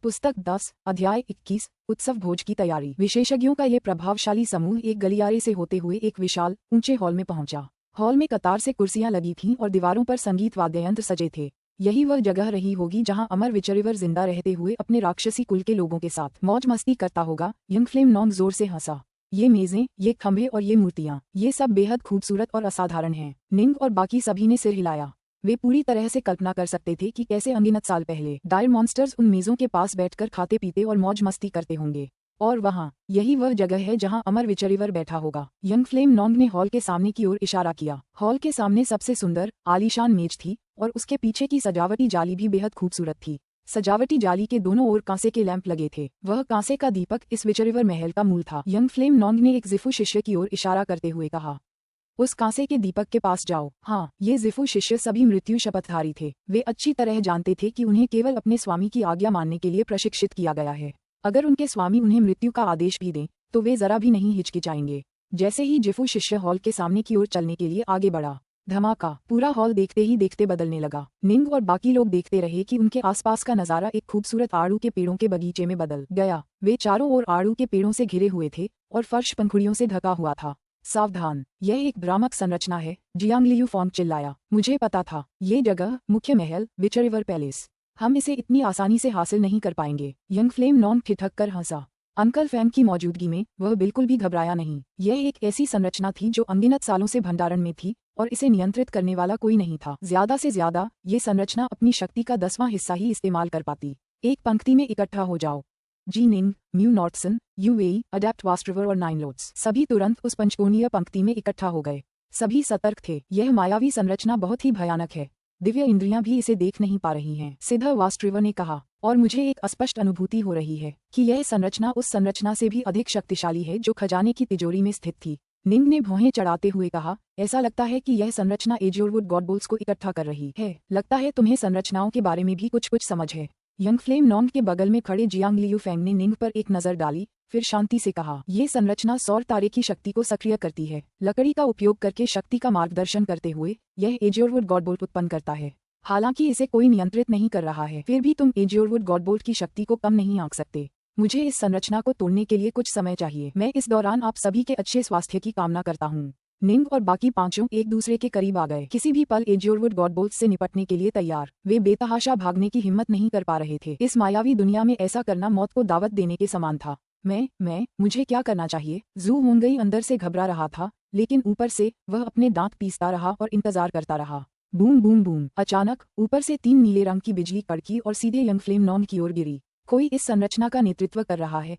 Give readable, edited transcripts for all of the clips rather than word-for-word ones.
पुस्तक 10 अध्याय 21 उत्सव भोज की तैयारी। विशेषज्ञों का ये प्रभावशाली समूह एक गलियारे से होते हुए एक विशाल ऊंचे हॉल में पहुंचा। हॉल में कतार से कुर्सियां लगी थीं और दीवारों पर संगीत वाद्ययंत्र सजे थे। यही वह जगह रही होगी जहां अमर विचरिवर जिंदा रहते हुए अपने राक्षसी कुल के लोगों के साथ मौज मस्ती करता होगा। यंग फ्लेम नॉन्ग जोर से हंसा। ये मेजें, ये खंभे और ये मूर्तियां, ये सब बेहद खूबसूरत और असाधारण हैं। निंग और बाकी सभी ने सिर हिलाया। वे पूरी तरह से कल्पना कर सकते थे कि कैसे अनगिनत साल पहले डायर मॉन्स्टर्स उन मेजों के पास बैठकर खाते पीते और मौज मस्ती करते होंगे। और वहाँ, यही वह जगह है जहाँ अमर विचरिवर बैठा होगा। यंग फ्लेम नॉन्ग ने हॉल के सामने की ओर इशारा किया। हॉल के सामने सबसे सुंदर, आलीशान मेज थी और उसके पीछे की सजावटी जाली भी बेहद खूबसूरत थी। सजावटी जाली के दोनों ओर कांसे के लैंप लगे थे। वह कांसे का दीपक इस विचरिवर महल का मूल था। यंग फ्लेम नॉन्ग ने एक जिफू शिष्य की ओर इशारा करते हुए कहा, उस कांसे के दीपक के पास जाओ। हाँ, ये जिफू शिष्य सभी मृत्यु शपथधारी थे। वे अच्छी तरह जानते थे कि उन्हें केवल अपने स्वामी की आज्ञा मानने के लिए प्रशिक्षित किया गया है। अगर उनके स्वामी उन्हें मृत्यु का आदेश भी दें तो वे जरा भी नहीं हिचकिचाएंगे। जैसे ही जिफू शिष्य हॉल के सामने की ओर चलने के लिए आगे बढ़ा, धमाका, पूरा हॉल देखते ही देखते बदलने लगा। निंग और बाकी लोग देखते रहे कि उनके आसपास का नजारा एक खूबसूरत आड़ू के पेड़ों के बगीचे में बदल गया। वे चारों ओर आड़ू के पेड़ों से घिरे हुए थे और फर्श पंखुड़ियों से ढका हुआ था। सावधान, यह एक भ्रामक संरचना है, जियांग लियू फोंग चिल्लाया। मुझे पता था, ये जगह, मुख्य महल, विचरिवर पैलेस, हम इसे इतनी आसानी से हासिल नहीं कर पाएंगे। यंग फ्लेम नॉन्ग ठिठक कर हंसा। अंकल फैम की मौजूदगी में वह बिल्कुल भी घबराया नहीं। यह एक ऐसी संरचना थी जो अनगिनत सालों से भंडारण में थी और इसे नियंत्रित करने वाला कोई नहीं था। ज्यादा से ज्यादा ये संरचना अपनी शक्ति का 10वां हिस्सा ही इस्तेमाल कर पाती। एक पंक्ति में इकट्ठा हो जाओ। जी निंग, म्यू नॉर्टसन, यूवेई, अडेप्ट वास्ट्रिवर और नाइन लोड्स सभी तुरंत उस पंचकोणीय पंक्ति में इकट्ठा हो गए। सभी सतर्क थे। यह मायावी संरचना बहुत ही भयानक है। दिव्य इंद्रियां भी इसे देख नहीं पा रही हैं, सिद्ध वास्ट्रिवर ने कहा। और मुझे एक अस्पष्ट अनुभूति हो रही है कि यह संरचना उस संरचना से भी अधिक शक्तिशाली है जो खजाने की तिजोरी में स्थित थी। निंग ने भौहें चढ़ाते हुए कहा, ऐसा लगता है कि यह संरचना एजियोरवुड गॉडबोल्स को इकट्ठा कर रही है। लगता है तुम्हें संरचनाओं के बारे में भी कुछ समझ है। यंग फ्लेम नॉन्ग के बगल में खड़े जियांग लियू फेंग ने निंग पर एक नजर डाली, फिर शांति से कहा, ये संरचना सौर तारे की शक्ति को सक्रिय करती है। लकड़ी का उपयोग करके शक्ति का मार्गदर्शन करते हुए यह एजियोरवुड गॉडबोल्ट उत्पन्न करता है। हालांकि इसे कोई नियंत्रित नहीं कर रहा है, फिर भी तुम एजियोरवुड गॉडबोल्ट की शक्ति को कम नहीं आंक सकते। मुझे इस संरचना को तोड़ने के लिए कुछ समय चाहिए। मैं इस दौरान आप सभी के अच्छे स्वास्थ्य की कामना करता हूँ। निंग और बाकी पांचों एक दूसरे के करीब आ गए, किसी भी पल एजियोरवुड गॉडबोल्ट से निपटने के लिए तैयार। वे बेतहाशा भागने की हिम्मत नहीं कर पा रहे थे। इस मायावी दुनिया में ऐसा करना मौत को दावत देने के समान था। मुझे क्या करना चाहिए? जू होंगई अंदर से घबरा रहा था, लेकिन ऊपर से वह अपने दांत पीसता रहा और इंतजार करता रहा। Boom boom boom. अचानक ऊपर से 3 नीले रंग की बिजली कड़की और सीधे यंग फ्लेम नॉन्ग की ओर गिरी। कोई इस संरचना का नेतृत्व कर रहा है।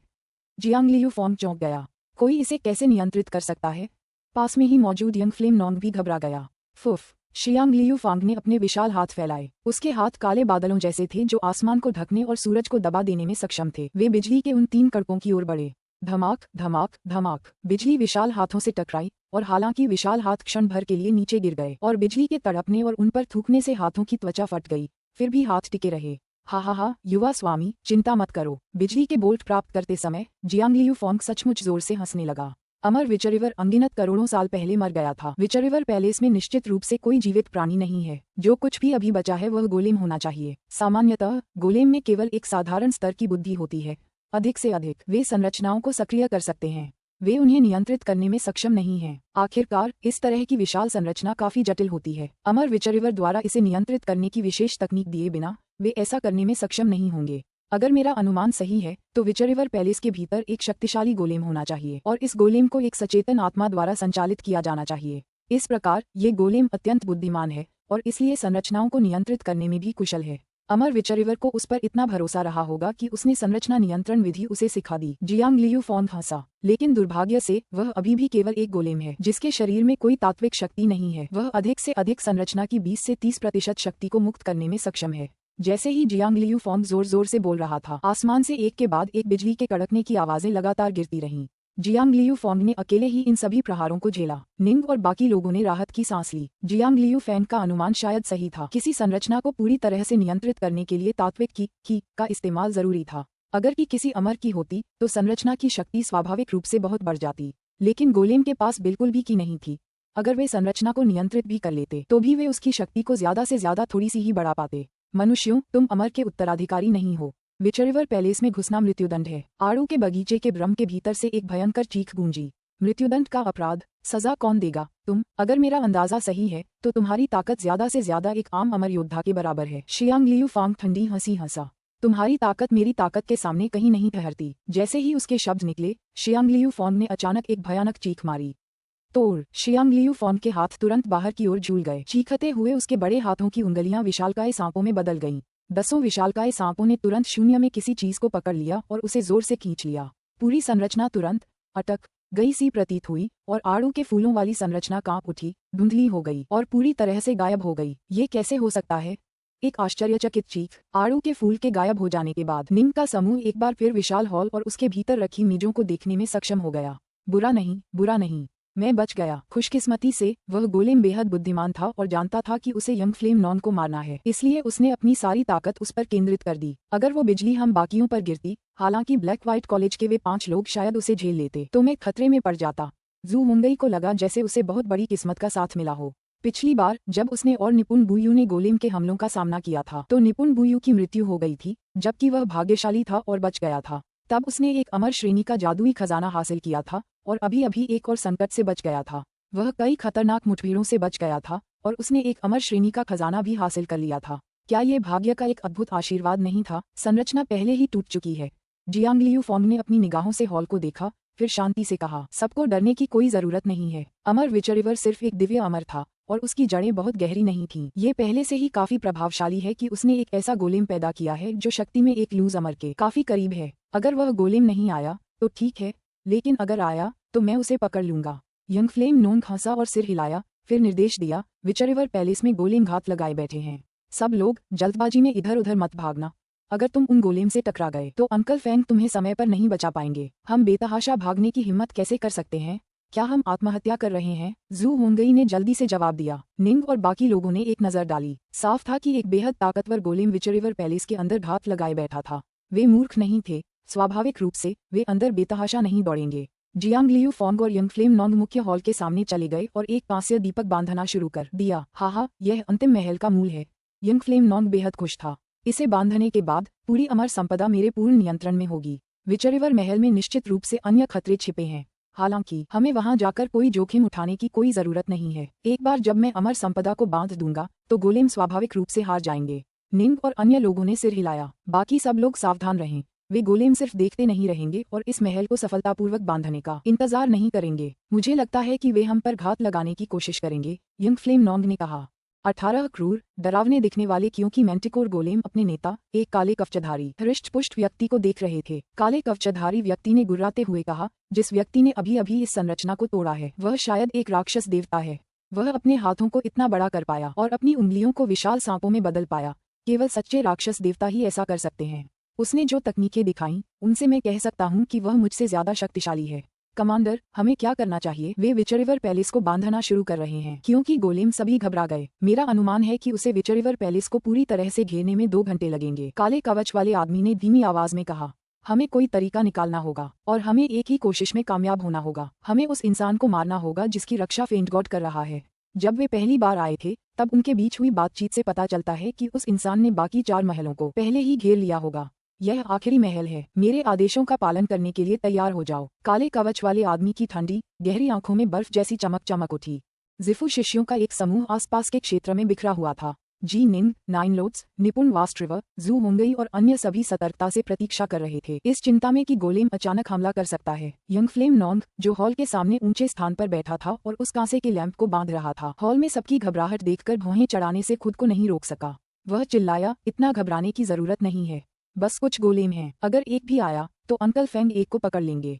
जियांग लियू फोंग चौंक गया। कोई इसे कैसे नियंत्रित कर सकता है? पास में ही मौजूद यंग फ्लेम नॉन्ग भी घबरा गया। फुफ। शियांग लियू फांग ने अपने विशाल हाथ फैलाए। उसके हाथ काले बादलों जैसे थे जो आसमान को ढकने और सूरज को दबा देने में सक्षम थे। वे बिजली के उन 3 कड़कों की ओर बढ़े। धमाक धमाक धमाक। बिजली विशाल हाथों से टकराई और हालांकि विशाल हाथ क्षण भर के लिए नीचे गिर गए और बिजली के तड़पने और उन पर थूकने से हाथों की त्वचा फट गई, फिर भी हाथ टिके रहे। हा, युवा स्वामी, चिंता मत करो। बिजली के बोल्ट प्राप्त करते समय जियांग लियू फोंग सचमुच जोर से हंसने लगा। अमर विचरिवर अनगिनत करोड़ों साल पहले मर गया था। विचरिवर पैलेस में निश्चित रूप से कोई जीवित प्राणी नहीं है। जो कुछ भी अभी बचा है वह गोलेम होना चाहिए। सामान्यतः गोलेम में केवल एक साधारण स्तर की बुद्धि होती है। अधिक से अधिक वे संरचनाओं को सक्रिय कर सकते हैं, वे उन्हें नियंत्रित करने में सक्षम नहीं हैं। आखिरकार इस तरह की विशाल संरचना काफी जटिल होती है। अमर विचरिवर द्वारा इसे नियंत्रित करने की विशेष तकनीक दिए बिना वे ऐसा करने में सक्षम नहीं होंगे। अगर मेरा अनुमान सही है तो विचरिवर पैलेस के भीतर एक शक्तिशाली गोलेम होना चाहिए और इस गोलेम को एक सचेतन आत्मा द्वारा संचालित किया जाना चाहिए। इस प्रकार ये गोलेम अत्यंत बुद्धिमान है और इसलिए संरचनाओं को नियंत्रित करने में भी कुशल है। अमर विचरिवर को उस पर इतना भरोसा रहा होगा कि उसने संरचना नियंत्रण विधि उसे सिखा दी। जियांग लियू फोंग हंसा, लेकिन दुर्भाग्य से वह अभी भी केवल एक गोलेम है जिसके शरीर में कोई तात्विक शक्ति नहीं है। वह अधिक से अधिक संरचना की 20 से 30% शक्ति को मुक्त करने में सक्षम है। जैसे ही जियांग लियू फोंग जोर जोर से बोल रहा था, आसमान से एक के बाद एक बिजली के कड़कने की आवाजें लगातार गिरती रहीं। जियांग लियू फोंग ने अकेले ही इन सभी प्रहारों को झेला। निंग और बाकी लोगों ने राहत की सांस ली। जियांग लियू फेंग का अनुमान शायद सही था। किसी संरचना को पूरी तरह से नियंत्रित करने के लिए तात्विक की का इस्तेमाल जरूरी था। अगर की किसी अमर की होती तो संरचना की शक्ति स्वाभाविक रूप से बहुत बढ़ जाती, लेकिन गोलेम के पास बिल्कुल भी की नहीं थी। अगर वे संरचना को नियंत्रित भी कर लेते तो भी वे उसकी शक्ति को ज्यादा से ज्यादा थोड़ी सी ही बढ़ा पाते। मनुष्यों, तुम अमर के उत्तराधिकारी नहीं हो। विचरिवर पैलेस में घुसना मृत्युदंड है। आड़ू के बगीचे के ब्रह्म के भीतर से एक भयंकर चीख गूंजी। मृत्युदंड का अपराध, सजा कौन देगा? तुम। अगर मेरा अंदाजा सही है तो तुम्हारी ताकत ज्यादा से ज्यादा एक आम अमर योद्धा के बराबर है। शियांग लियू फांग ठंडी हंसी हंसा। तुम्हारी ताकत मेरी ताकत के सामने कहीं नहीं ठहरती। जैसे ही उसके शब्द निकले, शियांग लियू फांग ने अचानक एक भयानक चीख मारी। तोड़! शियांग लियू फांग के हाथ तुरंत बाहर की ओर झूल गए। चीखते हुए उसके बड़े हाथों की उंगलियां विशालकाय सांपों में बदल गईं। दसों विशालकाय सांपों ने तुरंत शून्य में किसी चीज को पकड़ लिया और उसे जोर से खींच लिया। पूरी संरचना तुरंत अटक गई सी प्रतीत हुई और आड़ू के फूलों वाली संरचना कांप उठी, धुंधली हो गई और पूरी तरह से गायब हो गई। ये कैसे हो सकता है? एक आश्चर्यचकित चीख। आड़ू के फूल के गायब हो जाने के बाद निंग का समूह एक बार फिर विशाल हॉल और उसके भीतर रखी मेजों को देखने में सक्षम हो गया। बुरा नहीं, बुरा नहीं, मैं बच गया। खुशकिस्मती से वह गोलेम बेहद बुद्धिमान था और जानता था कि उसे यंग फ्लेम नॉन को मारना है, इसलिए उसने अपनी सारी ताकत उस पर केंद्रित कर दी। अगर वो बिजली हम बाकियों पर गिरती, हालांकि ब्लैक व्हाइट कॉलेज के वे 5 लोग शायद उसे झेल लेते, तो मैं खतरे में पड़ जाता। जू हुंगई को लगा जैसे उसे बहुत बड़ी किस्मत का साथ मिला हो। पिछली बार जब उसने और निपुण बुयू ने गोलेम के हमलों का सामना किया था तो निपुण बुयू की मृत्यु हो गई थी, जबकि वह भाग्यशाली था और बच गया था। तब उसने एक अमर श्रेणी का जादुई खजाना हासिल किया था और अभी अभी एक और संकट से बच गया था। वह कई खतरनाक मुठभेड़ों से बच गया था और उसने एक अमर श्रेणी का खजाना भी हासिल कर लिया था। क्या ये भाग्य का एक अद्भुत आशीर्वाद नहीं था? संरचना पहले ही टूट चुकी है। जियांग लियू फांग ने अपनी निगाहों से हॉल को देखा, फिर शांति से कहा, सबको डरने की कोई जरूरत नहीं है। अमर विचरिवर सिर्फ एक दिव्य अमर था और उसकी जड़ें बहुत गहरी नहीं थीं। ये पहले से ही काफी प्रभावशाली है कि उसने एक ऐसा गोलेम पैदा किया है जो शक्ति में एक लूज अमर के काफी करीब है। अगर वह गोलेम नहीं आया तो ठीक है, लेकिन अगर आया तो मैं उसे पकड़ लूंगा। यंग फ्लेम नोंग हंसा और सिर हिलाया, फिर निर्देश दिया, विचरिवर पैलेस में गोलेम घात लगाए बैठे हैं। सब लोग जल्दबाजी में इधर उधर मत भागना। अगर तुम उन गोलेम से टकरा गए तो अंकल फैंग तुम्हें समय पर नहीं बचा पाएंगे। हम बेतहाशा भागने की हिम्मत कैसे कर सकते हैं? क्या हम आत्महत्या कर रहे हैं? जू हुंगई ने जल्दी से जवाब दिया। निंग और बाकी लोगों ने एक नजर डाली। साफ था कि एक बेहद ताकतवर गोलेम विचरिवर पैलेस के अंदर घात लगाए बैठा था। वे मूर्ख नहीं थे। स्वाभाविक रूप से वे अंदर बेतहाशा नहीं दौड़ेंगे। जियांग लियू फांग और यंग फ्लेम नॉन्ग मुख्य हॉल के सामने चले गए और एक कांस्य दीपक बांधना शुरू कर दिया। हाहा, यह अंतिम महल का मूल है। यंग फ्लेम नॉन्ग बेहद खुश था। इसे बांधने के बाद पूरी अमर संपदा मेरे पूर्ण नियंत्रण में होगी। विचरिवर महल में निश्चित रूप से अन्य खतरे छिपे हैं, हालांकि हमें वहां जाकर कोई जोखिम उठाने की कोई जरूरत नहीं है। एक बार जब मैं अमर संपदा को बांध दूंगा तो गोलेम स्वाभाविक रूप से हार जाएंगे। निंग और अन्य लोगों ने सिर हिलाया। बाकी सब लोग सावधान रहें। वे गोलेम सिर्फ देखते नहीं रहेंगे और इस महल को सफलतापूर्वक बांधने का इंतजार नहीं करेंगे। मुझे लगता है कि वे हम पर घात लगाने की कोशिश करेंगे, यंग फ्लेम नॉन्ग ने कहा। 18 क्रूर, डरावने दिखने वाले क्योंकि मैंटिकोर गोलेम अपने नेता, एक काले कवचधारी हृष्ट-पुष्ट व्यक्ति को देख रहे थे। काले कवचधारी व्यक्ति ने गुर्राते हुए कहा, जिस व्यक्ति ने अभी अभी इस संरचना को तोड़ा है वह शायद एक राक्षस देवता है। वह अपने हाथों को इतना बड़ा कर पाया और अपनी उंगलियों को विशाल सांपों में बदल पाया। केवल सच्चे राक्षस देवता ही ऐसा कर सकते हैं। उसने जो तकनीकें दिखाई उनसे मैं कह सकता हूँ कि वह मुझसे ज्यादा शक्तिशाली है। कमांडर, हमें क्या करना चाहिए? वे विचरिवर पैलेस को बांधना शुरू कर रहे हैं क्योंकि गोलेम सभी घबरा गए। मेरा अनुमान है कि उसे विचरिवर पैलेस को पूरी तरह से घेरने में 2 घंटे लगेंगे। काले कवच वाले आदमी ने धीमी आवाज में कहा। हमें कोई तरीका निकालना होगा और हमें एक ही कोशिश में कामयाब होना होगा। हमें उस इंसान को मारना होगा जिसकी रक्षा फेंट गॉड कर रहा है। जब वे पहली बार आए थे तब उनके बीच हुई बातचीत से पता चलता है कि उस इंसान ने बाकी 4 महलों को पहले ही घेर लिया होगा। यह आखिरी महल है। मेरे आदेशों का पालन करने के लिए तैयार हो जाओ। काले कवच वाले आदमी की ठंडी गहरी आंखों में बर्फ जैसी चमक उठी। जिफू शिष्यों का एक समूह आसपास के क्षेत्र में बिखरा हुआ था। जी निंग, 9 लोड्स, निपुण वास्ट्रिवर, जू हुंगई और अन्य सभी सतर्कता से प्रतीक्षा कर रहे थे, इस चिंता में कि गोलेम अचानक हमला कर सकता है। यंग फ्लेम नॉन्ग, जो हॉल के सामने ऊंचे स्थान पर बैठा था और उस कांसे के लैंप को बांध रहा था, हॉल में सबकी घबराहट देखकर भौहें चढ़ाने से खुद को नहीं रोक सका। वह चिल्लाया, इतना घबराने की जरूरत नहीं है, बस कुछ गोलेम हैं। अगर एक भी आया तो अंकल फेंग एक को पकड़ लेंगे।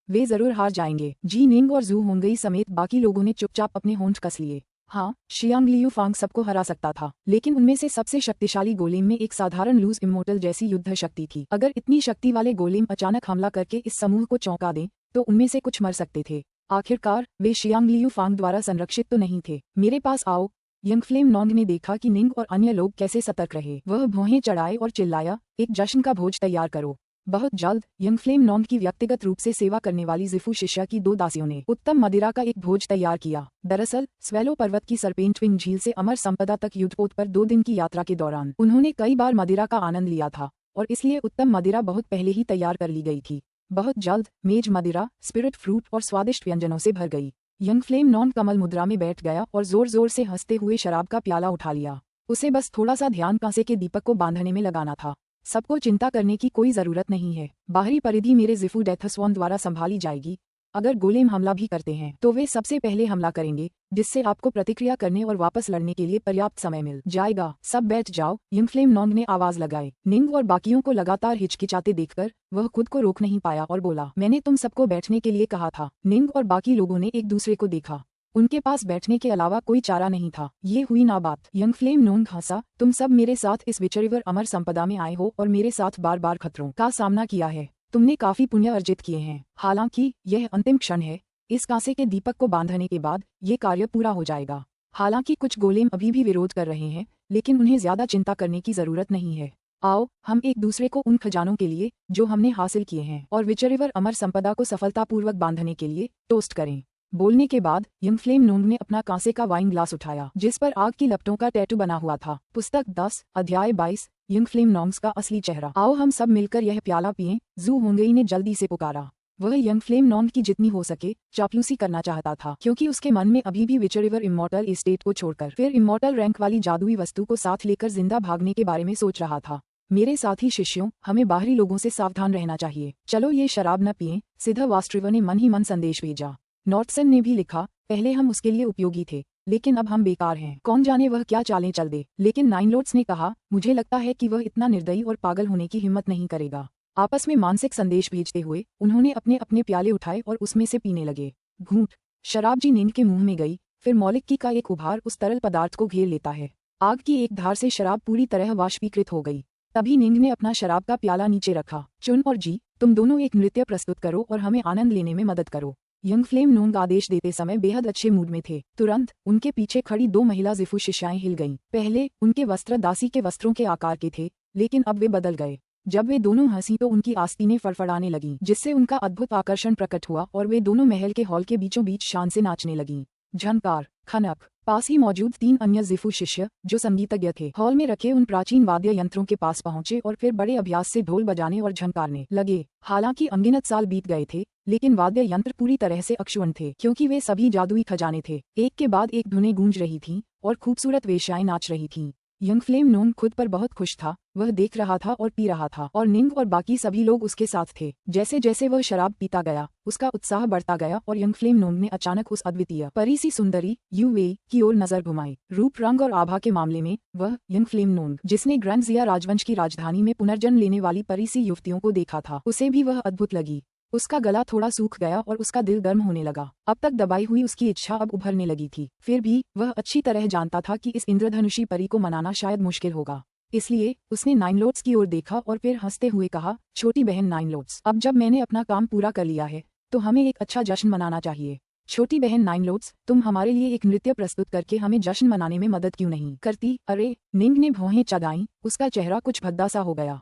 वे जरूर हार जाएंगे। जी निंग और जू हुंगई समेत बाकी लोगों ने चुपचाप अपने होंठ कस लिए। हाँ, शियांग लियू फांग सबको हरा सकता था, लेकिन उनमें से सबसे शक्तिशाली गोलेम में एक साधारण लूज इमोर्टल जैसी युद्ध शक्ति थी। अगर इतनी शक्ति वाले गोलेम अचानक हमला करके इस समूह को चौंका दें तो उनमें से कुछ मर सकते थे। आखिरकार वे शियांग लियू फांग द्वारा संरक्षित तो नहीं थे। मेरे पास आओ। यंग फ्लेम नॉन्ग ने देखा कि निंग और अन्य लोग कैसे सतर्क रहे। वह भौहें चढ़ाए और चिल्लाया, एक जश्न का भोज तैयार करो। बहुत जल्द यंग फ्लेम नॉन्ग की व्यक्तिगत रूप से सेवा करने वाली जिफू शिष्या की 2 दासियों ने उत्तम मदिरा का एक भोज तैयार किया। दरअसल स्वेलो पर्वत की सरपेंट विंग झील से अमर संपदा तक युद्धपोत पर 2 दिन की यात्रा के दौरान उन्होंने कई बार मदिरा का आनंद लिया था और इसलिए उत्तम मदिरा बहुत पहले ही तैयार कर ली गई थी। बहुत जल्द मेज मदिरा, स्पिरिट फ्रूट और स्वादिष्ट व्यंजनों से भर गई। यंग फ्लेम नॉन कमल मुद्रा में बैठ गया और जोर जोर से हंसते हुए शराब का प्याला उठा लिया। उसे बस थोड़ा सा ध्यान कांसे के दीपक को बांधने में लगाना था। सबको चिंता करने की कोई जरूरत नहीं है। बाहरी परिधि मेरे जिफू डेथस्वॉन द्वारा संभाली जाएगी। अगर गोलेम हमला भी करते हैं तो वे सबसे पहले हमला करेंगे, जिससे आपको प्रतिक्रिया करने और वापस लड़ने के लिए पर्याप्त समय मिल जाएगा। सब बैठ जाओ, यंगफ्लेम नॉन्ग ने आवाज लगाई। निंग और बाकियों को लगातार हिचकिचाते देखकर वह खुद को रोक नहीं पाया और बोला, मैंने तुम सबको बैठने के लिए कहा था। निंग और बाकी लोगों ने एक दूसरे को देखा। उनके पास बैठने के अलावा कोई चारा नहीं था। ये हुई ना बात। यंगफ्लेम नॉन्ग हंसा, तुम सब मेरे साथ इस विचरिवर अमर संपदा में आए हो और मेरे साथ बार बार खतरों का सामना किया है। तुमने काफी पुण्य अर्जित किए हैं। हालांकि यह अंतिम क्षण है। इस कांसे के दीपक को बांधने के बाद ये कार्य पूरा हो जाएगा। हालांकि कुछ गोलेम अभी भी विरोध कर रहे हैं, लेकिन उन्हें ज्यादा चिंता करने की जरूरत नहीं है। आओ हम एक दूसरे को उन खजानों के लिए जो हमने हासिल किए हैं और विचरिवर अमर संपदा को सफलतापूर्वक बांधने के लिए टोस्ट करें। बोलने के बाद यंगफ्लेम नॉन्ग ने अपना कांसे का वाइन ग्लास उठाया, जिस पर आग की लपटों का टैटू बना हुआ था। पुस्तक 10, अध्याय 22, यंगफ्लेम नॉन्ग्स का असली चेहरा। आओ हम सब मिलकर यह प्याला पिएं, जू होंगई ने जल्दी से पुकारा। वह यंगफ्लेम नॉन्ग की जितनी हो सके चापलूसी करना चाहता था, क्योंकि उसके मन में अभी भी विचरिवर इमॉर्टल एस्टेट को छोड़कर फिर इमॉर्टल रैंक वाली जादुई वस्तु को साथ लेकर जिंदा भागने के बारे में सोच रहा था। मेरे साथी शिष्यों, हमें बाहरी लोगों से सावधान रहना चाहिए। चलो ये शराब न पिएं। सिद्ध वास्ट्रिवा ने मन ही मन संदेश भेजा। नॉर्टसन ने भी लिखा, पहले हम उसके लिए उपयोगी थे, लेकिन अब हम बेकार हैं। कौन जाने वह क्या चालें चल दे। लेकिन नाइनलोट्स ने कहा, मुझे लगता है कि वह इतना निर्दयी और पागल होने की हिम्मत नहीं करेगा। आपस में मानसिक संदेश भेजते हुए उन्होंने अपने अपने प्याले उठाए और उसमें से पीने लगे। घूंट शराब जी नींद के मुंह में गई। फिर मौलिकी का एक उभार उस तरल पदार्थ को घेर लेता है। आग की एक धार से शराब पूरी तरह वाष्पीकृत हो गई। तभी नींद ने अपना शराब का प्याला नीचे रखा। चुन और जी, तुम दोनों एक नृत्य प्रस्तुत करो और हमें आनंद लेने में मदद करो। यंगफ्लेम नॉन्ग आदेश देते समय बेहद अच्छे मूड में थे। तुरंत उनके पीछे खड़ी दो महिला जिफू शिष्याएं हिल गईं। पहले उनके वस्त्र दासी के वस्त्रों के आकार के थे, लेकिन अब वे बदल गए। जब वे दोनों हंसी तो उनकी आस्तीनें फड़फड़ाने लगीं, जिससे उनका अद्भुत आकर्षण प्रकट हुआ और वे दोनों महल के हॉल के बीचों बीच शान से नाचने लगीं। झनकार, खनक। पास ही मौजूद 3 अन्य जिफू शिष्य जो संगीतज्ञ थे, हॉल में रखे उन प्राचीन वाद्य यंत्रों के पास पहुंचे और फिर बड़े अभ्यास से ढोल बजाने और झनकारने लगे। हालांकि अनगिनत साल बीत गए थे, लेकिन वाद्य यंत्र पूरी तरह से अक्षुण्ण थे, क्योंकि वे सभी जादुई खजाने थे। एक के बाद एक धुनें गूंज रही थीं और खूबसूरत वेश्याएं नाच रही थीं। यंगफ्लेम नॉन्ग खुद पर बहुत खुश था। वह देख रहा था और पी रहा था, और निंग और बाकी सभी लोग उसके साथ थे। जैसे जैसे वह शराब पीता गया, उसका उत्साह बढ़ता गया और यंगफ्लेम नॉन्ग ने अचानक उस अद्वितीय परी सी सुंदरी यू वेई की ओर नजर घुमाई। रूप, रंग और आभा के मामले में वह यंगफ्लेम नॉन्ग, जिसने ग्रैंड जिया राजवंश की राजधानी में पुनर्जन्म लेने वाली परी सी युवतियों को देखा था, उसे भी वह अद्भुत लगी। उसका गला थोड़ा सूख गया और उसका दिल गर्म होने लगा। अब तक दबाई हुई उसकी इच्छा अब उभरने लगी थी। फिर भी वह अच्छी तरह जानता था कि इस इंद्रधनुषी परी को मनाना शायद मुश्किल होगा। इसलिए उसने नाइनलोट्स की ओर देखा और फिर हंसते हुए कहा, छोटी बहन नाइनलोट्स, अब जब मैंने अपना काम पूरा कर लिया है तो हमें एक अच्छा जश्न मनाना चाहिए। छोटी बहन नाइनलोट्स, तुम हमारे लिए एक नृत्य प्रस्तुत करके हमें जश्न मनाने में मदद क्यों नहीं करती? अरे, निंग ने भौहें चगाईं। उसका चेहरा कुछ भद्दा सा हो गया।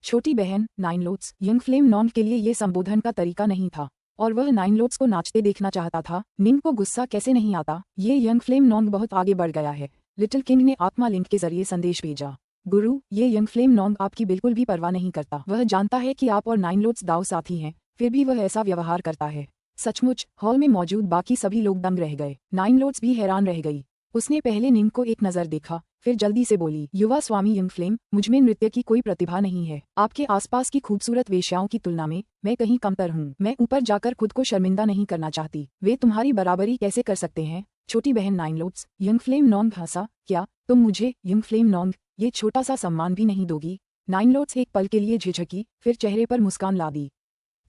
छोटी बहन नाइनलोट्स, यंगफ्लेम नॉन्ग के लिए ये संबोधन का तरीका नहीं था, और वह नाइनलोट्स को नाचते देखना चाहता था। निंग को गुस्सा कैसे नहीं आता? ये यंगफ्लेम नॉन्ग बहुत आगे बढ़ गया है। लिटिल किंग ने आत्मा लिंक के जरिए संदेश भेजा। गुरु, ये यंगफ्लेम नॉन्ग आपकी बिल्कुल भी परवाह नहीं करता। वह जानता है कि आप और नाइनलोट्स दाव साथी हैं, फिर भी वह ऐसा व्यवहार करता है। सचमुच, हॉल में मौजूद बाकी सभी लोग दंग रह गए। नाइनलोट्स भी हैरान रह गई। उसने पहले निंग को एक नजर देखा, फिर जल्दी से बोली, युवा स्वामी यंगफ्लेम, मुझमें नृत्य की कोई प्रतिभा नहीं है। आपके आसपास की खूबसूरत वेश्याओं की तुलना में मैं कहीं कमतर हूँ। मैं ऊपर जाकर खुद को शर्मिंदा नहीं करना चाहती। वे तुम्हारी बराबरी कैसे कर सकते हैं? छोटी बहन नाइनलोट्स, यंगफ्लेम नॉन्ग हंसा, क्या तुम मुझे यंगफ्लेम नॉन्ग ये छोटा सा सम्मान भी नहीं दोगी? नाइनलोट्स एक पल के लिए झिझकी, फिर चेहरे पर मुस्कान ला दी।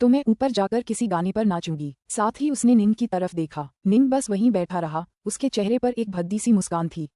तो मैं ऊपर जाकर किसी गाने पर नाचूंगी। साथ ही उसने निंग की तरफ देखा। निंग बस वहीं बैठा रहा। उसके चेहरे पर एक भद्दी सी मुस्कान थी।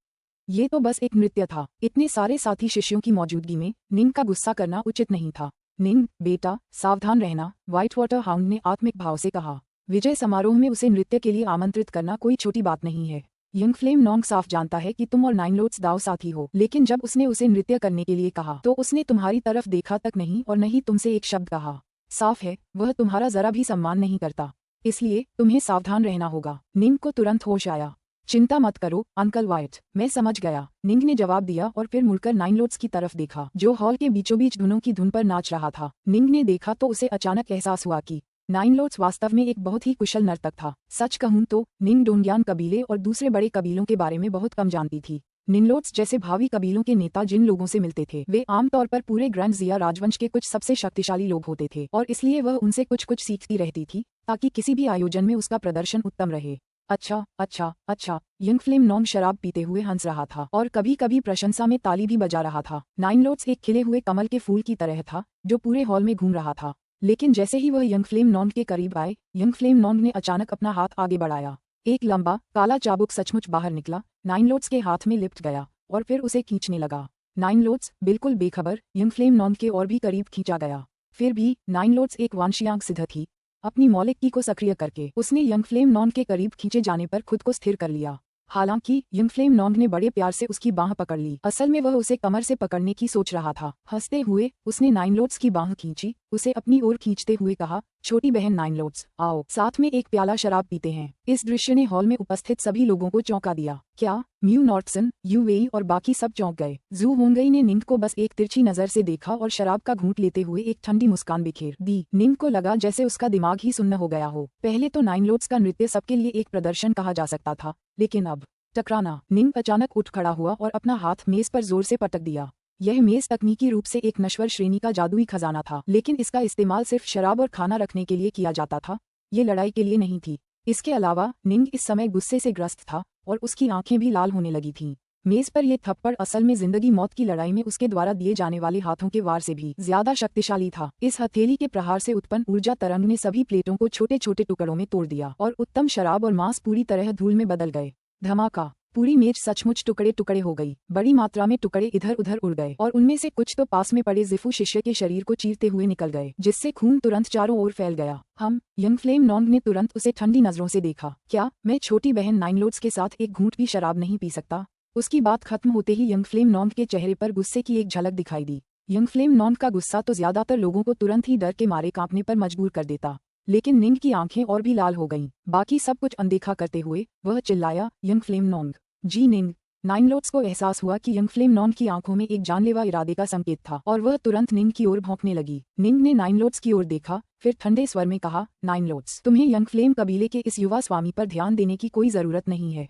ये तो बस एक नृत्य था। इतने सारे साथी शिष्यों की मौजूदगी में निंग का गुस्सा करना उचित नहीं था। निंग, बेटा, सावधान रहना, व्हाइट वाटर हाउंड ने आत्मिक भाव से कहा। विजय समारोह में उसे नृत्य के लिए आमंत्रित करना कोई छोटी बात नहीं है। यंगफ्लेम नॉन्ग साफ जानता है कि तुम और नाइनलोट्स दाव साथी हो, लेकिन जब उसने उसे नृत्य करने के लिए कहा तो उसने तुम्हारी तरफ देखा तक नहीं और न ही तुमसे एक शब्द कहा। साफ है, वह तुम्हारा जरा भी सम्मान नहीं करता। इसलिए तुम्हें सावधान रहना होगा। निंग को तुरंत होश आया। चिंता मत करो अंकल वाइट, मैं समझ गया, निंग ने जवाब दिया और फिर मुड़कर नाइन लोड्स की तरफ देखा जो हॉल के बीचों बीच धुनों की धुन पर नाच रहा था। निंग ने देखा तो उसे अचानक एहसास हुआ कि नाइन लोड्स वास्तव में एक बहुत ही कुशल नर्तक था। सच कहूं तो निंग डोंगियान कबीले और दूसरे बड़े कबीलों के बारे में बहुत कम जानती थी। निनलोड्स जैसे भावी कबीलों के नेता जिन लोगों से मिलते थे वे आमतौर पर पूरे ग्रैंड जिया राजवंश के कुछ सबसे शक्तिशाली लोग होते थे और इसलिए वह उनसे कुछ कुछ सीखती रहती थी ताकि किसी भी आयोजन में उसका प्रदर्शन उत्तम रहे। अच्छा अच्छा अच्छा, यंग फ्लेम नॉन्ग शराब पीते हुए हंस रहा था और कभी कभी प्रशंसा में ताली भी बजा रहा था। नाइन लोड्स एक खिले हुए कमल के फूल की तरह था जो पूरे हॉल में घूम रहा था। लेकिन जैसे ही वह यंग फ्लेम नॉन्ग के करीब आए, यंग फ्लेम नॉन्ग ने अचानक अपना हाथ आगे बढ़ाया। एक लंबा काला चाबुक सचमुच बाहर निकला, नाइन लोड्स के हाथ में लिपट गया और फिर उसे खींचने लगा। नाइन लोड्स बिल्कुल बेखबर यंग फ्लेम नॉन्ग के और भी करीब खींचा गया। फिर भी नाइन लोड्स एक वांशियांक सिद्ध थी। अपनी मौलिक की को सक्रिय करके उसने यंग फ्लेम नॉन्ग के करीब खींचे जाने पर खुद को स्थिर कर लिया। हालांकि यंग फ्लेम नॉन्ग ने बड़े प्यार से उसकी बाह पकड़ ली। असल में वह उसे कमर से पकड़ने की सोच रहा था। हंसते हुए उसने नाइन लोड्स की बाह खींची, उसे अपनी ओर खींचते हुए कहा, छोटी बहन नाइन लोड्स, आओ साथ में एक प्याला शराब पीते हैं। इस दृश्य ने हॉल में उपस्थित सभी लोगों को चौंका दिया। क्या म्यू नॉर्थसन, यू वेई और बाकी सब चौंक गए। जू होंगई ने निंग को बस एक तिरछी नजर से देखा और शराब का घूंट लेते हुए एक ठंडी मुस्कान बिखेर दी। निंग को लगा जैसे उसका दिमाग ही सुन्न हो गया हो। पहले तो नाइन लोड्स का नृत्य सबके लिए एक प्रदर्शन कहा जा सकता था, लेकिन अब टकराना। निंग अचानक उठ खड़ा हुआ और अपना हाथ मेज पर जोर से पटक दिया। यह मेज तकनीकी रूप से एक नश्वर श्रेणी का जादुई खजाना था, लेकिन इसका इस्तेमाल सिर्फ शराब और खाना रखने के लिए किया जाता था, ये लड़ाई के लिए नहीं थी। इसके अलावा निंग इस समय गुस्से से ग्रस्त था और उसकी आंखें भी लाल होने लगी थीं। मेज पर यह थप्पड़ असल में जिंदगी मौत की लड़ाई में उसके द्वारा दिए जाने वाले हाथों के वार से भी ज्यादा शक्तिशाली था। इस हथेली के प्रहार से उत्पन्न ऊर्जा तरंग ने सभी प्लेटों को छोटे छोटे टुकड़ों में तोड़ दिया और उत्तम शराब और मांस पूरी तरह धूल में बदल गए। धमाका! पूरी मेज सचमुच टुकड़े टुकड़े हो गई। बड़ी मात्रा में टुकड़े इधर उधर उड़ गए और उनमें से कुछ तो पास में पड़े जिफू शिष्य के शरीर को चीरते हुए निकल गए, जिससे खून तुरंत चारों ओर फैल गया। यंग फ्लेम नॉन्ग ने तुरंत उसे ठंडी नजरों से देखा। क्या मैं छोटी बहन नाइन लोड्स के साथ एक घूंट भी शराब नहीं पी सकता? उसकी बात खत्म होते ही यंग फ्लेम नॉन्ग के चेहरे पर गुस्से की एक झलक दिखाई दी। यंग फ्लेम नॉन्ग का गुस्सा तो ज्यादातर लोगों को तुरंत ही डर के मारे कांपने पर मजबूर कर देता, लेकिन निंग की आंखें और भी लाल हो गईं। बाकी सब कुछ अनदेखा करते हुए वह चिल्लाया, यंग फ्लेम नॉन्ग जी। निंग! नाइन लोड्स को एहसास हुआ कि यंग फ्लेम नॉन्ग की आंखों में एक जानलेवा इरादे का संकेत था और वह तुरंत निंग की ओर भौंकने लगी। निंग ने नाइन लोड्स की ओर देखा, फिर ठंडे स्वर में कहा, नाइन लोड्स, तुम्हें यंग फ्लेम कबीले के इस युवा स्वामी पर ध्यान देने की कोई जरूरत नहीं है।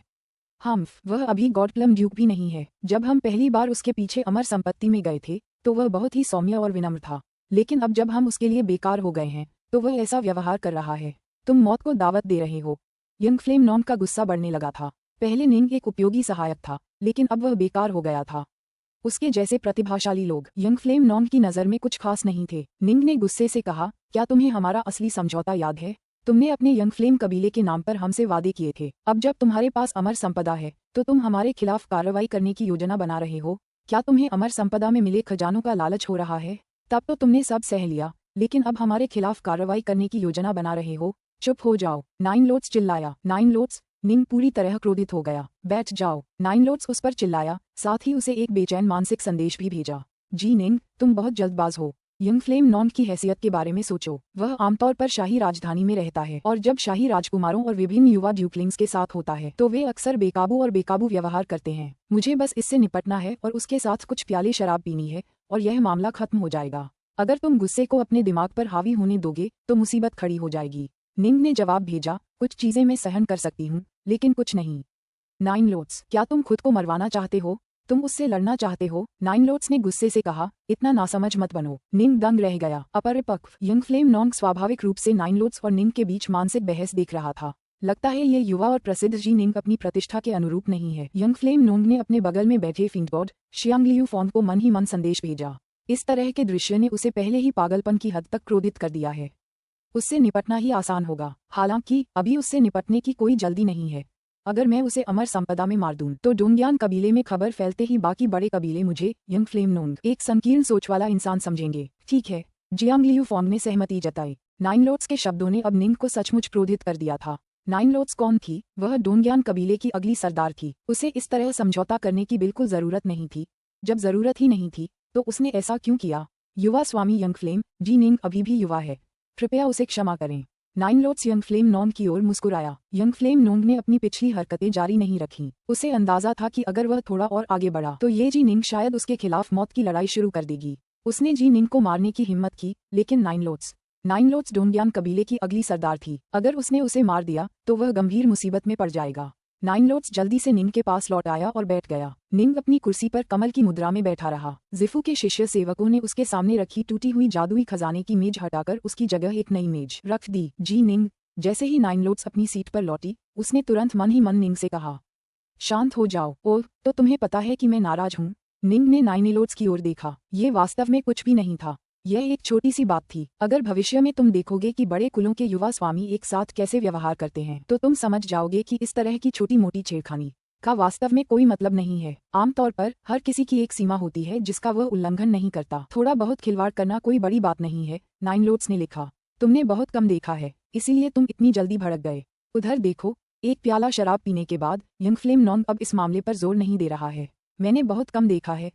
वह अभी गॉडप्लम ड्यूक भी नहीं है। जब हम पहली बार उसके पीछे अमर संपत्ति में गए थे तो वह बहुत ही सौम्य और विनम्र था, लेकिन अब जब हम उसके लिए बेकार हो गए हैं तो वह ऐसा व्यवहार कर रहा है। तुम मौत को दावत दे रहे हो। यंग फ्लेम नॉन्ग का गुस्सा बढ़ने लगा था। पहले निंग एक उपयोगी सहायक था, लेकिन अब वह बेकार हो गया था। उसके जैसे प्रतिभाशाली लोग यंग फ्लेम नॉन्ग की नज़र में कुछ खास नहीं थे। निंग ने गुस्से से कहा, क्या तुम्हें हमारा असली समझौता याद है? तुमने अपने यंग फ्लेम कबीले के नाम पर हमसे वादे किए थे। अब जब तुम्हारे पास अमर संपदा है तो तुम हमारे खिलाफ कार्रवाई करने की योजना बना रहे हो। क्या तुम्हें अमर संपदा में मिले खजानों का लालच हो रहा है? तब तो तुमने सब सह लिया, लेकिन अब हमारे खिलाफ कार्रवाई करने की योजना बना रहे हो। चुप हो जाओ! नाइन लोड्स चिल्लाया। Nine Lords! निंग पूरी तरह क्रोधित हो गया। बैठ जाओ! नाइन लोड्स उस पर चिल्लाया, साथ ही उसे एक बेचैन मानसिक संदेश भी भेजा। जी निंग, तुम बहुत जल्दबाज हो। यंग फ्लेम नॉन्ग की हैसियत के बारे में सोचो। वह आमतौर पर शाही राजधानी में रहता है और जब शाही राजकुमारों और विभिन्न युवा ड्यूकलिंग्स के साथ होता है तो वे अक्सर बेकाबू व्यवहार करते हैं। मुझे बस इससे निपटना है और उसके साथ कुछ प्याले शराब पीनी है और यह मामला खत्म हो जाएगा। अगर तुम गुस्से को अपने दिमाग पर हावी होने दोगे तो मुसीबत खड़ी हो जाएगी। निंग ने जवाब भेजा, कुछ चीजें मैं सहन कर सकती हूँ, लेकिन कुछ नहीं। नाइन लोड्स, क्या तुम खुद को मरवाना चाहते हो? तुम उससे लड़ना चाहते हो? नाइन लोड्स ने गुस्से से कहा, इतना नासमझ मत बनो। निंग दंग रह गया। अपरिपक्व यंग फ्लेम नॉन्ग स्वाभाविक रूप से नाइन लोड्स और निंग के बीच मानसिक बहस देख रहा था। लगता है ये युवा और प्रसिद्ध जी निंग अपनी प्रतिष्ठा के अनुरूप नहीं है। यंग फ्लेम नॉन्ग ने अपने बगल में बैठे फिंगबॉर्ड शियांगलियू फॉन को मन ही मन संदेश भेजा। इस तरह के दृश्य ने उसे पहले ही पागलपन की हद तक क्रोधित कर दिया है। उससे निपटना ही आसान होगा। हालांकि अभी उससे निपटने की कोई जल्दी नहीं है। अगर मैं उसे अमर संपदा में मार दूं तो डोंगियान कबीले में खबर फैलते ही बाकी बड़े कबीले मुझे यंग फ्लेम नॉन्ग एक संकीर्ण सोच वाला इंसान समझेंगे। ठीक है, जियांगलियू फॉन्ग ने सहमति जताई। नाइन लोड्स के शब्दों ने अब निंग को सचमुच क्रोधित कर दिया था। नाइन लोड्स कौन थी? वह डोंगियान कबीले की अगली सरदार थी। उसे इस तरह समझौता करने की बिल्कुल जरूरत नहीं थी। जब जरूरत ही नहीं थी तो उसने ऐसा क्यों किया? युवा स्वामी यंग फ्लेम जी निंग अभी भी युवा है, कृपया उसे क्षमा करें। नाइन लोट्स यंग फ्लेम नॉन्ग की ओर मुस्कुराया। यंग फ्लेम नॉन्ग ने अपनी पिछली हरकतें जारी नहीं रखीं। उसे अंदाजा था कि अगर वह थोड़ा और आगे बढ़ा तो ये जी निंग शायद उसके खिलाफ मौत की लड़ाई शुरू कर देगी। उसने जी निंग को मारने की हिम्मत की, लेकिन नाइन लोट्स डोंगयान कबीले की अगली सरदार थी। अगर उसने उसे मार दिया तो वह गंभीर मुसीबत में पड़ जाएगा। नाइन लोट्स जल्दी से निंग के पास लौट आया और बैठ गया। निंग अपनी कुर्सी पर कमल की मुद्रा में बैठा रहा। जिफू के शिष्य सेवकों ने उसके सामने रखी टूटी हुई जादुई खजाने की मेज हटाकर उसकी जगह एक नई मेज रख दी। जी निंग। जैसे ही नाइन लोट्स अपनी सीट पर लौटी, उसने तुरंत मन ही मन निंग से कहा, शांत हो जाओ। ओह, तो तुम्हें पता है कि मैं नाराज हूँ। निंग ने नाइन लोट्स की ओर देखा। ये वास्तव में कुछ भी नहीं था। यह एक छोटी सी बात थी। अगर भविष्य में तुम देखोगे कि बड़े कुलों के युवा स्वामी एक साथ कैसे व्यवहार करते हैं तो तुम समझ जाओगे कि इस तरह की छोटी मोटी छेड़खानी का वास्तव में कोई मतलब नहीं है। आमतौर पर हर किसी की एक सीमा होती है जिसका वह उल्लंघन नहीं करता। थोड़ा बहुत खिलवाड़ करना कोई बड़ी बात नहीं है, नाइन लोट्स ने लिखा। तुमने बहुत कम देखा है, इसीलिए तुम इतनी जल्दी भड़क गए। उधर देखो, एक प्याला शराब पीने के बाद यंग फ्लेम नॉन्ग अब इस मामले पर जोर नहीं दे रहा है। मैंने बहुत कम देखा है,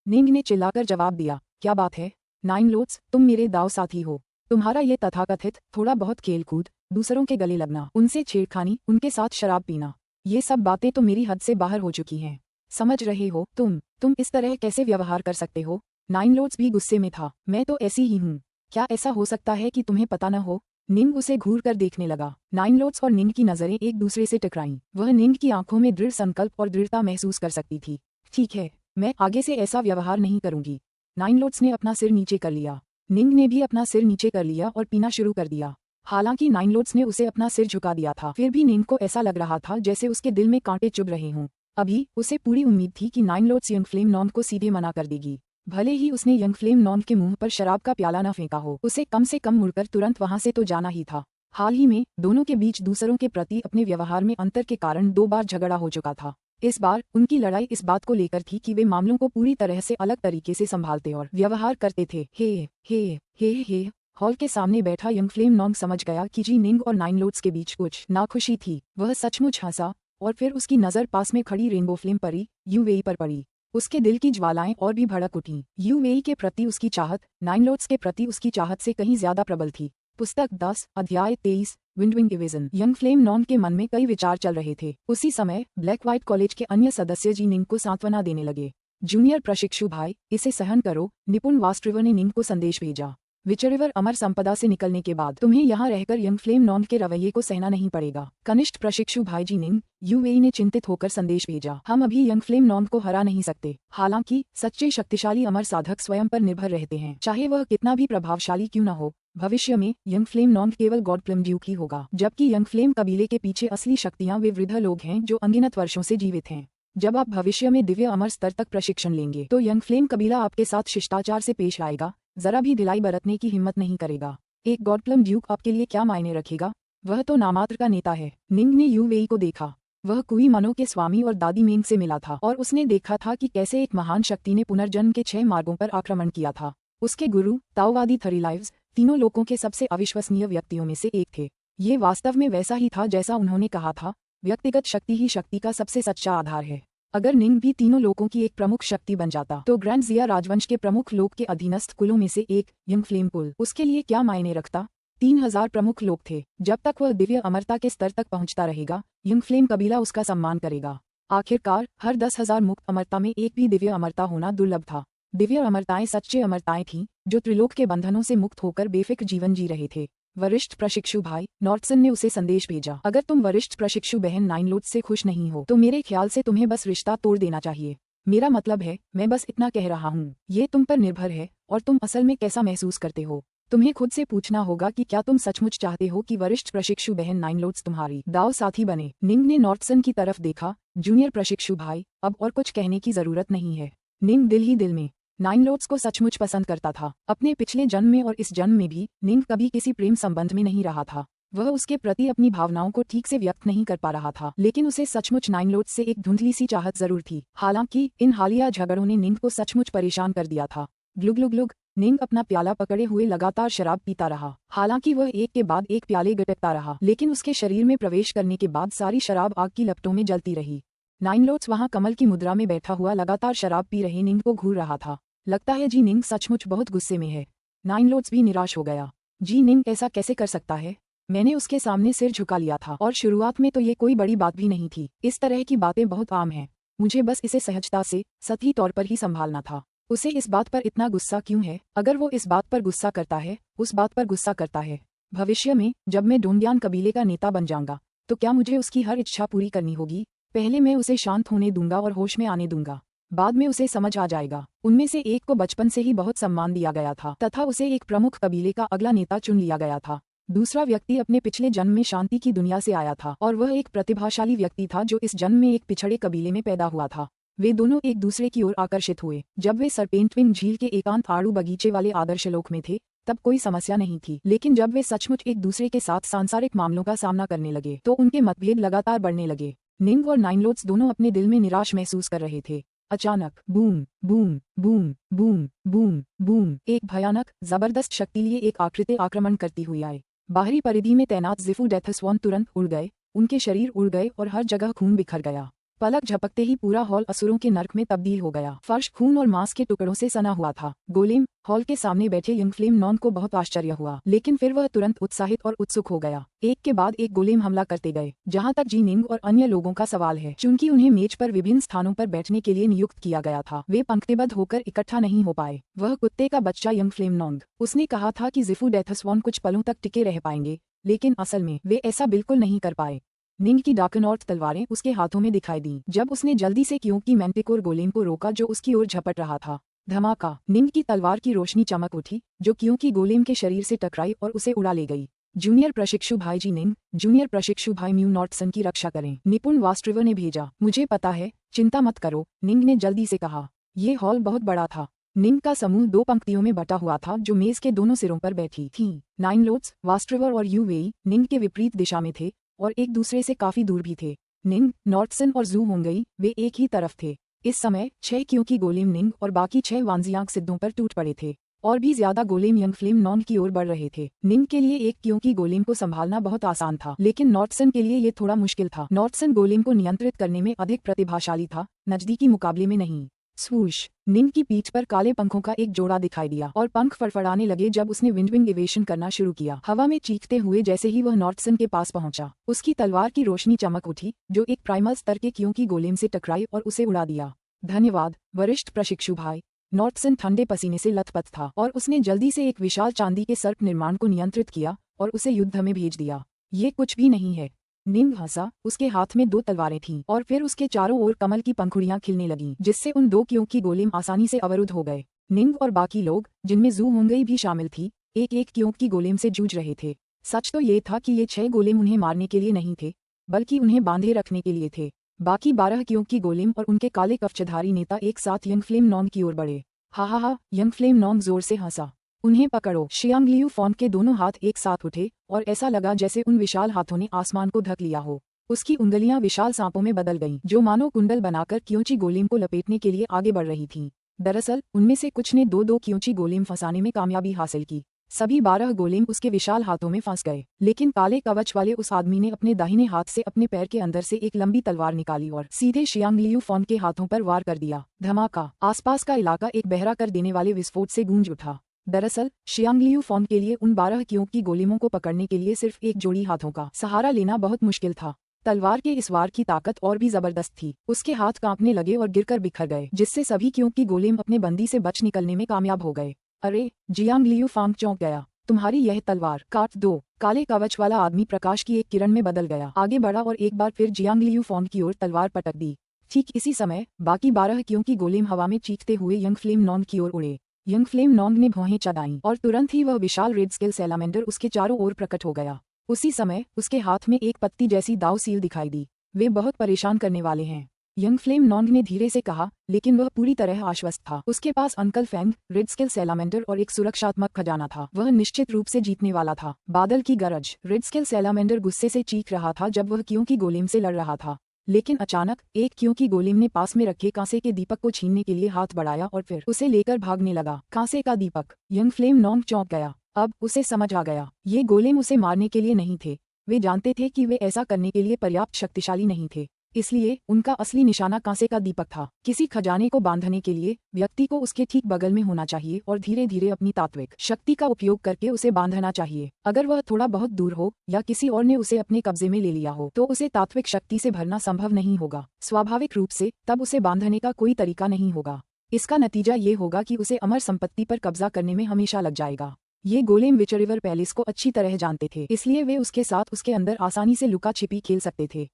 निंग ने चिल्लाकर जवाब दिया। क्या बात है नाइन लोट्स, तुम मेरे दाव साथी हो। तुम्हारा ये तथाकथित थोड़ा बहुत खेलकूद, दूसरों के गले लगना, उनसे छेड़खानी, उनके साथ शराब पीना, ये सब बातें तो मेरी हद से बाहर हो चुकी हैं। समझ रहे हो तुम इस तरह कैसे व्यवहार कर सकते हो? नाइन लोट्स भी गुस्से में था। मैं तो ऐसी ही हूँ। क्या ऐसा हो सकता है कि तुम्हें पता न हो? निंग उसे घूर कर देखने लगा। नाइन लोट्स और निंग की नजरें एक दूसरे से टकराईं। वह निंग की आंखों में दृढ़ संकल्प और दृढ़ता महसूस कर सकती थी। ठीक है, मैं आगे से ऐसा व्यवहार नहीं करूंगी। नाइन लोट्स ने अपना सिर नीचे कर लिया। निंग ने भी अपना सिर नीचे कर लिया और पीना शुरू कर दिया। हालांकि नाइन लोट्स ने उसे अपना सिर झुका दिया था, फिर भी निंग को ऐसा लग रहा था जैसे उसके दिल में कांटे चुभ रहे हों। अभी उसे पूरी उम्मीद थी कि नाइन लोट्स यंग फ्लेम नॉन्ग को सीधे मना कर देगी। भले ही उसने यंग फ्लेम नॉन्ग के मुंह पर शराब का प्याला न फेंका हो, उसे कम से कम मुड़कर तुरंत वहां से तो जाना ही था। हाल ही में दोनों के बीच दूसरों के प्रति अपने व्यवहार में अंतर के कारण 2 बार झगड़ा हो चुका था। इस बार उनकी लड़ाई इस बात को लेकर थी कि वे मामलों को पूरी तरह से अलग तरीके से संभालते और व्यवहार करते थे। हे हॉल के सामने बैठा यंग फ्लेम नॉन्ग समझ गया कि जी निंग और नाइन लोट्स के बीच कुछ नाखुशी थी। वह सचमुच हंसा और फिर उसकी नजर पास में खड़ी रेनबो फ्लेम परी यूवेई पर पड़ी। उसके दिल की ज्वालाएं और भी भड़क उठीं। यूवेई के प्रति उसकी चाहत नाइन लोट्स के प्रति उसकी चाहत से कहीं ज्यादा प्रबल थी। पुस्तक 10 अध्याय 23 विंडविंग डिवीजन। यंग फ्लेम नॉन्ग के मन में कई विचार चल रहे थे। उसी समय ब्लैक व्हाइट कॉलेज के अन्य सदस्य जी निंग को सांत्वना देने लगे। जूनियर प्रशिक्षु भाई, इसे सहन करो, निपुण वास्ट्रिवर ने निंग को संदेश भेजा। विचरिवर अमर संपदा से निकलने के बाद तुम्हें यहाँ रहकर यंग फ्लेम नॉन्ग के रवैये को सहना नहीं पड़ेगा। कनिष्ठ प्रशिक्षु भाई जी निंग, यूवेई ने चिंतित होकर संदेश भेजा। हम अभी यंग फ्लेम नॉन्ग को हरा नहीं सकते। हालांकि सच्चे शक्तिशाली अमर साधक स्वयं पर निर्भर रहते हैं, चाहे वह कितना भी प्रभावशाली क्यों न हो। भविष्य में यंग फ्लेम नॉन्ग केवल गॉड प्लम ड्यूक ही होगा, जबकि यंग फ्लेम कबीले के पीछे असली शक्तियाँ वे वृद्ध लोग हैं जो अनगिनत वर्षों से जीवित हैं। जब आप भविष्य में दिव्य अमर स्तर तक प्रशिक्षण लेंगे तो यंग फ्लेम कबीला आपके साथ शिष्टाचार से पेश आएगा, जरा भी ढिलाई बरतने की हिम्मत नहीं करेगा। एक गॉड प्लम ड्यूक आपके लिए क्या मायने रखेगा? वह तो नामात्र का नेता है। निंग ने यूवेई को देखा। वह कुई मनो के स्वामी और दादी मेंग से मिला था और उसने देखा था कि कैसे एक महान शक्ति ने पुनर्जन्म के 6 मार्गों पर आक्रमण किया था। उसके गुरु ताओवादी थरीलाइव्स तीनों लोगों के सबसे अविश्वसनीय व्यक्तियों में से एक थे। ये वास्तव में वैसा ही था जैसा उन्होंने कहा था, व्यक्तिगत शक्ति ही शक्ति का सबसे सच्चा आधार है। अगर निंग भी तीनों लोगों की एक प्रमुख शक्ति बन जाता तो ग्रैंड जिया राजवंश के प्रमुख लोक के अधीनस्थ कुलों में से एक यंग फ्लेम कुल उसके लिए क्या मायने रखता? 3000 प्रमुख लोग थे। जब तक वह दिव्य अमरता के स्तर तक पहुंचता रहेगा, यंग फ्लेम कबीला उसका सम्मान करेगा। आखिरकार हर 10,000 मुक्त अमरता में एक भी दिव्य अमरता होना दुर्लभ था। दिव्य अमरताएं सच्चे अमरताएं थीं जो त्रिलोक के बंधनों से मुक्त होकर बेफिक्र जीवन जी रहे थे। वरिष्ठ प्रशिक्षु भाई, नॉर्टसन ने उसे संदेश भेजा। अगर तुम वरिष्ठ प्रशिक्षु बहन नाइन लोट्स से खुश नहीं हो तो मेरे ख्याल से तुम्हें बस रिश्ता तोड़ देना चाहिए। मेरा मतलब है, मैं बस इतना कह रहा हूँ। ये तुम पर निर्भर है और तुम असल में कैसा महसूस करते हो। तुम्हें खुद से पूछना होगा कि क्या तुम सचमुच चाहते हो कि वरिष्ठ प्रशिक्षु बहन नाइन लोट्स तुम्हारी दाव साथी बने। निंग ने नॉर्टसन की तरफ देखा। जूनियर प्रशिक्षु भाई, अब और कुछ कहने की जरूरत नहीं है। निंग दिल ही दिल में नाइन लोट्स को सचमुच पसंद करता था। अपने पिछले जन्म में और इस जन्म में भी निंग कभी किसी प्रेम संबंध में नहीं रहा था। वह उसके प्रति अपनी भावनाओं को ठीक से व्यक्त नहीं कर पा रहा था, लेकिन उसे सचमुच नाइन लोट्स से एक धुंधली सी चाहत जरूर थी। हालांकि इन हालिया झगड़ों ने निंग को सचमुच परेशान कर दिया था। ग्लुग ग्लुग ग्लुग, निंग अपना प्याला पकड़े हुए लगातार शराब पीता रहा। हालांकि वह एक के बाद एक प्याले गटकता रहा, लेकिन उसके शरीर में प्रवेश करने के बाद सारी शराब आग की लपटों में जलती रही। नाइन लोट्स वहां कमल की मुद्रा में बैठा हुआ लगातार शराब पी रहे निंग को घूर रहा था। लगता है जी निंग सचमुच बहुत गुस्से में है। नाइन लोट्स भी निराश हो गया। जी निंग ऐसा कैसे कर सकता है? मैंने उसके सामने सिर झुका लिया था और शुरुआत में तो ये कोई बड़ी बात भी नहीं थी। इस तरह की बातें बहुत आम हैं। मुझे बस इसे सहजता से, सतही तौर पर ही संभालना था। उसे इस बात पर इतना गुस्सा क्यों है? अगर वो इस बात पर गुस्सा करता है, उस बात पर गुस्सा करता है, भविष्य में जब मैं डोंडियान कबीले का नेता बन जाऊंगा, तो क्या मुझे उसकी हर इच्छा पूरी करनी होगी? पहले मैं उसे शांत होने दूंगा और होश में आने दूंगा। बाद में उसे समझ आ जाएगा। उनमें से एक को बचपन से ही बहुत सम्मान दिया गया था तथा उसे एक प्रमुख कबीले का अगला नेता चुन लिया गया था। दूसरा व्यक्ति अपने पिछले जन्म में शांति की दुनिया से आया था और वह एक प्रतिभाशाली व्यक्ति था जो इस जन्म में एक पिछड़े कबीले में पैदा हुआ था। वे दोनों एक दूसरे की ओर आकर्षित हुए। जब वे सरपेंटविन झील के एकांत आड़ू बगीचे वाले आदर्शलोक में थे, तब कोई समस्या नहीं थी। लेकिन जब वे सचमुच एक दूसरे के साथ सांसारिक मामलों का सामना करने लगे, तो उनके मतभेद लगातार बढ़ने लगे। निंग और नाइनलोट्स दोनों अपने दिल में निराश महसूस कर रहे थे। अचानक boom boom boom boom boom boom एक भयानक, जबरदस्त शक्ति लिए एक आकृति आक्रमण करती हुई आई। बाहरी परिधि में तैनात जिफू डेथस्वॉन तुरंत उड़ गए। उनके शरीर उड़ गए और हर जगह खून बिखर गया। पलक झपकते ही पूरा हॉल असुरों के नर्क में तब्दील हो गया। फर्श खून और मांस के टुकड़ों से सना हुआ था। गोलेम हॉल के सामने बैठे यंगफ्लेम नॉन को बहुत आश्चर्य हुआ, लेकिन फिर वह तुरंत उत्साहित और उत्सुक हो गया। एक के बाद एक गोलेम हमला करते गए। जहां तक जी निंग और अन्य लोगों का सवाल है, चूंकि उन्हें मेज पर विभिन्न स्थानों पर बैठने के लिए नियुक्त किया गया था, वे पंक्तिबद्ध होकर इकट्ठा नहीं हो पाए। वह कुत्ते का बच्चा यंगफ्लेम नॉन्ग, उसने कहा था कि जिफू डेथस्वॉन कुछ पलों तक टिके रह पाएंगे, लेकिन असल में वे ऐसा बिल्कुल नहीं कर पाए। निंग की डाकनॉर्थ तलवारें उसके हाथों में दिखाई दी जब उसने जल्दी से क्योंकि मैंटिकोर गोलेम को रोका जो उसकी ओर झपट रहा था। धमाका! निंग की तलवार की रोशनी चमक उठी, जो क्योंकि गोलेम के शरीर से टकराई और उसे उड़ा ले गई। जूनियर प्रशिक्षु भाई जी निंग, जूनियर प्रशिक्षु भाई म्यू नॉर्टसन की रक्षा करें, निपुण वास्ट्रिवर ने भेजा। मुझे पता है, चिंता मत करो, निंग ने जल्दी से कहा। ये हॉल बहुत बड़ा था। निंग का समूह दो पंक्तियों में बटा हुआ था जो मेज के दोनों सिरों पर बैठी थीं। नाइनलोट्स, वास्ट्रिवर और यू वेई निंग के विपरीत दिशा में थे और एक दूसरे से काफी दूर भी थे। निंग, नॉर्टसन और जू होंगई वे एक ही तरफ थे। इस समय 6 क्योंकि गोलेम निंग और बाकी 6 वांजियांग सिद्धों पर टूट पड़े थे और भी ज्यादा गोलेम यंगफ्लेम नॉन की ओर बढ़ रहे थे। निंग के लिए एक क्योंकि गोलेम को संभालना बहुत आसान था, लेकिन नॉर्टसन के लिए ये थोड़ा मुश्किल था। नॉर्टसन गोलेम को नियंत्रित करने में अधिक प्रतिभाशाली था, नजदीकी मुकाबले में नहीं। स्वूश! निंग की पीठ पर काले पंखों का एक जोड़ा दिखाई दिया और पंख फड़फड़ाने लगे जब उसने विंडविंग एवेशन करना शुरू किया। हवा में चीखते हुए जैसे ही वह नॉर्टसन के पास पहुंचा, उसकी तलवार की रोशनी चमक उठी, जो एक प्राइमल स्तर के क्योंकि गोलेम से टकराई और उसे उड़ा दिया। धन्यवाद, वरिष्ठ प्रशिक्षु भाई। नॉर्टसन ठंडे पसीने से लथपथ था और उसने जल्दी से एक विशाल चांदी के सर्प निर्माण को नियंत्रित किया और उसे युद्ध में भेज दिया। ये कुछ भी नहीं है। निंग हंसा। उसके हाथ में 2 तलवारें थीं और फिर उसके चारों ओर कमल की पंखुड़ियां खिलने लगीं, जिससे उन 2 क्योंकि गोलेम आसानी से अवरुद्ध हो गए। निंग और बाकी लोग, जिनमें जू होंगई भी शामिल थी, एक क्योंकि गोलेम से जूझ रहे थे। सच तो ये था कि ये 6 गोलेम उन्हें मारने के लिए नहीं थे, बल्कि उन्हें बांधे रखने के लिए थे। बाकी 12 क्योंकि गोलेम और उनके काले कवचधारी नेता एक साथ यंगफ्लेम नॉन की ओर बढ़े। हा, यंगफ्लेम नॉन जोर से हंसा। उन्हें पकड़ो! शियांग लियू फॉन के दोनों हाथ एक साथ उठे और ऐसा लगा जैसे उन विशाल हाथों ने आसमान को ढक लिया हो। उसकी उंगलियां विशाल सांपों में बदल गईं, जो मानो कुंडल बनाकर क्योंची गोलेम को लपेटने के लिए आगे बढ़ रही थीं। दरअसल उनमें से कुछ ने 2-2 क्योंची गोलेम फंसाने में कामयाबी हासिल की। सभी 12 गोलेम उसके विशाल हाथों में फंस गए, लेकिन काले कवच वाले उस आदमी ने अपने दाहिने हाथ से अपने पैर के अंदर से एक लंबी तलवार निकाली और सीधे शियांग लियू फॉन के हाथों पर वार कर दिया। धमाका! आसपास का इलाका एक बहरा कर देने वाले विस्फोट से गूंज उठा। दरअसल शियांग लियू फॉन के लिए उन 12 क्योंकि गोलेमों को पकड़ने के लिए सिर्फ एक जोड़ी हाथों का सहारा लेना बहुत मुश्किल था। तलवार के इस वार की ताकत और भी जबरदस्त थी। उसके हाथ कांपने लगे और गिरकर बिखर गए, जिससे सभी क्योंकि गोलेम अपने बंदी से बच निकलने में कामयाब हो गए। अरे! जियांग लियू फांग चौंक गया। तुम्हारी यह तलवार काट दो! काले कवच वाला आदमी प्रकाश की एक किरण में बदल गया, आगे बढ़ा और एक बार फिर जियांग लियू फॉन की ओर तलवार पटक दी। ठीक इसी समय बाकी 12 क्योंकि गोलेम हवा में चीखते हुए यंगफ्लेम नॉन की ओर उड़े। यंगफ्लेम नॉन्ग ने भौहें चढ़ाईं और तुरंत ही वह विशाल रेड स्केल सैलामेंडर उसके चारों ओर प्रकट हो गया। उसी समय उसके हाथ में एक पत्ती जैसी दाव सील दिखाई दी। वे बहुत परेशान करने वाले हैं, यंगफ्लेम नॉन्ग ने धीरे से कहा, लेकिन वह पूरी तरह आश्वस्त था। उसके पास uncle Fang, red scale salamander और एक सुरक्षात्मक खजाना था। वह निश्चित रूप से जीतने वाला था। बादल की गरज! रेड स्केल सैलामेंडर गुस्से से चीख रहा था जब वह क्योंकि गोलेम से लड़ रहा था। लेकिन अचानक एक क्योंकि गोलेम ने पास में रखे कांसे के दीपक को छीनने के लिए हाथ बढ़ाया और फिर उसे लेकर भागने लगा। कांसे का दीपक! यंगफ्लेम नॉन्ग चौंक गया। अब उसे समझ आ गया, ये गोलेम उसे मारने के लिए नहीं थे। वे जानते थे कि वे ऐसा करने के लिए पर्याप्त शक्तिशाली नहीं थे। इसलिए उनका असली निशाना कांसे का दीपक था। किसी खजाने को बांधने के लिए व्यक्ति को उसके ठीक बगल में होना चाहिए और धीरे धीरे अपनी तात्विक शक्ति का उपयोग करके उसे बांधना चाहिए। अगर वह थोड़ा बहुत दूर हो या किसी और ने उसे अपने कब्जे में ले लिया हो तो उसे तात्विक शक्ति से भरना संभव नहीं होगा। स्वाभाविक रूप से तब उसे बांधने का कोई तरीका नहीं होगा। इसका नतीजा ये होगा कि उसे अमर संपत्ति पर कब्जा करने में हमेशा लग जाएगा। ये गोलेम विचरिवर पैलेस को अच्छी तरह जानते थे, इसलिए वे उसके साथ उसके अंदर आसानी से लुका छिपी खेल सकते थे।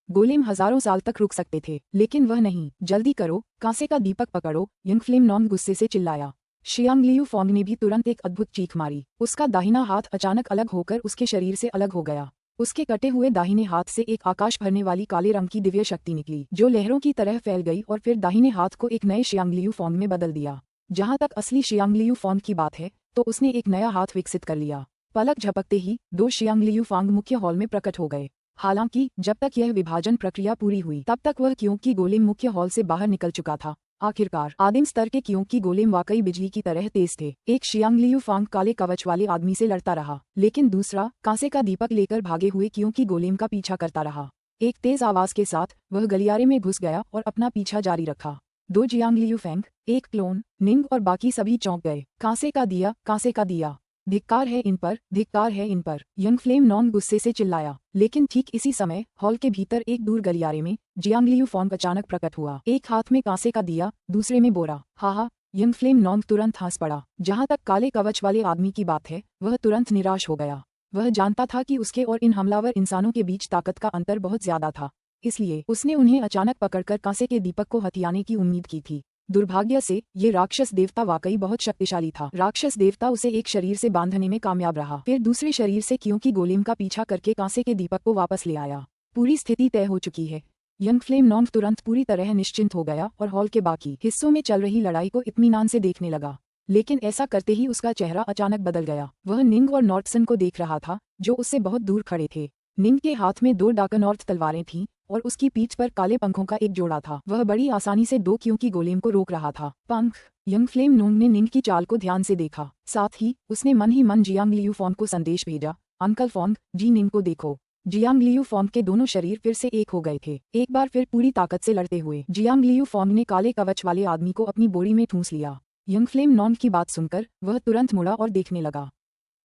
गोलेम हजारों साल तक रुक सकते थे, लेकिन वह नहीं। जल्दी करो, कांसे का दीपक पकड़ो, यंग फ्लेम नॉन्ग गुस्से से चिल्लाया। शियांग लियू फोंग ने भी तुरंत एक अद्भुत चीख मारी। उसका दाहिना हाथ अचानक अलग होकर उसके शरीर से अलग हो गया। उसके कटे हुए दाहिने हाथ से एक आकाश भरने वाली काले रंग की दिव्य शक्ति निकली, जो लहरों की तरह फैल गई और फिर दाहिने हाथ को एक नए शियांग लियू फोंग में बदल दिया। जहां तक असली शियांग लियू फोंग की बात है, तो उसने एक नया हाथ विकसित कर लिया। पलक झपकते ही दो शियांग लियू फोंग मुख्य हॉल में प्रकट हो गए। हालांकि जब तक यह विभाजन प्रक्रिया पूरी हुई तब तक वह क्योंकि गोलेम मुख्य हॉल से बाहर निकल चुका था। आखिरकार आदिम स्तर के क्योंकि गोलेम वाकई बिजली की तरह तेज थे। एक शियांग लियू फोंग काले कवच वाले आदमी से लड़ता रहा, लेकिन दूसरा कांसे का दीपक लेकर भागे हुए क्योंकि गोलेम का पीछा करता रहा। एक तेज आवाज के साथ वह गलियारे में घुस गया और अपना पीछा जारी रखा। दो जियांग लियू फेंग, एक क्लोन, निंग और बाकी सभी चौंक गए। कांसे का दिया, कांसे का दिया, धिक्कार है इन पर, धिक्कार है इन पर, यंग फ्लेम नॉन्ग गुस्से से चिल्लाया। लेकिन ठीक इसी समय हॉल के भीतर एक दूर गलियारे में जियांग लियू फोंग अचानक प्रकट हुआ। एक हाथ में कांसे का दिया, दूसरे में बोरा। हा, यंग फ्लेम नॉन्ग तुरंत हंस पड़ा। जहां तक काले कवच वाले आदमी की बात है, वह तुरंत निराश हो गया। वह जानता था कि उसके और इन हमलावर इंसानों के बीच ताकत का अंतर बहुत ज्यादा था, इसलिए उसने उन्हें अचानक पकड़कर कांसे के दीपक को हथियाने की उम्मीद की थी। दुर्भाग्य से ये राक्षस देवता वाकई बहुत शक्तिशाली था। राक्षस देवता उसे एक शरीर से बांधने में कामयाब रहा, फिर दूसरे शरीर से क्योंकि गोलेम का पीछा करके कांसे के दीपक को वापस ले आया। पूरी स्थिति तय हो चुकी है। यंग फ्लेम नॉन्ग तुरंत पूरी तरह निश्चिंत हो गया और हॉल के बाकी हिस्सों में चल रही लड़ाई को इत्मीनान से देखने लगा। लेकिन ऐसा करते ही उसका चेहरा अचानक बदल गया। वह निंग और नॉर्टसन को देख रहा था, जो उससे बहुत दूर खड़े थे। निंग के हाथ में दो डाकनॉर्थ तलवारें थीं और उसकी पीठ पर काले पंखों का एक जोड़ा था। वह बड़ी आसानी से दो क्योंकि गोलेम को रोक रहा था। पंख। यंग फ्लेम नोंग ने निंग की चाल को ध्यान से देखा। साथ ही उसने मन ही मन जियांग लियू फोंग को संदेश भेजा, अंकल फोंग जी, निंग को देखो। जियांग लियू फोंग के दोनों शरीर फिर से एक हो गए थे, एक बार फिर पूरी ताकत से लड़ते हुए। जियांग लियू फोंग ने काले कवच वाले आदमी को अपनी बोरी में ठूंस लिया। यंग फ्लेम नॉन्ग की बात सुनकर वह तुरंत मुड़ा और देखने लगा।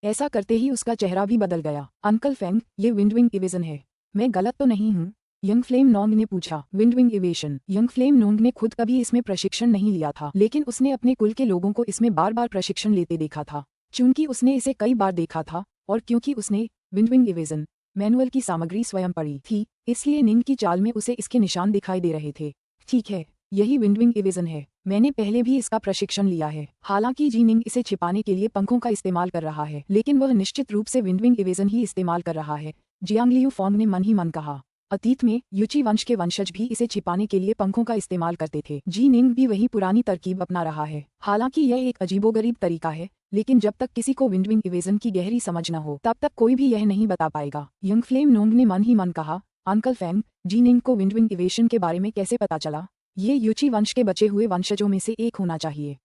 ऐसा करते ही उसका चेहरा भी बदल गया। अंकल फेंग, ये विंडविंग इवेजन है, मैं गलत तो नहीं हूँ? यंग फ्लेम नोंग ने पूछा। विंडविंग इवेशन। यंग फ्लेम नोंग ने खुद कभी इसमें प्रशिक्षण नहीं लिया था, लेकिन उसने अपने कुल के लोगों को इसमें बार बार प्रशिक्षण लेते देखा था। चूंकि उसने इसे कई बार देखा था और क्योंकि उसने विंडविंग इवेजन मैनुअल की सामग्री स्वयं पढ़ी थी, इसलिए निंग की चाल में उसे इसके निशान दिखाई दे रहे थे। ठीक है, यही विंडविंग इवेजन है, मैंने पहले भी इसका प्रशिक्षण लिया है। हालांकि जी निंग इसे छिपाने के लिए पंखों का इस्तेमाल कर रहा है, लेकिन वह निश्चित रूप से विंडविंग इवेजन ही इस्तेमाल कर रहा है, जियांग लियू फोंग ने मन ही मन कहा। अतीत में यूची वंश के वंशज भी इसे छिपाने के लिए पंखों का इस्तेमाल करते थे। जी निंग भी वही पुरानी तरकीब अपना रहा है। हालांकि यह एक अजीबोगरीब तरीका है, लेकिन जब तक किसी को विंडविंग इवेजन की गहरी समझ न हो तब तक कोई भी यह नहीं बता पाएगा। यंग फ्लेम नोंग ने मन ही मन कहा, अंकल फेंग, जी निंग को विंडविंग इवेशन के बारे में कैसे पता चला? ये यूची वंश के बचे हुए वंशजों में से एक होना चाहिए,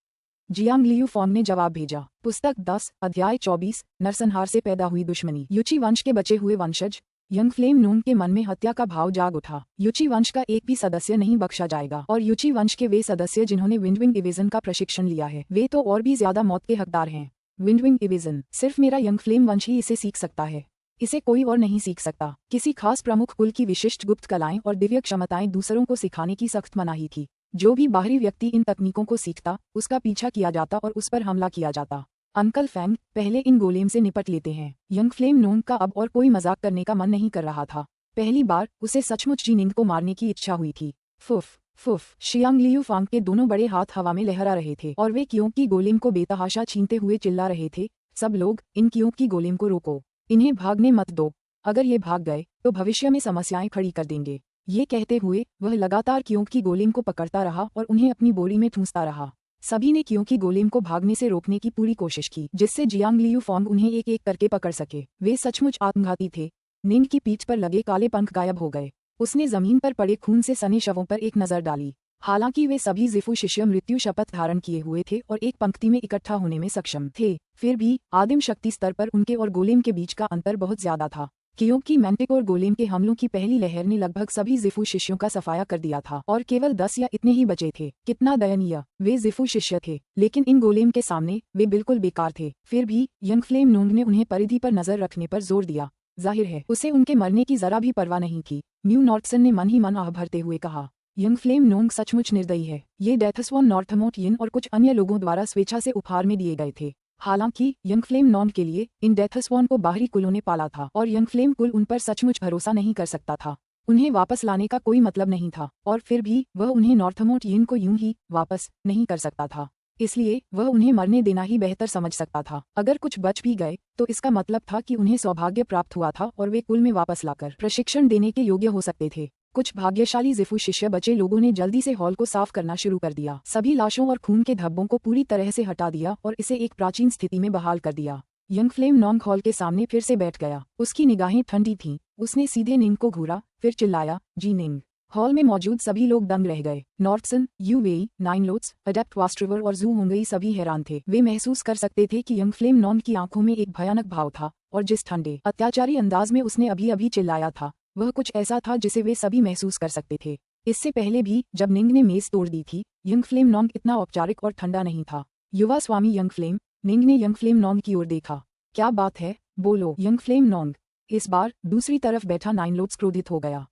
जियांग लियू फोंग ने जवाब भेजा। पुस्तक 10, अध्याय 24, नरसंहार से पैदा हुई दुश्मनी। यूची वंश के बचे हुए वंशज। यंग फ्लेम नोंग के मन में हत्या का भाव जाग उठा। यूची वंश का एक भी सदस्य नहीं बख्शा जाएगा, और यूची वंश के वे सदस्य जिन्होंने विंडविंग इवेजन का प्रशिक्षण लिया है, वे तो और भी ज्यादा मौत के हकदार हैं। विंडविंग इवेजन सिर्फ मेरा यंग फ्लेम वंश ही इसे सीख सकता है, इसे कोई और नहीं सीख सकता। किसी खास प्रमुख कुल की विशिष्ट गुप्त कलाएं और दिव्य क्षमताएं दूसरों को सिखाने की सख्त मनाही थी। जो भी बाहरी व्यक्ति इन तकनीकों को सीखता, उसका पीछा किया जाता और उस पर हमला किया जाता। अंकल फेंग, पहले इन गोलेम से निपट लेते हैं। यंग फ्लेम नोंग का अब और कोई मजाक करने का मन नहीं कर रहा था। पहली बार उसे सचमुच जी निंग को मारने की इच्छा हुई थी। फुफ फुफ। शियांग लियू फोंग के दोनों बड़े हाथ हवा में लहरा रहे थे और वे क्योंकि गोलेम को बेतहाशा छीनते हुए चिल्ला रहे थे, सब लोग, इन क्योंकि गोलेम को रोको, इन्हें भागने मत दो, अगर ये भाग गए तो भविष्य में समस्याएं खड़ी कर देंगे। ये कहते हुए वह लगातार क्योंकि गोलेम को पकड़ता रहा और उन्हें अपनी बोरी में ठूंसता रहा। सभी ने क्योंकि गोलेम को भागने से रोकने की पूरी कोशिश की, जिससे जियांग लियू फोंग उन्हें एक एक करके पकड़ सके। वे सचमुच आत्मघाती थे। निंग की पीठ पर लगे काले पंख गायब हो गए। उसने जमीन पर पड़े खून से सने शवों पर एक नजर डाली। हालांकि वे सभी जिफू शिष्य मृत्यु शपथ धारण किए हुए थे और एक पंक्ति में इकट्ठा होने में सक्षम थे, फिर भी आदिम शक्ति स्तर पर उनके और गोलेम के बीच का अंतर बहुत ज्यादा था। क्योंकि मैंटिकोर गोलेम के हमलों की पहली लहर ने लगभग सभी जिफू शिष्यों का सफाया कर दिया था और केवल 10 या इतने ही बचे थे। कितना दयनीय, वे जिफू शिष्य थे, लेकिन इन गोलेम के सामने वे बिल्कुल बेकार थे। फिर भी यंग फ्लेम नोंग ने उन्हें परिधि पर नजर रखने पर जोर दिया। जाहिर है उसे उनके मरने की जरा भी परवाह नहीं थी। म्यू नॉर्थसन ने मन ही मन आह भरते हुए कहा, यंग फ्लेम नोंग सचमुच निर्दयी है। ये डेथस्वॉन नॉर्थमोट यिन और कुछ अन्य लोगों द्वारा स्वेच्छा से उपहार में दिए गए थे। हालांकि यंग फ्लेम नॉन के लिए इन डेथस्वॉन को बाहरी कुलों ने पाला था और यंग फ्लेम कुल उन पर सचमुच भरोसा नहीं कर सकता था। उन्हें वापस लाने का कोई मतलब नहीं था और फिर भी वह उन्हें नॉर्थमोट यिन को यूं ही वापस नहीं कर सकता था। इसलिए वह उन्हें मरने देना ही बेहतर समझ सकता था। अगर कुछ बच भी गए तो इसका मतलब था कि उन्हें सौभाग्य प्राप्त हुआ था और वे कुल में वापस लाकर प्रशिक्षण देने के योग्य हो सकते थे। कुछ भाग्यशाली जिफू शिष्य बचे लोगों ने जल्दी से हॉल को साफ करना शुरू कर दिया। सभी लाशों और खून के धब्बों को पूरी तरह से हटा दिया और इसे एक प्राचीन स्थिति में बहाल कर दिया। यंग फ्लेम नॉन्ग हॉल के सामने फिर से बैठ गया। उसकी निगाहें ठंडी थीं। उसने सीधे निंग को घूरा, फिर चिल्लाया, जी निंग। हॉल में मौजूद सभी लोग दंग रह गए। नॉर्थसन, यूवेई, नाइनलोट्स, अडेप्ट वास्ट्रिवर और जू होंगई सभी हैरान थे। वे महसूस कर सकते थे कि यंग फ्लेम नॉन की आंखों में एक भयानक भाव था और जिस ठंडे अत्याचारी अंदाज में उसने अभी अभी चिल्लाया था वह कुछ ऐसा था जिसे वे सभी महसूस कर सकते थे। इससे पहले भी जब निंग ने मेज तोड़ दी थी, यंग फ्लेम नॉन्ग इतना औपचारिक और ठंडा नहीं था। युवा स्वामी यंग फ्लेम, निंग ने यंग फ्लेम नॉन्ग की ओर देखा। क्या बात है, बोलो यंग फ्लेम नॉन्ग। इस बार दूसरी तरफ बैठा नाइनलोट्स क्रोधित हो गया।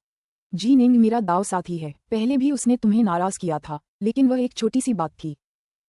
जी निंग मेरा दाव साथी है। पहले भी उसने तुम्हें नाराज किया था, लेकिन वह एक छोटी सी बात थी।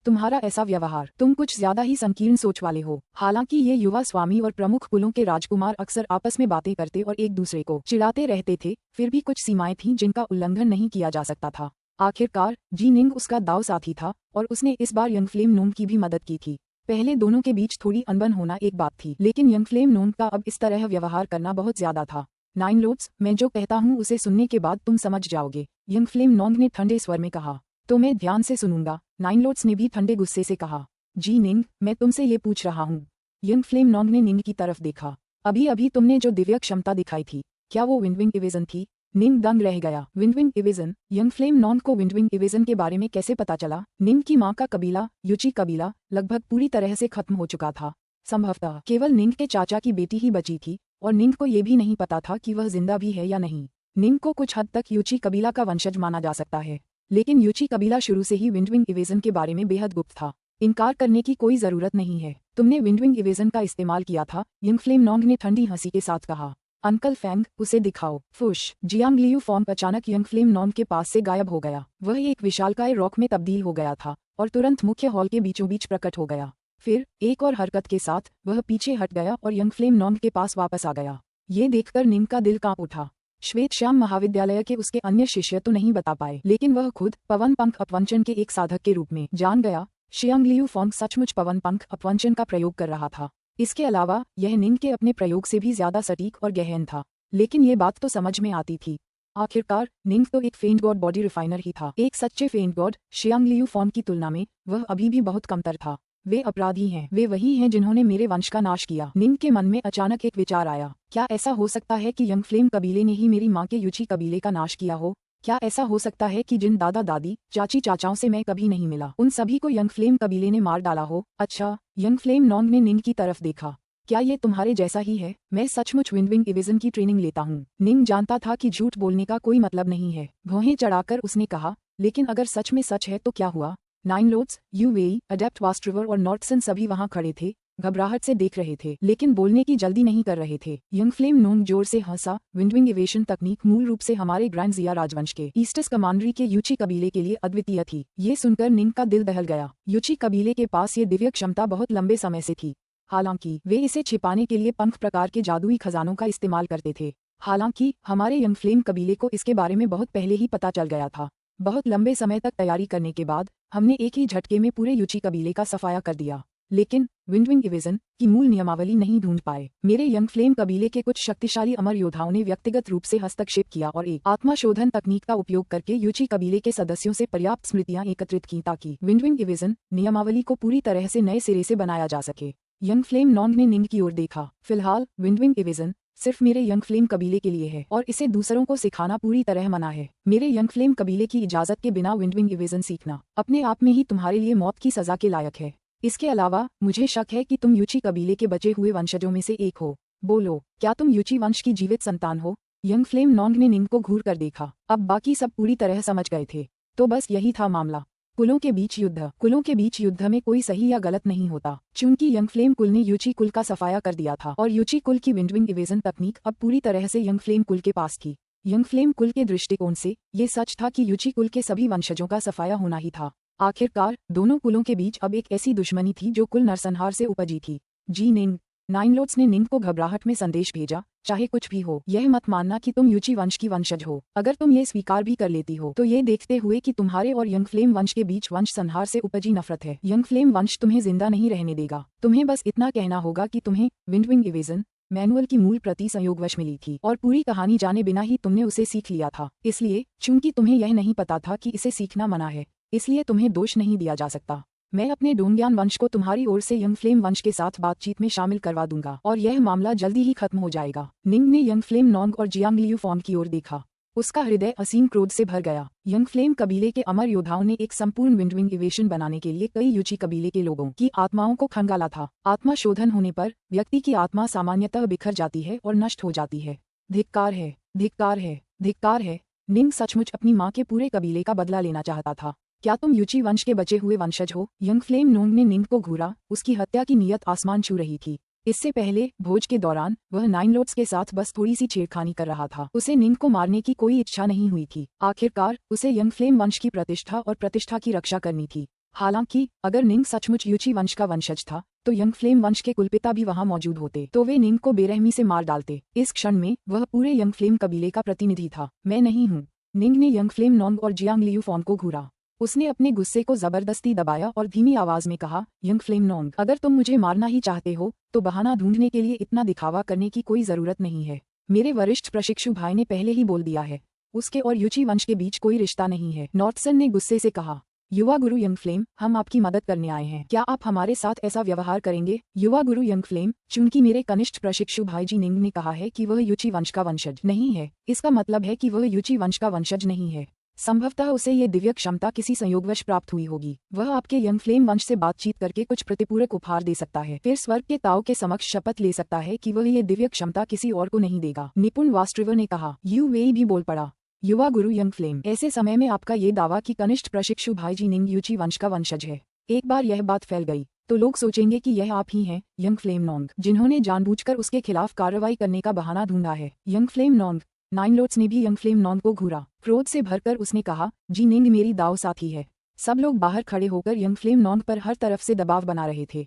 तुम्हारा ऐसा व्यवहार, तुम कुछ ज्यादा ही संकीर्ण सोच वाले हो। हालांकि ये युवा स्वामी और प्रमुख कुलों के राजकुमार अक्सर आपस में बातें करते और एक दूसरे को चिढ़ाते रहते थे, फिर भी कुछ सीमाएं थीं जिनका उल्लंघन नहीं किया जा सकता था। आखिरकार जी निंग उसका दाव साथी था और उसने इस बार यंग फ्लेम नोंग की भी मदद की थी। पहले दोनों के बीच थोड़ी अनबन होना एक बात थी, लेकिन यंग फ्लेम नोंग का अब इस तरह व्यवहार करना बहुत ज्यादा था। नाइनलोट्स, मैं जो कहता हूँ उसे सुनने के बाद तुम समझ जाओगे, यंग फ्लेम नोंग ने ठंडे स्वर में कहा। तो मैं ध्यान से सुनूंगा, नाइनलोट्स ने भी ठंडे गुस्से से कहा। जी निंग, मैं तुमसे ये पूछ रहा हूँ। यंग फ्लेम नोंग ने निंग की तरफ देखा। अभी अभी तुमने जो दिव्य क्षमता दिखाई थी, क्या वो विंडविंग इवेजन थी? निंग दंग रह गया। विंडविंग इवेजन? यंग फ्लेम नॉन को विंडविंग इवेजन के बारे में कैसे पता चला? निंग की माँ का कबीला, युची कबीला, लगभग पूरी तरह से खत्म हो चुका था। संभवतः केवल निंग के चाचा की बेटी ही बची थी और निंग को ये भी नहीं पता था कि वह जिंदा भी है या नहीं। निंग को कुछ हद तक युची कबीला का वंशज माना जा सकता है, लेकिन युची कबीला शुरू से ही विंडविंग इवेजन के बारे में बेहद गुप्त था। इनकार करने की कोई जरूरत नहीं है, तुमने विंडविंग इवेजन का इस्तेमाल किया था, यंग फ्लेम नॉन्ग ने ठंडी हंसी के साथ कहा। अंकल फैंग, उसे दिखाओ। फुश। जियांग लियू फॉर्म अचानक यंग फ्लेम नॉन्ग के पास से गायब हो गया। वह एक विशालकाय रॉक में तब्दील हो गया था और तुरंत मुख्य हॉल के बीचों बीच प्रकट हो गया। फिर एक और हरकत के साथ वह पीछे हट गया और यंग फ्लेम नॉन्ग के पास वापस आ गया। ये देखकर निंग का दिल कांप उठा। श्वेत श्याम महाविद्यालय के उसके अन्य शिष्य तो नहीं बता पाए, लेकिन वह खुद पवन पंख अपवंचन के एक साधक के रूप में जान गया। शियांग लियू फॉन्ग सचमुच पवन पंख अपवंचन का प्रयोग कर रहा था। इसके अलावा यह निंग के अपने प्रयोग से भी ज्यादा सटीक और गहन था, लेकिन ये बात तो समझ में आती थी। आखिरकार निंग तो एक फेंट गॉड बॉडी रिफाइनर ही था, एक सच्चे फेंट गॉड। शियांग लियू फॉर्म की तुलना में वह अभी भी बहुत कमतर था। वे अपराधी हैं, वे वही हैं जिन्होंने मेरे वंश का नाश किया। निंग के मन में अचानक एक विचार आया। क्या ऐसा हो सकता है कि यंग फ्लेम कबीले ने ही मेरी माँ के युची कबीले का नाश किया हो? क्या ऐसा हो सकता है कि जिन दादा दादी, चाची चाचाओं से मैं कभी नहीं मिला, उन सभी को यंग फ्लेम कबीले ने मार डाला हो? अच्छा, यंग फ्लेम नॉन्ग ने निंग की तरफ देखा। क्या ये तुम्हारे जैसा ही है? मैं सचमुच विंडविंग इवेजन की ट्रेनिंग लेता हूँ। निंग जानता था कि झूठ बोलने का कोई मतलब नहीं है। भौहें चढ़ाकर उसने कहा, लेकिन अगर सच में सच है तो क्या हुआ? नाइनलोट्स, यूवेई, अडेप्ट वास्ट्रिवर और नॉर्थसन सभी वहां खड़े थे, घबराहट से देख रहे थे, लेकिन बोलने की जल्दी नहीं कर रहे थे। यंग फ्लेम नोंग जोर से हंसा। विंडविंग इवेशन तकनीक मूल रूप से हमारे ग्रैंड जिया राजवंश के ईस्टस कमांडरी के युची कबीले के लिए अद्वितीय थी। ये सुनकर निंग का दिल दहल गया। युची कबीले के पास ये दिव्य क्षमता बहुत लंबे समय से थी। हालांकि वे इसे छिपाने के लिए पंख प्रकार के जादुई खजानों का इस्तेमाल करते थे। हालांकि हमारे यंग फ्लेम कबीले को इसके बारे में बहुत पहले ही पता चल गया था। बहुत लंबे समय तक तैयारी करने के बाद हमने एक ही झटके में पूरे युची कबीले का सफाया कर दिया, लेकिन विंडविंग इवेजन की मूल नियमावली नहीं ढूंढ पाए। मेरे यंग फ्लेम कबीले के कुछ शक्तिशाली अमर योद्धाओं ने व्यक्तिगत रूप से हस्तक्षेप किया और एक आत्माशोधन तकनीक का उपयोग करके युची कबीले के सदस्यों से पर्याप्त स्मृतियां एकत्रित की ताकि विंडविंग इवेजन नियमावली को पूरी तरह से नए सिरे से बनाया जा सके। यंग फ्लेम नॉन्ग ने निंग की ओर देखा। फिलहाल विंडविंग इवेजन सिर्फ मेरे यंग फ्लेम कबीले के लिए है और इसे दूसरों को सिखाना पूरी तरह मना है। मेरे यंग फ्लेम कबीले की इजाजत के बिना विंडविंग इवेजन सीखना अपने आप में ही तुम्हारे लिए मौत की सजा के लायक है। इसके अलावा मुझे शक है कि तुम युची कबीले के बचे हुए वंशजों में से एक हो। बोलो, क्या तुम यूची वंश की जीवित संतान हो? यंग फ्लेम नॉन्ग ने निंग को घूर कर देखा। अब बाकी सब पूरी तरह समझ गए थे। तो बस यही था मामला। कुलों के बीच युद्ध में कोई सही या गलत नहीं होता। चूंकि यंग फ्लेम कुल ने यूची कुल का सफाया कर दिया था और यूची कुल की विंडविंग इवेजन तकनीक अब पूरी तरह से यंग फ्लेम कुल के पास थी। यंग फ्लेम कुल के दृष्टिकोण से ये सच था कि यूची कुल के सभी वंशजों का सफाया होना ही था। आखिरकार दोनों कुलों के बीच अब एक ऐसी दुश्मनी थी जो कुल नरसंहार से उपजी थी। जी निंग। नाइन लोड्स ने निंग को घबराहट में संदेश भेजा, चाहे कुछ भी हो, यह मत मानना कि तुम यूची वंश की वंशज हो। अगर तुम ये स्वीकार भी कर लेती हो तो ये देखते हुए कि तुम्हारे और यंग फ्लेम वंश के बीच वंश संहार से उपजी नफरत है, यंग फ्लेम वंश तुम्हें जिंदा नहीं रहने देगा। तुम्हें बस इतना कहना होगा कि तुम्हें विंडविंग इवेजन मैनुअल की मूल प्रति संयोगवश मिली थी और पूरी कहानी जाने बिना ही तुमने उसे सीख लिया था। इसलिए चूंकि तुम्हें यह नहीं पता था कि इसे सीखना मना है, इसलिए तुम्हें दोष नहीं दिया जा सकता। मैं अपने डोंगियान वंश को तुम्हारी ओर से यंग फ्लेम वंश के साथ बातचीत में शामिल करवा दूंगा और यह मामला जल्दी ही खत्म हो जाएगा। निंग ने यंग फ्लेम नॉन्ग और जियांग लियू फॉन की ओर देखा। उसका हृदय असीम क्रोध से भर गया। यंग फ्लेम कबीले के अमर योद्धाओं ने एक संपूर्ण विंडविंग इवेशन बनाने के लिए कई यूची कबीले के लोगों की आत्माओं को खंगाला था। आत्मा शोधन होने पर व्यक्ति की आत्मा सामान्यतः बिखर जाती है और नष्ट हो जाती है। धिक्कार है, धिक्कार है, धिक्कार है। निंग सचमुच अपनी माँ के पूरे कबीले का बदला लेना चाहता था। क्या तुम यूची वंश के बचे हुए वंशज हो? यंग फ्लेम नोंग ने निंग को घूरा। उसकी हत्या की नीयत आसमान छू रही थी। इससे पहले भोज के दौरान वह नाइन लोड्स के साथ बस थोड़ी सी छेड़खानी कर रहा था। उसे निंग को मारने की कोई इच्छा नहीं हुई थी। आखिरकार उसे यंग फ्लेम वंश की प्रतिष्ठा और प्रतिष्ठा की रक्षा करनी थी। हालांकि अगर निंग सचमुच यूची वंश का वंशज था तो यंग फ्लेम वंश के कुलपिता भी वहां मौजूद होते तो वे निंग को बेरहमी से मार डालते। इस क्षण में वह पूरे यंग फ्लेम कबीले का प्रतिनिधि था। मैं नहीं हूँ। निंग ने यंग फ्लेम नोंग और जियांग लियू फॉन को घूरा। उसने अपने गुस्से को जबरदस्ती दबाया और धीमी आवाज में कहा, यंग फ्लेम नोंग, अगर तुम मुझे मारना ही चाहते हो तो बहाना ढूंढने के लिए इतना दिखावा करने की कोई जरूरत नहीं है। मेरे वरिष्ठ प्रशिक्षु भाई ने पहले ही बोल दिया है, उसके और यूची वंश के बीच कोई रिश्ता नहीं है। नॉर्थसन ने गुस्से से कहा, युवा गुरु यंग फ्लेम, हम आपकी मदद करने आए हैं। क्या आप हमारे साथ ऐसा व्यवहार करेंगे? युवा गुरु यंग फ्लेम, चूंकि मेरे कनिष्ठ प्रशिक्षु भाई जी निंग ने कहा है कि वह यूची वंश का वंशज नहीं है, इसका मतलब है कि वह यूची वंश का वंशज नहीं है। संभवतः उसे ये दिव्य क्षमता किसी संयोगवश प्राप्त हुई होगी। वह आपके यंग फ्लेम वंश से बातचीत करके कुछ प्रतिपूरक उपहार दे सकता है, फिर स्वर्ग के ताऊ के समक्ष शपथ ले सकता है कि वह ये दिव्य क्षमता किसी और को नहीं देगा। निपुण वास्ट्रिवर ने कहा। यू वे भी बोल पड़ा। युवा गुरु यंग फ्लेम, ऐसे समय में आपका ये दावा कि कनिष्ठ प्रशिक्षु भाई जी निंग यूची वंश का वंशज है, एक बार यह बात फैल गई तो लोग सोचेंगे कि यह आप ही हैं, यंग फ्लेम नोंग, जिन्होंने जानबूझकर उसके खिलाफ कार्रवाई करने का बहाना ढूंढा है। Young flame Nong. Nine Lords ने भी यंग फ्लेम नोंग को घूरा। क्रोध से भरकर उसने कहा, जी निंग मेरी दाव साथी है। सब लोग बाहर खड़े होकर यंग फ्लेम नोंग पर हर तरफ से दबाव बना रहे थे,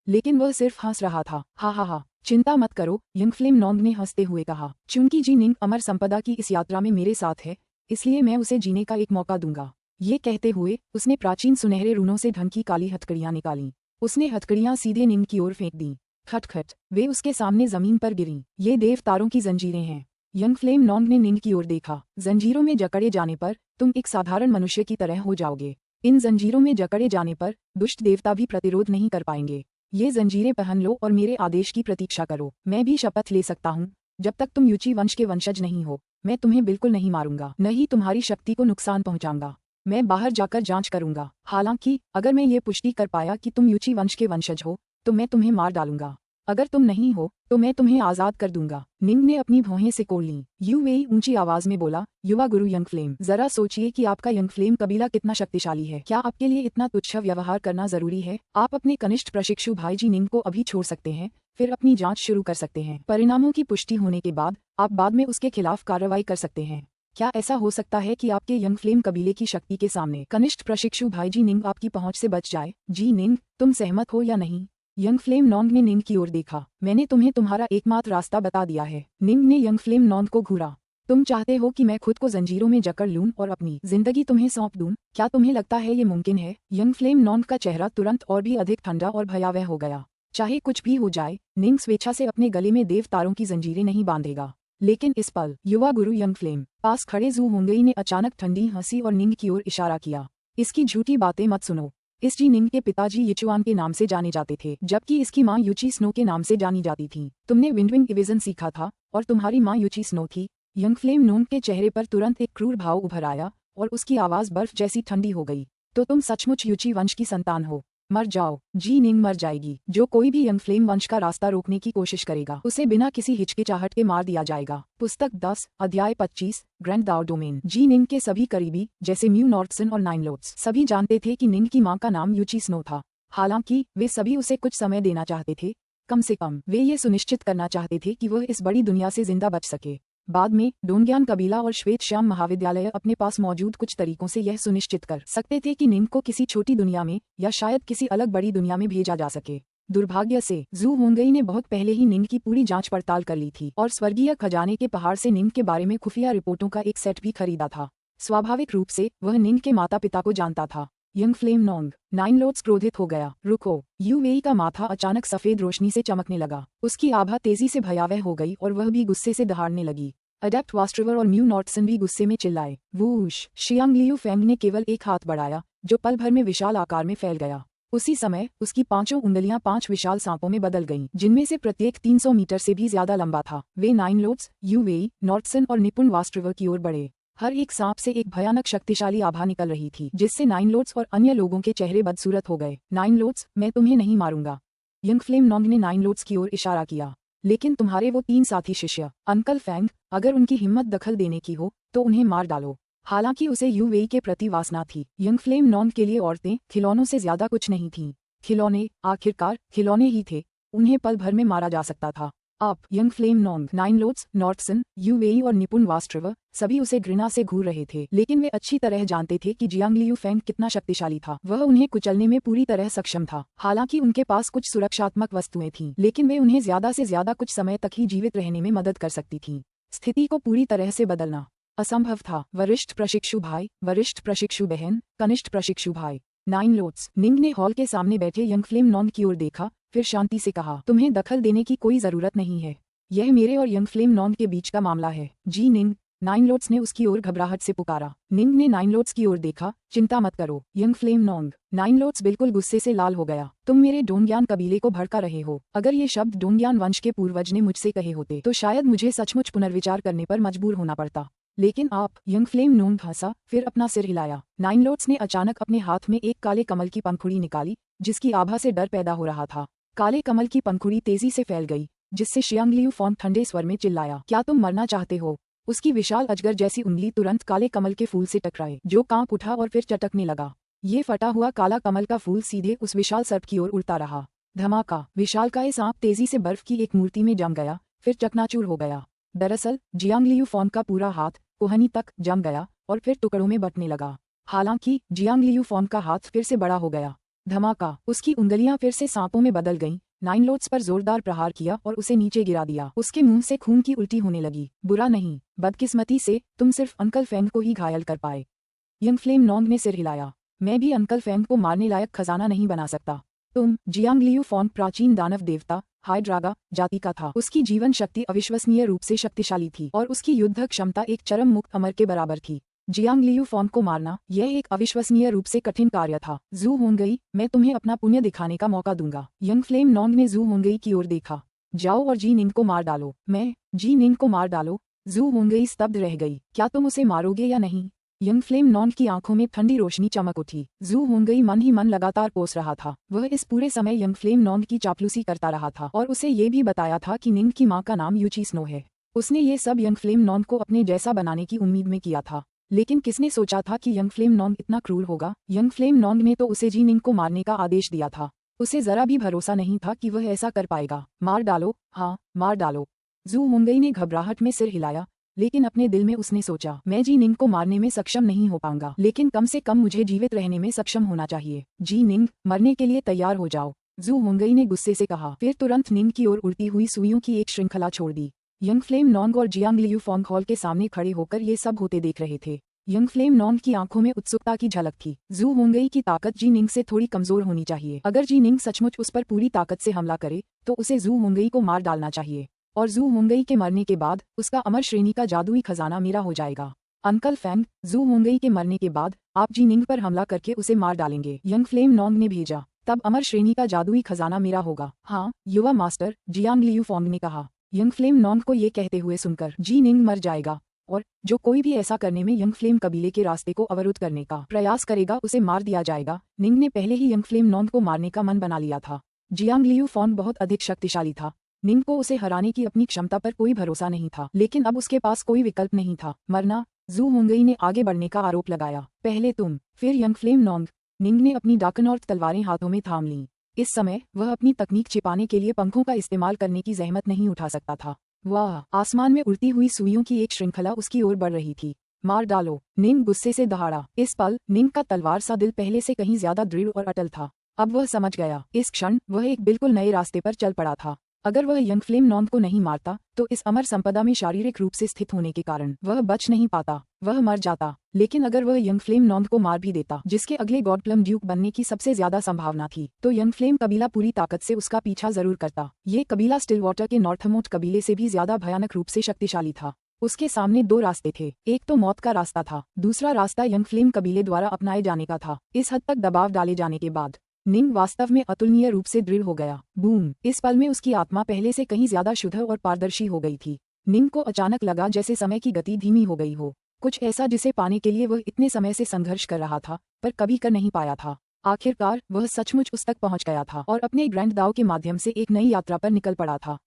लेकिन वह सिर्फ हंस रहा था। हा हा हा, चिंता मत करो, यंग फ्लेम नोंग ने हंसते हुए कहा। चूंकि जी निंग अमर संपदा की इस यात्रा में मेरे साथ है, इसलिए मैं उसे जीने का एक मौका दूंगा। ये कहते हुए उसने प्राचीन सुनहरे रूनों से ढंकी काली हथकड़ियां निकाली। उसने हथकड़ियां सीधे निंग की ओर फेंक दी। खटखट, वे उसके सामने जमीन पर गिरीं। ये देवतारों की जंजीरें हैं। यंग फ्लेम नोंग ने निंग की ओर देखा। जंजीरों में जकड़े जाने पर तुम एक साधारण मनुष्य की तरह हो जाओगे। इन जंजीरों में जकड़े जाने पर दुष्ट देवता भी प्रतिरोध नहीं कर पाएंगे। ये जंजीरें पहन लो और मेरे आदेश की प्रतीक्षा करो। मैं भी शपथ ले सकता हूँ, जब तक तुम यूची वंश के वंशज नहीं हो, मैं तुम्हें बिल्कुल नहीं मारूंगा, न ही तुम्हारी शक्ति को नुकसान पहुंचाऊंगा। मैं बाहर जाकर जांच करूंगा। हालांकि अगर मैं ये पुष्टि कर पाया कि तुम यूची वंश के वंशज हो तो मैं तुम्हें मार डालूंगा। अगर तुम नहीं हो तो मैं तुम्हें आजाद कर दूंगा। निंग ने अपनी भौहें से कोड़ ली। यू वेई ऊंची आवाज में बोला, युवा गुरु यंग फ्लेम, जरा सोचिए कि आपका यंग फ्लेम कबीला कितना शक्तिशाली है। क्या आपके लिए इतना तुच्छ व्यवहार करना जरूरी है? आप अपने कनिष्ठ प्रशिक्षु भाई जी निंग को अभी छोड़ सकते हैं, फिर अपनी जांच शुरू कर सकते हैं। परिणामों की पुष्टि होने के बाद आप बाद में उसके खिलाफ कार्रवाई कर सकते हैं। क्या ऐसा हो सकता है कि आपके यंग फ्लेम कबीले की शक्ति के सामने कनिष्ठ प्रशिक्षु भाई जी निंग आपकी पहुंच से बच जाए? जी निंग, तुम सहमत हो या नहीं? यंग फ्लेम नोंग ने निंग की ओर देखा। मैंने तुम्हें तुम्हारा एकमात्र रास्ता बता दिया है। निंग ने यंग फ्लेम नोंग को घूरा। तुम चाहते हो कि मैं खुद को जंजीरों में जकड़ लूं और अपनी जिंदगी तुम्हें सौंप दूं? क्या तुम्हें लगता है ये मुमकिन है? यंग फ्लेम नोंग का चेहरा तुरंत और भी अधिक ठंडा और भयावह हो गया। चाहे कुछ भी हो जाए, निंग स्वेच्छा से अपने गले में देवतारों की जंजीरें नहीं बांधेगा। लेकिन इस पल युवा गुरु यंग फ्लेम पास खड़े जू होंगई ने अचानक ठंडी हंसी और निंग की ओर इशारा किया। इसकी झूठी बातें मत सुनो। इस जी निंग के पिताजी यिचुआन के नाम से जाने जाते थे, जबकि इसकी मां यूची स्नो के नाम से जानी जाती थी। तुमने विंडविंग इवेजन सीखा था और तुम्हारी मां यूची स्नो थी। यंग फ्लेम नोंग के चेहरे पर तुरंत एक क्रूर भाव उभर आया और उसकी आवाज बर्फ जैसी ठंडी हो गई। तो तुम सचमुच यूची वंश की संतान हो? मर जाओ, जी निंग मर जाएगी। जो कोई भी यंग फ्लेम वंश का रास्ता रोकने की कोशिश करेगा उसे बिना किसी हिचकिचाहट के मार दिया जाएगा। पुस्तक 10 अध्याय 25 ग्रैंड दाओ डोमेन। जी निंग के सभी करीबी जैसे म्यू नॉर्टसन और नाइन लोड्स सभी जानते थे कि निंग की मां का नाम यूची स्नो था। हालांकि वे सभी उसे कुछ समय देना चाहते थे, कम से कम वे ये सुनिश्चित करना चाहते थे कि वह इस बड़ी दुनिया से जिंदा बच सके। बाद में डोंगयान कबीला और श्वेत श्याम महाविद्यालय अपने पास मौजूद कुछ तरीकों से यह सुनिश्चित कर सकते थे कि निंग को किसी छोटी दुनिया में या शायद किसी अलग बड़ी दुनिया में भेजा जा सके। दुर्भाग्य से जू होंगई ने बहुत पहले ही निंग की पूरी जांच पड़ताल कर ली थी और स्वर्गीय खजाने के पहाड़ से निंग के बारे में खुफिया रिपोर्टों का एक सेट भी खरीदा था। स्वाभाविक रूप से वह निंग के माता पिता को जानता था। Young flame Nong. Nine Lords क्रोधित हो गया। रुको। यूवेई का माथा अचानक सफेद रोशनी से चमकने लगा। उसकी आभा तेजी से भयावह हो गई और वह भी गुस्से से दहाड़ने लगी। अडेप्ट वास्ट्रिवर और म्यू नॉर्टसन भी गुस्से में चिल्लाए। वूश। शियांग लियू फेंग ने केवल एक हाथ बढ़ाया जो पल भर में विशाल आकार में फैल गया। उसी समय उसकी पांचों उंगलियां 5 विशाल सांपों में बदल गईं, जिनमें से प्रत्येक 300 मीटर से भी ज्यादा लंबा था। वे नाइन लोड्स, यूवेई, नॉर्टसन और निपुण वास्ट्रिवर की ओर बढ़े। हर एक सांप से एक भयानक शक्तिशाली आभा निकल रही थी, जिससे नाइन लोड्स और अन्य लोगों के चेहरे बदसूरत हो गए। नाइन लोड्स, मैं तुम्हें नहीं मारूंगा। यंग फ्लेम नोंग ने नाइन लोड्स की ओर इशारा किया। लेकिन तुम्हारे वो 3 साथी शिष्य, अंकल फैंग, अगर उनकी हिम्मत दखल देने की हो तो उन्हें मार डालो। हालांकि उसे यूवेई के प्रति वासना थी। यंग फ्लेम नोंग के लिए औरतें खिलौनों से ज्यादा कुछ नहीं थीं। खिलौने आखिरकार खिलौने ही थे, उन्हें पल भर में मारा जा सकता था। आप young flame Nong, Nine loads, नॉर्टसन, यूवेई और निपुण वास्ट्रिवर सभी उसे घृणा से घूर रहे थे, लेकिन वे अच्छी तरह जानते थे कि जियांग लियू फेंग कितना शक्तिशाली था। वह उन्हें कुचलने में पूरी तरह सक्षम था। हालांकि उनके पास कुछ सुरक्षात्मक वस्तुएं थीं, लेकिन वे उन्हें ज्यादा से ज्यादा कुछ समय तक ही जीवित रहने में मदद कर सकती थीं। स्थिति को पूरी तरह से बदलना असंभव था। वरिष्ठ प्रशिक्षु भाई, वरिष्ठ प्रशिक्षु बहन, कनिष्ठ प्रशिक्षु भाई। Nine Lords. निंग ने हॉल के सामने बैठे यंग फ्लेम नोंग की ओर देखा, फिर शांति से कहा, तुम्हें दखल देने की कोई जरूरत नहीं है। यह मेरे और यंग फ्लेम नोंग के बीच का मामला है। जी निंग। नाइन लोड्स ने उसकी ओर घबराहट से पुकारा। निंग ने नाइन लोड्स की ओर देखा। चिंता मत करो young flame Nong. Nine loads बिल्कुल गुस्से से लाल हो गया। तुम मेरे डोंगयान कबीले को भड़का रहे हो। अगर ये शब्द डोंगयान वंश के पूर्वज ने मुझसे कहे होते तो शायद मुझे सचमुच पुनर्विचार करने पर मजबूर होना पड़ता। लेकिन आप, यंग फ्लेम नोंग हंसा, फिर अपना सिर हिलाया। नाइन लोड्स ने अचानक अपने हाथ में एक काले कमल की पंखुड़ी निकाली, जिसकी आभा से डर पैदा हो रहा था। काले कमल की पंखुड़ी तेजी से फैल गई, जिससे शियांग लियू फोंग ठंडे स्वर में चिल्लाया, क्या तुम मरना चाहते हो? उसकी विशाल अजगर जैसी उंगली तुरंत काले कमल के फूल से टकराए, जो कांप उठा और फिर चटकने लगा। ये फटा हुआ काला कमल का फूल सीधे उस विशाल सर्प की ओर उड़ता रहा। धमाका। विशालकाय सांप तेजी से बर्फ की एक मूर्ति में जम गया, फिर चकनाचूर हो गया। दरअसल जियांग लियू फोंग का पूरा हाथ कोहनी तक जम गया और फिर टुकड़ों में बंटने लगा। हालांकि जियांग लियू फोंग का हाथ फिर से बड़ा हो गया। धमाका। उसकी उंगलियां फिर से सांपों में बदल गईं। नाइन लोड्स पर जोरदार प्रहार किया और उसे नीचे गिरा दिया। उसके मुंह से खून की उल्टी होने लगी। बुरा नहीं, बदकिस्मती से तुम सिर्फ अंकल फेंग को ही घायल कर पाए। यंग फ्लेम नोंग ने सिर हिलाया। मैं भी अंकल फेंग को मारने लायक खजाना नहीं बना सकता। तुम। जियांग लियू फोंग प्राचीन दानव देवता हाइड्रागा जाति का था। उसकी जीवन शक्ति अविश्वसनीय रूप से शक्तिशाली थी और उसकी युद्ध क्षमता एक चरम मुक्त अमर के बराबर थी। जियांग लियू फोंग को मारना यह एक अविश्वसनीय रूप से कठिन कार्य था। जू होंगई, मैं तुम्हें अपना पुण्य दिखाने का मौका दूंगा। यंग फ्लेम नोंग ने जू होंगई की ओर देखा। जाओ और जी निंग को मार डालो। मैं। जी निंग को मार डालो? जू होंगई स्तब्ध रह गई। क्या तुम उसे मारोगे या नहीं? यंग फ्लेम नोंग की आंखों में ठंडी रोशनी चमक उठी। जू होंगई मन ही मन लगातार कोस रहा था। वह इस पूरे समय यंग फ्लेम नोंग की चापलूसी करता रहा था और उसे ये भी बताया था कि निंग की मां का नाम यूची स्नो है। उसने ये सब यंग फ्लेम नोंग को अपने जैसा बनाने की उम्मीद में किया था, लेकिन किसने सोचा था कि यंग फ्लेम नोंग इतना क्रूर होगा। यंग फ्लेम नोंग ने तो उसे जी निंग को मारने का आदेश दिया था। उसे जरा भी भरोसा नहीं था कि वह ऐसा कर पाएगा। मार डालो, हाँ मार डालो। जू होंगई ने घबराहट में सिर हिलाया, लेकिन अपने दिल में उसने सोचा, मैं जी निंग को मारने में सक्षम नहीं हो पाऊंगा, लेकिन कम से कम मुझे जीवित रहने में सक्षम होना चाहिए। जी निंग, मरने के लिए तैयार हो जाओ। जू होंगई ने गुस्से से कहा, फिर तुरंत निंग की ओर उड़ती हुई सुइयों की एक श्रृंखला छोड़ दी। यंग फ्लेम नोंग और जियांग लियू फोंग हॉल के सामने खड़े होकर ये सब होते देख रहे थे। यंग फ्लेम नोंग की आंखों में उत्सुकता की झलक थी। जू होंगई की ताकत जी निंग से थोड़ी कमजोर होनी चाहिए। अगर जी निंग सचमुच उस पर पूरी ताकत से हमला करे तो उसे जू होंगई को मार डालना चाहिए, और जू होंगई के मरने के बाद उसका अमर श्रेणी का जादुई खजाना मेरा हो जाएगा। अंकल फैंग, जू होंगई के मरने के बाद आप जी निंग पर हमला करके उसे मार डालेंगे। यंग फ्लेम नोंग ने भेजा, तब अमर श्रेणी का जादुई खजाना मेरा होगा। हाँ युवा मास्टर, जियांग लियू फोंग ने कहा। यंग फ्लेम नोंग को ये कहते हुए सुनकर जी निंग मर जाएगा, और जो कोई भी ऐसा करने में यंग फ्लेम कबीले के रास्ते को अवरुद्ध करने का प्रयास करेगा उसे मार दिया जाएगा। निंग ने पहले ही यंग फ्लेम नॉन्ग को मारने का मन बना लिया था। जियांग लियू फॉन बहुत अधिक शक्तिशाली था। निंग को उसे हराने की अपनी क्षमता पर कोई भरोसा नहीं था, लेकिन अब उसके पास कोई विकल्प नहीं था, मरना। जू होंगई ने आगे बढ़ने का आरोप लगाया। पहले तुम, फिर यंग फ्लेम नॉन्ग। निंग ने अपनी डाकनॉर्थ तलवारें हाथों में थाम लीं। इस समय वह अपनी तकनीक छिपाने के लिए पंखों का इस्तेमाल करने की जहमत नहीं उठा सकता था। वाह! आसमान में उड़ती हुई सुइयों की एक श्रृंखला उसकी ओर बढ़ रही थी। मार डालो! निंग गुस्से से दहाड़ा। इस पल निंग का तलवार सा दिल पहले से कहीं ज्यादा दृढ़ और अटल था। अब वह समझ गया, इस क्षण वह एक बिल्कुल नए रास्ते पर चल पड़ा था। अगर वह यंग फ्लेम नॉन्ग को नहीं मारता तो इस अमर संपदा में शारीरिक रूप से स्थित होने के कारण वह बच नहीं पाता, वह मर जाता। लेकिन अगर वह यंग फ्लेम नॉन्ग को मार भी देता, जिसके अगले गॉड प्लम ड्यूक बनने की सबसे ज्यादा संभावना थी, तो यंग फ्लेम कबीला पूरी ताकत से उसका पीछा जरूर करता। ये कबीला स्टिल वाटर के नॉर्थमोस्ट कबीले से भी ज्यादा भयानक रूप से शक्तिशाली था। उसके सामने दो रास्ते थे, एक तो मौत का रास्ता था, दूसरा रास्ता यंग फ्लेम कबीले द्वारा अपनाए जाने का था। इस हद तक दबाव डाले जाने के बाद निंग वास्तव में अतुलनीय रूप से दृढ़ हो गया। बूम! इस पल में उसकी आत्मा पहले से कहीं ज्यादा शुद्ध और पारदर्शी हो गई थी। निंग को अचानक लगा जैसे समय की गति धीमी हो गई हो, कुछ ऐसा जिसे पाने के लिए वह इतने समय से संघर्ष कर रहा था पर कभी कर नहीं पाया था। आखिरकार वह सचमुच उस तक पहुंच गया था और अपने ग्रैंड दाव के माध्यम से एक नई यात्रा पर निकल पड़ा था।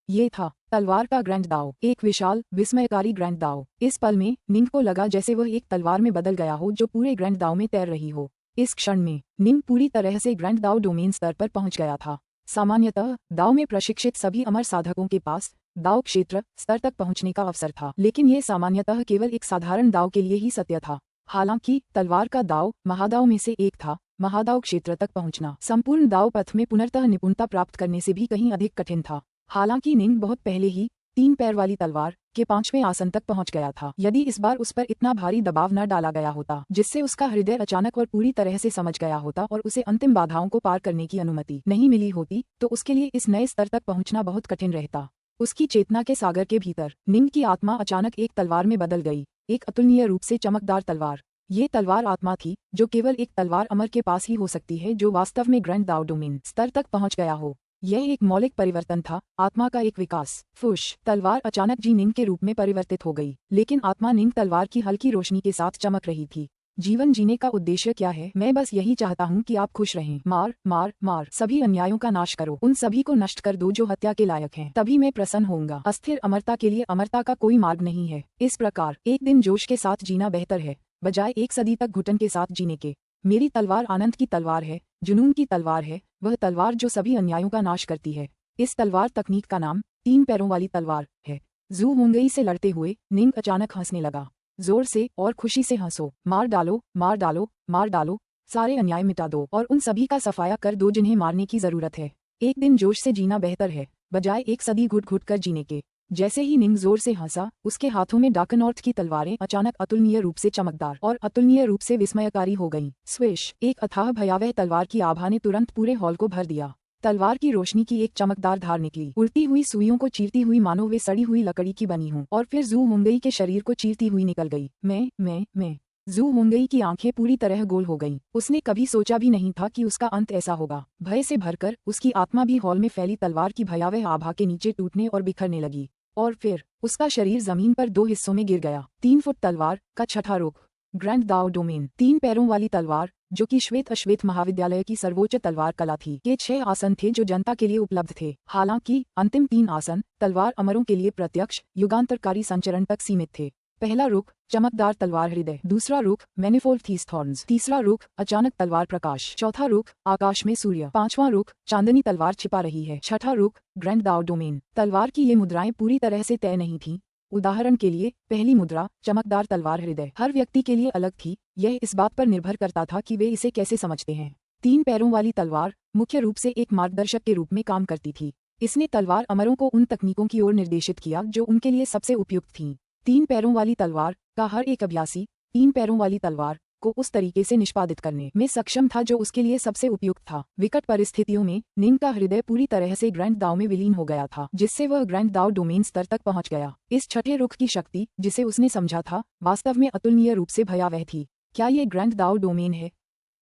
ये था तलवार का ग्रैंड दाव, एक विशाल विस्मयकारी ग्रैंड दाव। इस पल में निंग को लगा जैसे वह एक तलवार में बदल गया हो जो पूरे ग्रैंड दाव में तैर रही हो। इस क्षण में निंग पूरी तरह से ग्रैंड दाव डोमेन स्तर पर पहुंच गया था। सामान्यतः दाव में प्रशिक्षित सभी अमर साधकों के पास दाव क्षेत्र स्तर तक पहुंचने का अवसर था, लेकिन ये सामान्यतः केवल एक साधारण दाव के लिए ही सत्य था। हालांकि तलवार का दाव महादाव में से एक था। महादाव क्षेत्र तक पहुंचना संपूर्ण दाव पथ में पुनर्तः निपुणता प्राप्त करने से भी कहीं अधिक कठिन था। हालांकि निंग बहुत पहले ही 3 पैर वाली तलवार के 5वें आसन तक पहुंच गया था। यदि इस बार उस पर इतना भारी दबाव न डाला गया होता जिससे उसका हृदय अचानक और पूरी तरह से समझ गया होता और उसे अंतिम बाधाओं को पार करने की अनुमति नहीं मिली होती, तो उसके लिए इस नए स्तर तक पहुंचना बहुत कठिन रहता। उसकी चेतना के सागर के भीतर निंग की आत्मा अचानक एक तलवार में बदल गई, एक अतुलनीय रूप से चमकदार तलवार। ये तलवार आत्मा थी जो केवल एक तलवार अमर के पास ही हो सकती है जो वास्तव में ग्रैंड दाव डोमेन स्तर तक पहुंच गया हो। यह एक मौलिक परिवर्तन था, आत्मा का एक विकास। फुश! तलवार अचानक जी निंग के रूप में परिवर्तित हो गई, लेकिन आत्मा निंग तलवार की हल्की रोशनी के साथ चमक रही थी। जीवन जीने का उद्देश्य क्या है? मैं बस यही चाहता हूँ कि आप खुश रहें। मार मार मार! सभी अन्यायों का नाश करो, उन सभी को नष्ट कर दो जो हत्या के लायक हैं, तभी मैं प्रसन्न होऊंगा। अस्थिर अमरता के लिए अमरता का कोई मार्ग नहीं है। इस प्रकार एक दिन जोश के साथ जीना बेहतर है, बजाय एक सदी तक घुटन के साथ जीने के। मेरी तलवार आनंद की तलवार है, जुनून की तलवार है, वह तलवार जो सभी अन्यायों का नाश करती है। इस तलवार तकनीक का नाम 3 पैरों वाली तलवार है। जू होंगई से लड़ते हुए निंग अचानक हंसने लगा। जोर से और खुशी से हंसो, मार डालो, मार डालो, मार डालो, सारे अन्याय मिटा दो और उन सभी का सफाया कर दो जिन्हें मारने की जरूरत है। एक दिन जोश से जीना बेहतर है, बजाय एक सदी घुट घुट कर जीने के। जैसे ही निंग जोर से हंसा, उसके हाथों में डाकनॉर्थ की तलवारें अचानक अतुलनीय रूप से चमकदार और अतुलनीय रूप से विस्मयकारी हो गईं। स्विश! एक अथाह भयावह तलवार की आभा ने तुरंत पूरे हॉल को भर दिया। तलवार की रोशनी की एक चमकदार धार निकली, उड़ती हुई सुइयों को चीरती हुई मानो वे सड़ी हुई लकड़ी की बनी हों, और फिर जू होंगई के शरीर को चीरती हुई निकल गई। मैं जू होंगई की आंखें पूरी तरह गोल हो गईं। उसने कभी सोचा भी नहीं था कि उसका अंत ऐसा होगा। भय से भरकर उसकी आत्मा भी हॉल में फैली तलवार की भयावह आभा के नीचे टूटने और बिखरने लगी, और फिर उसका शरीर जमीन पर 2 हिस्सों में गिर गया। 3 फुट तलवार का छठा रुख, ग्रैंड दाव डोमेन। 3 पैरों वाली तलवार, जो कि श्वेत अश्वेत महाविद्यालय की सर्वोच्च तलवार कला थी, के 6 आसन थे जो जनता के लिए उपलब्ध थे। हालांकि अंतिम 3 आसन तलवार अमरों के लिए प्रत्यक्ष युगांतरकारी संचरण तक सीमित थे। पहला रुख चमकदार तलवार हृदय, दूसरा रुख मैनिफोल्ड थीस थॉर्न्स, तीसरा रुख अचानक तलवार प्रकाश, चौथा रुख आकाश में सूर्य, 5वां रुख चांदनी तलवार छिपा रही है, छठा रुख ग्रैंड दाव डोमेन। तलवार की ये मुद्राएं पूरी तरह से तय नहीं थीं। उदाहरण के लिए पहली मुद्रा चमकदार तलवार हृदय हर व्यक्ति के लिए अलग थी। यह इस बात पर निर्भर करता था कि वे इसे कैसे समझते हैं। 3 पैरों वाली तलवार मुख्य रूप से एक मार्गदर्शक के रूप में काम करती थी। इसने तलवार अमरों को उन तकनीकों की ओर निर्देशित किया जो उनके लिए सबसे उपयुक्त थीं। 3 पैरों वाली तलवार का हर एक अभ्यासी 3 पैरों वाली तलवार को उस तरीके से निष्पादित करने में सक्षम था जो उसके लिए सबसे उपयुक्त था। विकट परिस्थितियों में निंग का हृदय पूरी तरह से ग्रैंड दाव में विलीन हो गया था, जिससे वह ग्रैंड दाव डोमेन स्तर तक पहुंच गया। इस छठे रुख की शक्ति, जिसे उसने समझा था, वास्तव में अतुलनीय रूप से भयावह थी। क्या ये ग्रैंड दाव डोमेन है?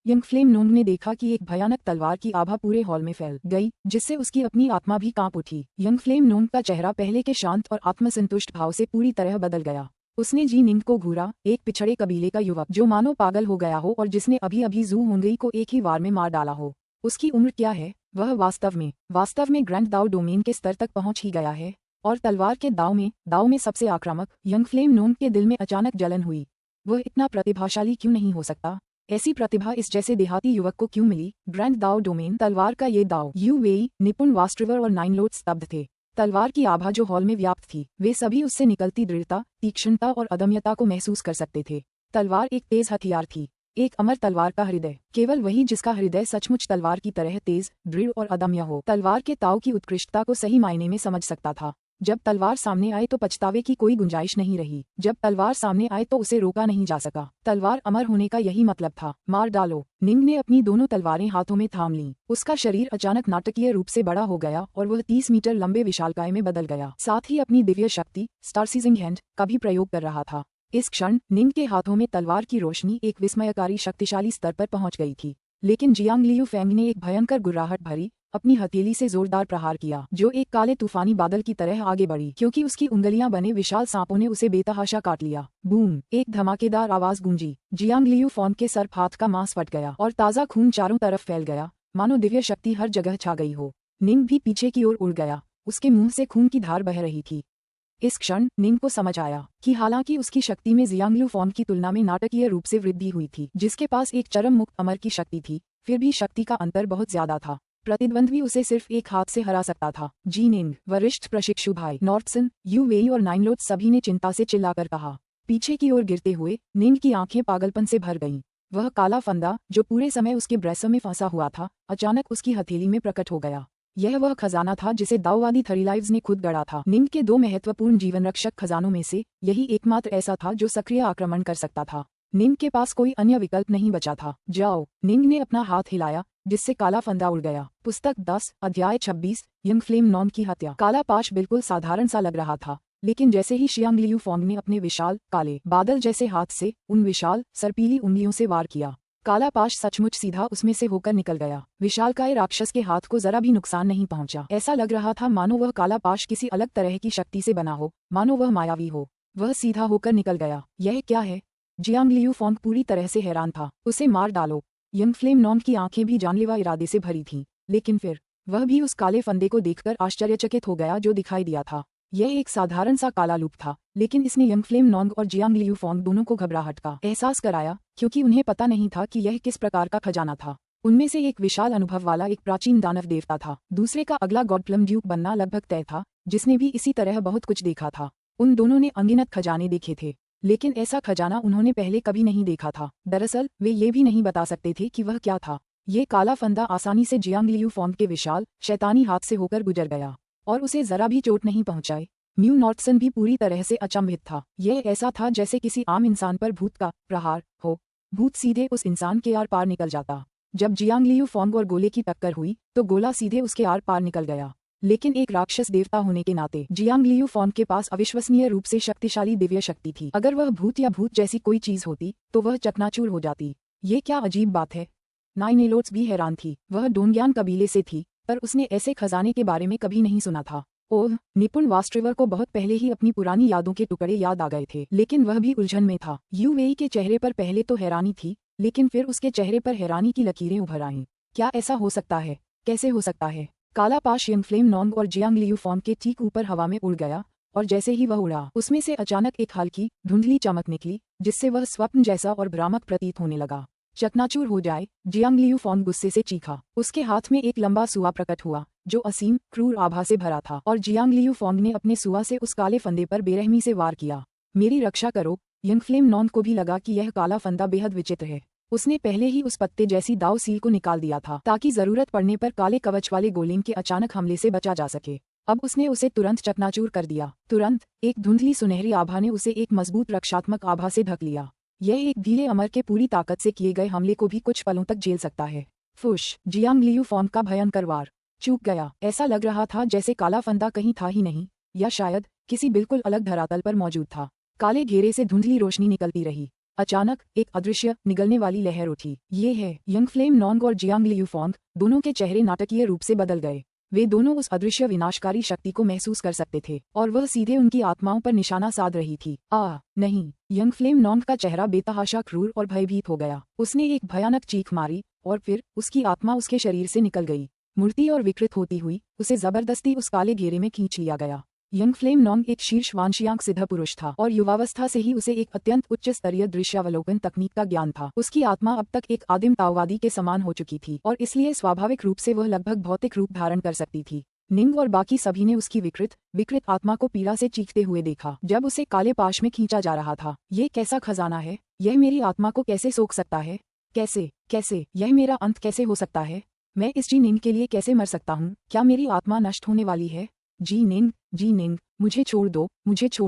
यंग फ्लेम नोंग ने देखा कि एक भयानक तलवार की आभा पूरे हॉल में फैल गई, जिससे उसकी अपनी आत्मा भी कांप उठी। यंग फ्लेम नोंग का चेहरा पहले के शांत और आत्मसंतुष्ट भाव से पूरी तरह बदल गया। उसने जी निंग को घूरा, एक पिछड़े कबीले का युवक जो मानो पागल हो गया हो और जिसने अभी अभी जू हुंगई को एक ही वार में मार डाला हो। उसकी उम्र क्या है? वह वास्तव में ग्रैंड दाओ डोमेन के स्तर तक पहुंच ही गया है। और तलवार के दाव में सबसे आक्रामक यंग फ्लेम नोन के दिल में अचानक जलन हुई। वह इतना प्रतिभाशाली क्यों नहीं हो सकता? ऐसी प्रतिभा इस जैसे देहाती युवक को क्यों मिली? ग्रैंड दाओ डोमेन तलवार का ये दाव यूवेई, निपुण वास्ट्रिवर और नाइन लोड स्तब्ध थे। तलवार की आभा जो हॉल में व्याप्त थी, वे सभी उससे निकलती दृढ़ता, तीक्ष्णता और अदम्यता को महसूस कर सकते थे। तलवार एक तेज हथियार थी, एक अमर तलवार का हृदय, केवल वही जिसका हृदय सचमुच तलवार की तरह तेज, दृढ़ और अदम्य हो, तलवार के ताव की उत्कृष्टता को सही मायने में समझ सकता था। जब तलवार सामने आए तो पछतावे की कोई गुंजाइश नहीं रही, जब तलवार सामने आए तो उसे रोका नहीं जा सका। तलवार अमर होने का यही मतलब था। मार डालो। निंग ने अपनी दोनों तलवारें हाथों में थाम लीं। उसका शरीर अचानक नाटकीय रूप से बड़ा हो गया और वह 30 मीटर लंबे विशालकाय में बदल गया। साथ ही अपनी दिव्य शक्ति स्टार सीजिंग हैंड का भी प्रयोग कर रहा था। इस क्षण निंग के हाथों में तलवार की रोशनी एक विस्मयकारी शक्तिशाली स्तर पर पहुंच गई थी। लेकिन जियांग लियू फेंग ने एक भयंकर गुर्राहट भरी अपनी हथेली से जोरदार प्रहार किया, जो एक काले तूफानी बादल की तरह आगे बढ़ी, क्योंकि उसकी उंगलियां बने विशाल सांपों ने उसे बेतहाशा काट लिया। बूम! एक धमाकेदार आवाज गूंजी। जियांग लियू फोन के सर हाथ का मांस फट गया और ताजा खून चारों तरफ फैल गया, मानो दिव्य शक्ति हर जगह छा गई हो। निंग भी पीछे की ओर उड़ गया, उसके मुंह से खून की धार बह रही थी। इस क्षण निंग को समझ आया कि हालांकि उसकी शक्ति में जियांग लियू फोन की तुलना में नाटकीय रूप से वृद्धि हुई थी, जिसके पास एक चरम मुक्त अमर की शक्ति थी, फिर भी शक्ति का अंतर बहुत ज्यादा था। प्रतिद्वंद्वी उसे सिर्फ एक हाथ से हरा सकता था। जी निंग, वरिष्ठ प्रशिक्षु भाई नॉर्थसन, यू वेई और नाइन लोड सभी ने चिंता से चिल्लाकर कहा। पीछे की ओर गिरते हुए निंग की आंखें पागलपन से भर गईं। वह काला फंदा जो पूरे समय उसके ब्रेसों में फंसा हुआ था, अचानक उसकी हथेली में प्रकट हो गया। यह वह खजाना था जिसे दाओवादी थरीलाइव्स ने खुद गढ़ा था। निंग के दो महत्वपूर्ण जीवन रक्षक खजानों में से यही एकमात्र ऐसा था जो सक्रिय आक्रमण कर सकता था। निंग के पास कोई अन्य विकल्प नहीं बचा था। जाओ! निंग ने अपना हाथ हिलाया, जिससे काला फंदा उड़ गया। पुस्तक 10, अध्याय 26, यंग फ्लेम नॉन की हत्या। काला पाश बिल्कुल साधारण सा लग रहा था, लेकिन जैसे ही जियांग लियू फोंग ने अपने विशाल काले बादल जैसे हाथ से उन विशाल सर्पीली उंगलियों से वार किया, काला पाश सचमुच सीधा उसमें से होकर निकल गया। विशालकाय राक्षस के हाथ को जरा भी नुकसान नहीं पहुंचा। ऐसा लग रहा था मानो वह काला पाश किसी अलग तरह की शक्ति से बना हो, मानो वह मायावी हो। वह सीधा होकर निकल गया। यह क्या है? जियांग लियू फोंग पूरी तरह से हैरान था। उसे मार डालो। यंग फ्लेम नॉन की आंखें भी जानलेवा इरादे से भरी थीं, लेकिन फिर वह भी उस काले फंदे को देखकर आश्चर्यचकित हो गया जो दिखाई दिया था। यह एक साधारण सा काला लूप था, लेकिन इसने यंग फ्लेम नॉन्ग और जियांग लियू फोंग दोनों को घबराहट का एहसास कराया, क्योंकि उन्हें पता नहीं था कि यह किस प्रकार का खजाना था। उनमें से एक विशाल अनुभव वाला एक प्राचीन दानव देवता था, दूसरे का अगला गॉड प्लम ड्यूक बनना लगभग तय था, जिसने भी इसी तरह बहुत कुछ देखा था। उन दोनों ने अनगिनत खजाने देखे थे, लेकिन ऐसा खजाना उन्होंने पहले कभी नहीं देखा था। दरअसल वे ये भी नहीं बता सकते थे कि वह क्या था। ये काला फंदा आसानी से जियांग लियू फोंग के विशाल शैतानी हाथ से होकर गुजर गया और उसे जरा भी चोट नहीं पहुंचाए। म्यू नॉर्थसन भी पूरी तरह से अचंभित था। यह ऐसा था जैसे किसी आम इंसान पर भूत का प्रहार हो। भूत सीधे उस इंसान के आर पार निकल जाता। जब जियांग लियू फोंग और गोले की टक्कर हुई तो गोला सीधे उसके आर पार निकल गया, लेकिन एक राक्षस देवता होने के नाते जियांग लियू फोंग के पास अविश्वसनीय रूप से शक्तिशाली दिव्य शक्ति थी। अगर वह भूत या भूत जैसी कोई चीज होती तो वह चकनाचूर हो जाती। ये क्या अजीब बात है। नाइन एलोट्स भी हैरान थी। वह डोंग्यान कबीले से थी, पर उसने ऐसे खजाने के बारे में कभी नहीं सुना था। ओह, निपुण वास्ट्रिवर को बहुत पहले ही अपनी पुरानी यादों के टुकड़े याद आ गए थे, लेकिन वह भी उलझन में था। यू वेई के चेहरे पर पहले तो हैरानी थी, लेकिन फिर उसके चेहरे पर हैरानी की लकीरें उभर आईं। क्या ऐसा हो सकता है? कैसे हो सकता है? काला पाश यंग फ्लेम नॉन्ग और जियांग लियू फोंग के ठीक ऊपर हवा में उड़ गया, और जैसे ही वह उड़ा, उसमें से अचानक एक हल्की धुंधली चमक निकली, जिससे वह स्वप्न जैसा और भ्रामक प्रतीत होने लगा। चकनाचूर हो जाए, जियांग लियू फोंग गुस्से से चीखा। उसके हाथ में एक लंबा सुआ प्रकट हुआ, जो असीम क्रूर आभा से भरा था, और जियांग लियू फोंग ने अपने सुआ से उस काले फंदे पर बेरहमी से वार किया। मेरी रक्षा करो। यंग फ्लेम नॉन्ग को भी लगा कि यह काला फंदा बेहद विचित्र है। उसने पहले ही उस पत्ते जैसी दाव सील को निकाल दिया था, ताकि जरूरत पड़ने पर काले कवच वाले गोलेम के अचानक हमले से बचा जा सके। अब उसने उसे तुरंत चकनाचूर कर दिया। तुरंत एक धुंधली सुनहरी आभा ने उसे एक मजबूत रक्षात्मक आभा से ढक लिया। यह एक ढीले अमर के पूरी ताकत से किए गए हमले को भी कुछ पलों तक झेल सकता है। फुश! जियांग लियू फोंग का भयंकर वार चूक गया। ऐसा लग रहा था जैसे काला फंदा कहीं था ही नहीं, या शायद किसी बिल्कुल अलग धरातल पर मौजूद था। काले घेरे से धुंधली रोशनी निकलती रही। अचानक एक अदृश्य निगलने वाली लहर उठी। ये है। यंग फ्लेम नॉन्ग और जियांग लियू फोंग दोनों के चेहरे नाटकीय रूप से बदल गए। वे दोनों उस अदृश्य विनाशकारी शक्ति को महसूस कर सकते थे और वह सीधे उनकी आत्माओं पर निशाना साध रही थी। नहीं। यंग फ्लेम नॉन्ग का चेहरा बेतहाशा क्रूर और भयभीत हो गया। उसने एक भयानक चीख मारी और फिर उसकी आत्मा उसके शरीर से निकल गई। मूर्ति और विकृत होती हुई उसे जबरदस्ती उस काले घेरे में खींच लिया गया। यंग फ्लेम नॉन्ग एक शीर्ष वांशियांक सिद्ध पुरुष था और युवावस्था से ही उसे एक अत्यंत उच्च स्तरीय दृश्यावलोकन तकनीक का ज्ञान था। उसकी आत्मा अब तक एक आदिम ताओवादी के समान हो चुकी थी और इसलिए स्वाभाविक रूप से वह लगभग भौतिक रूप धारण कर सकती थी। निंग और बाकी सभी ने उसकी विकृत आत्मा को पीड़ा से चीखते हुए देखा जब उसे काले पाश में खींचा जा रहा था। ये कैसा खजाना है? यह मेरी आत्मा को कैसे सोख सकता है? कैसे? यह मेरा अंत कैसे हो सकता है? मैं इस जी निंग के लिए कैसे मर सकता हूँ? क्या मेरी आत्मा नष्ट होने वाली है? जी निंग, मुझे छोड़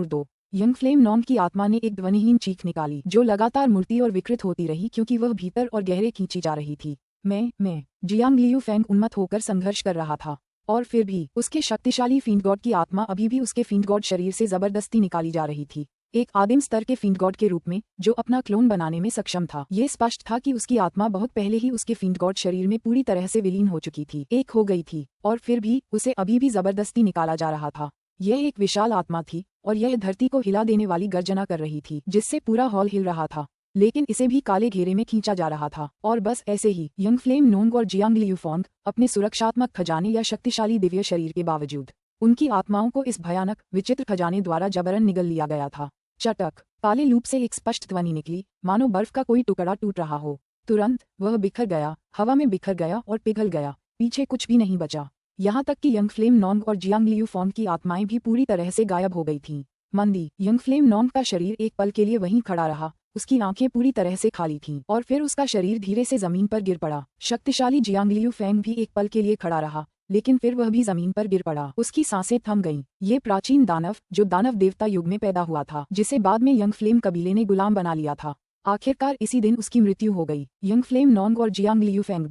दो। यंग फ्लेम नॉन्ग की आत्मा ने एक ध्वनिहीन चीख निकाली जो लगातार मूर्ति और विकृत होती रही क्योंकि वह भीतर और गहरे खींची जा रही थी। मैं जियांग लियू फेंग उन्मत्त होकर संघर्ष कर रहा था और फिर भी उसके शक्तिशाली फींड गॉड की आत्मा अभी भी उसके फींड गॉड शरीर से जबरदस्ती निकाली जा रही थी, एक आदिम स्तर के फींड गॉड के रूप में जो अपना क्लोन बनाने में सक्षम था। ये स्पष्ट था कि उसकी आत्मा बहुत पहले ही उसके फींड गॉड शरीर में पूरी तरह से विलीन हो चुकी थी, एक हो गई थी, और फिर भी उसे अभी भी जबरदस्ती निकाला जा रहा था। यह एक विशाल आत्मा थी और यह धरती को हिला देने वाली गर्जना कर रही थी जिससे पूरा हॉल हिल रहा था, लेकिन इसे भी काले घेरे में खींचा जा रहा था। और बस ऐसे ही यंग फ्लेम नोंग और जियांग लियू फोंग अपने सुरक्षात्मक खजाने या शक्तिशाली दिव्य शरीर के बावजूद उनकी आत्माओं को इस भयानक विचित्र खजाने द्वारा जबरन निगल लिया गया था। चटक, काले लूप से एक स्पष्ट ध्वनि निकली मानो बर्फ का कोई टुकड़ा टूट रहा हो। तुरंत वह बिखर गया, हवा में बिखर गया और पिघल गया, पीछे कुछ भी नहीं बचा। यहाँ तक कि यंग फ्लेम नोंग और जियांग लियू फोंग की आत्माएं भी पूरी तरह से गायब हो गई थीं। मंदी, यंग फ्लेम नोंग का शरीर एक पल के लिए वहीं खड़ा रहा, उसकी आंखें पूरी तरह से खाली थीं और फिर उसका शरीर धीरे से जमीन पर गिर पड़ा। शक्तिशाली जियांग लियू फेंग भी एक पल के लिए खड़ा रहा, लेकिन फिर वह भी जमीन पर गिर पड़ा। उसकी सांसें थम गईं। ये प्राचीन दानव जो दानव देवता युग में पैदा हुआ था, जिसे बाद में यंग फ्लेम कबीले ने गुलाम बना लिया था, आखिरकार इसी दिन उसकी मृत्यु हो गई। यंग फ्लेम नोंग और जियांग लियू फेंग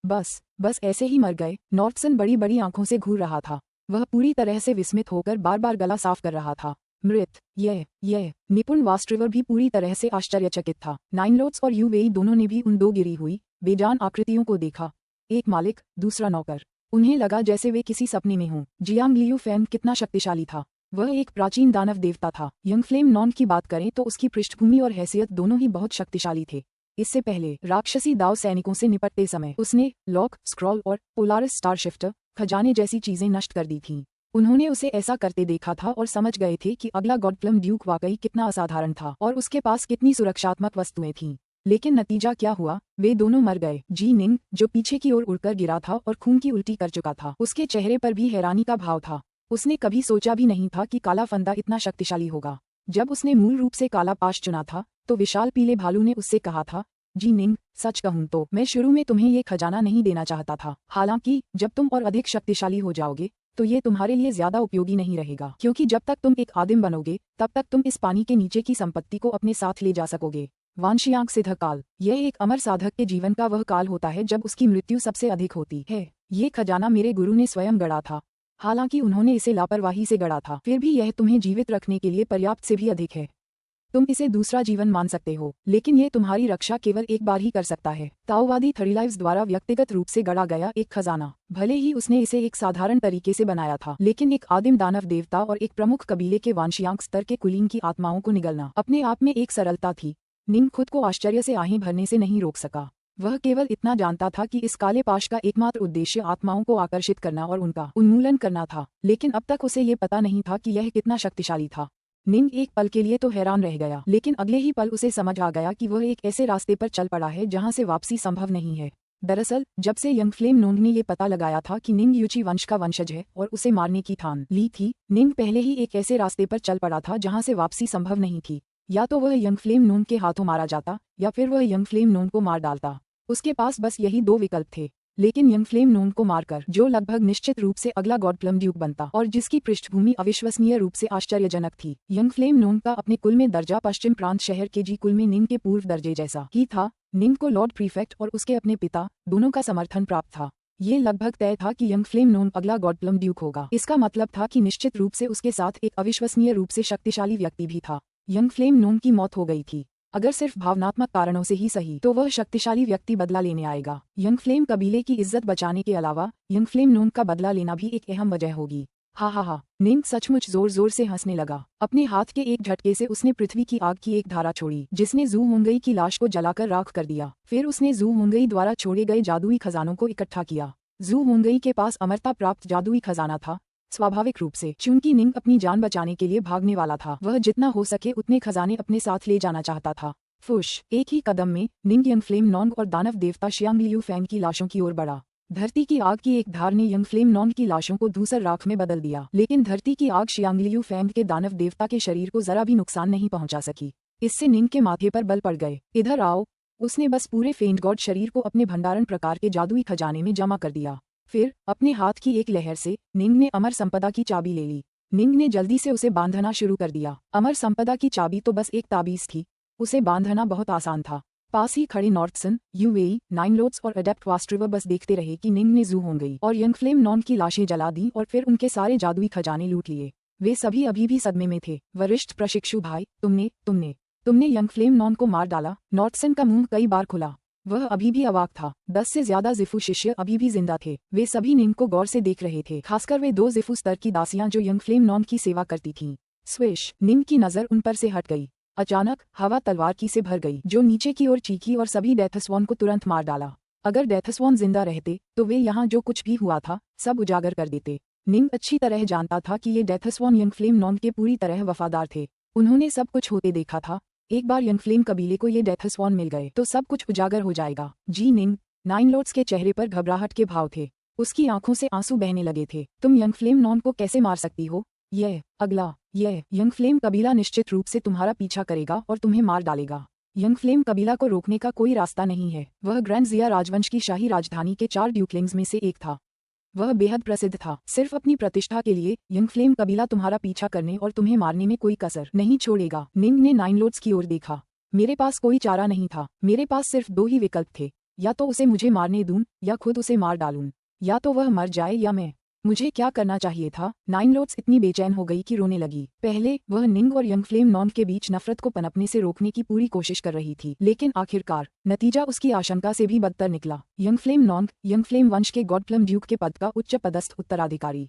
बस ऐसे ही मर गए। नॉर्थसन बड़ी बड़ी आंखों से घूर रहा था, वह पूरी तरह से विस्मित होकर बार बार गला साफ कर रहा था। मृत, यह निपुण वास्ट्रिवर भी पूरी तरह से आश्चर्यचकित था। नाइनलोट्स और यू वेई दोनों ने भी उन दो गिरी हुई बेजान आकृतियों को देखा, एक मालिक दूसरा नौकर। उन्हें लगा जैसे वे किसी सपने में हों। जियांग लियू फेंग कितना शक्तिशाली था, वह एक प्राचीन दानव देवता था। यंग फ्लेम नॉन्ग की बात करें तो उसकी पृष्ठभूमि और हैसियत दोनों ही बहुत शक्तिशाली थे। इससे पहले राक्षसी दाव सैनिकों से निपटते समय उसने लॉक, स्क्रॉल और पोलारिस स्टार शिफ्टर खजाने जैसी चीजें नष्ट कर दी थीं। उन्होंने उसे ऐसा करते देखा था और समझ गए थे कि अगला गॉडप्लम ड्यूक वाकई कितना असाधारण था और उसके पास कितनी सुरक्षात्मक वस्तुएं थीं। लेकिन नतीजा क्या हुआ? वे दोनों मर गए। जी निंग, जो पीछे की ओर उड़कर गिरा था और खून की उल्टी कर चुका था, उसके चेहरे पर भी हैरानी का भाव था। उसने कभी सोचा भी नहीं था कि काला फंदा इतना शक्तिशाली होगा। जब उसने मूल रूप से काला पाश चुना था तो विशाल पीले भालू ने उससे कहा था, जी निंग, सच कहूं तो मैं शुरू में तुम्हें ये खजाना नहीं देना चाहता था। हालांकि जब तुम और अधिक शक्तिशाली हो जाओगे तो ये तुम्हारे लिए ज्यादा उपयोगी नहीं रहेगा, क्योंकि जब तक तुम एक आदिम बनोगे तब तक तुम इस पानी के नीचे की संपत्ति को अपने साथ ले जा सकोगे। वांशियांक सिद्ध काल, यह एक अमर साधक के जीवन का वह काल होता है जब उसकी मृत्यु सबसे अधिक होती है। ये खजाना मेरे गुरु ने स्वयं गढ़ा था, हालांकि उन्होंने इसे लापरवाही से गढ़ा था, फिर भी यह तुम्हें जीवित रखने के लिए पर्याप्त से भी अधिक है। तुम इसे दूसरा जीवन मान सकते हो, लेकिन ये तुम्हारी रक्षा केवल एक बार ही कर सकता है। ताओवादी थर्डीलाइव्स द्वारा व्यक्तिगत रूप से गढ़ा गया एक खजाना, भले ही उसने इसे एक साधारण तरीके से बनाया था, लेकिन एक आदिम दानव देवता और एक प्रमुख कबीले के वांशियांक स्तर के कुलीन की आत्माओं को निगलना अपने आप में एक सरलता थी। निंग खुद को आश्चर्य से आहें भरने से नहीं रोक सका। वह केवल इतना जानता था कि इस काले पाश का एकमात्र उद्देश्य आत्माओं को आकर्षित करना और उनका उन्मूलन करना था, लेकिन अब तक उसे ये पता नहीं था कि यह कितना शक्तिशाली था। निंग एक पल के लिए तो हैरान रह गया, लेकिन अगले ही पल उसे समझ आ गया कि वह एक ऐसे रास्ते पर चल पड़ा है जहां से वापसी संभव नहीं है। दरअसल जब से यंग फ्लेम नोंग ने ये पता लगाया था कि निंग यूची वंश का वंशज है और उसे मारने की ठान ली थी, निंग पहले ही एक ऐसे रास्ते पर चल पड़ा था जहां से वापसी संभव नहीं थी। या तो वह यंग फ्लेम नोंग के हाथों मारा जाता या फिर वह यंग फ्लेम नोंग को मार डालता। उसके पास बस यही दो विकल्प थे, लेकिन यंग फ्लेम नोंग को मारकर जो लगभग निश्चित रूप से अगला गॉडप्लम ड्यूक बनता और जिसकी पृष्ठभूमि अविश्वसनीय रूप से आश्चर्यजनक थी। यंग फ्लेम नोंग का अपने कुल में दर्जा पश्चिम प्रांत शहर के जी कुल में निंग के पूर्व दर्जे जैसा ही था। निंग को लॉर्ड प्रीफेक्ट और उसके अपने पिता दोनों का समर्थन प्राप्त था। ये लगभग तय था कि यंग फ्लेम नोंग अगला गॉडप्लम ड्यूक होगा। इसका मतलब था कि निश्चित रूप से उसके साथ एक अविश्वसनीय रूप से शक्तिशाली व्यक्ति भी था। यंग फ्लेम नोंग की मौत हो गई थी। अगर सिर्फ भावनात्मक कारणों से ही सही तो वह शक्तिशाली व्यक्ति बदला लेने आएगा। यंग फ्लेम कबीले की इज्जत बचाने के अलावा यंग फ्लेम नोंग का बदला लेना भी एक अहम वजह होगी। हा हा हा, निंग सचमुच जोर जोर से हंसने लगा। अपने हाथ के एक झटके से उसने पृथ्वी की आग की एक धारा छोड़ी जिसने जू हुंगई की लाश को जलाकर राख कर दिया। फिर उसने जू हुंगई द्वारा छोड़े गए जादुई खजानों को इकट्ठा किया। जू हुंगई के पास अमरता प्राप्त जादुई खजाना था। स्वाभाविक रूप से चूंकि निंग अपनी जान बचाने के लिए भागने वाला था, वह जितना हो सके उतने खजाने अपने साथ ले जाना चाहता था। फुश, एक ही कदम में निंग यंग फ्लेम नॉन्ग और दानव देवता शियांग लियू फैंग की लाशों की ओर बढ़ा। धरती की आग की एक धार ने यंग फ्लेम नॉन्ग की लाशों को धूसर राख में बदल दिया, लेकिन धरती की आग शियांग लियू फैंग के दानव देवता के शरीर को जरा भी नुकसान नहीं पहुंचा सकी। इससे निंग के माथे पर बल पड़ गए। इधर आओ। उसने बस पूरे फेंट गॉड शरीर को अपने भंडारण प्रकार के जादुई खजाने में जमा कर दिया। फिर अपने हाथ की एक लहर से निंग ने अमर संपदा की चाबी ले ली। निंग ने जल्दी से उसे बांधना शुरू कर दिया। अमर संपदा की चाबी तो बस एक ताबीज थी, उसे बांधना बहुत आसान था। पास ही खड़े नॉर्थसन, यूएई, नाइन लोड्स और अडेप्ट वास्ट्रिवर बस देखते रहे कि निंग ने जू हुंगई और यंग फ्लेम नॉन्ग की लाशें जला दी और फिर उनके सारे जादुई खजाने लूट लिए। वे सभी अभी भी सदमे में थे। वरिष्ठ प्रशिक्षु भाई, तुमने यंग फ्लेम नॉन्ग को मार डाला। नॉर्थसन का मुंह कई बार खुला। वह अभी भी अवाक था। 10 से ज्यादा जिफू शिष्य अभी भी जिंदा थे। वे सभी निंग को गौर से देख रहे थे, खासकर वे 2 जिफू स्तर की दासियां जो यंग फ्लेम नॉन्ग की सेवा करती थीं। स्विश, निंग की नजर उन पर से हट गई। अचानक हवा तलवार की से भर गई जो नीचे की ओर चीखी और सभी डेथस्वॉन को तुरंत मार डाला। अगर डेथस्वॉन जिंदा रहते तो वे यहाँ जो कुछ भी हुआ था सब उजागर कर देते। निंग अच्छी तरह जानता था कि ये डेथस्वॉन यंग फ्लेम नॉन्ग के पूरी तरह वफादार थे। उन्होंने सब कुछ होते देखा था। एक बार यंग फ्लेम कबीले को ये डेथस्वॉन मिल गए तो सब कुछ उजागर हो जाएगा। जी निंग, नाइन लॉर्ड्स के चेहरे पर घबराहट के भाव थे। उसकी आंखों से आंसू बहने लगे थे। तुम यंग फ्लेम नॉन्ग को कैसे मार सकती हो? यह यंग फ्लेम कबीला निश्चित रूप से तुम्हारा पीछा करेगा और तुम्हें मार डालेगा। यंग फ्लेम कबीला को रोकने का कोई रास्ता नहीं है। वह ग्रैंड जिया राजवंश की शाही राजधानी के 4 ड्यूकलिंग्स में से एक था। वह बेहद प्रसिद्ध था। सिर्फ अपनी प्रतिष्ठा के लिए यंग फ्लेम कबीला तुम्हारा पीछा करने और तुम्हें मारने में कोई कसर नहीं छोड़ेगा। निंग ने नाइन लॉर्ड्स की ओर देखा। मेरे पास कोई चारा नहीं था। मेरे पास सिर्फ 2 ही विकल्प थे, या तो उसे मुझे मारने दूं या खुद उसे मार डालूं। या तो वह मर जाए या मैं। मुझे क्या करना चाहिए था? नाइन लॉर्ड्स इतनी बेचैन हो गई कि रोने लगी। पहले वह निंग और यंग फ्लेम नॉन्ग के बीच नफरत को पनपने से रोकने की पूरी कोशिश कर रही थी, लेकिन आखिरकार नतीजा उसकी आशंका से भी बदतर निकला। यंग फ्लेम नॉन्ग यंग फ्लेम वंश के गॉडप्लम ड्यूक के पद का उच्च पदस्थ उत्तराधिकारी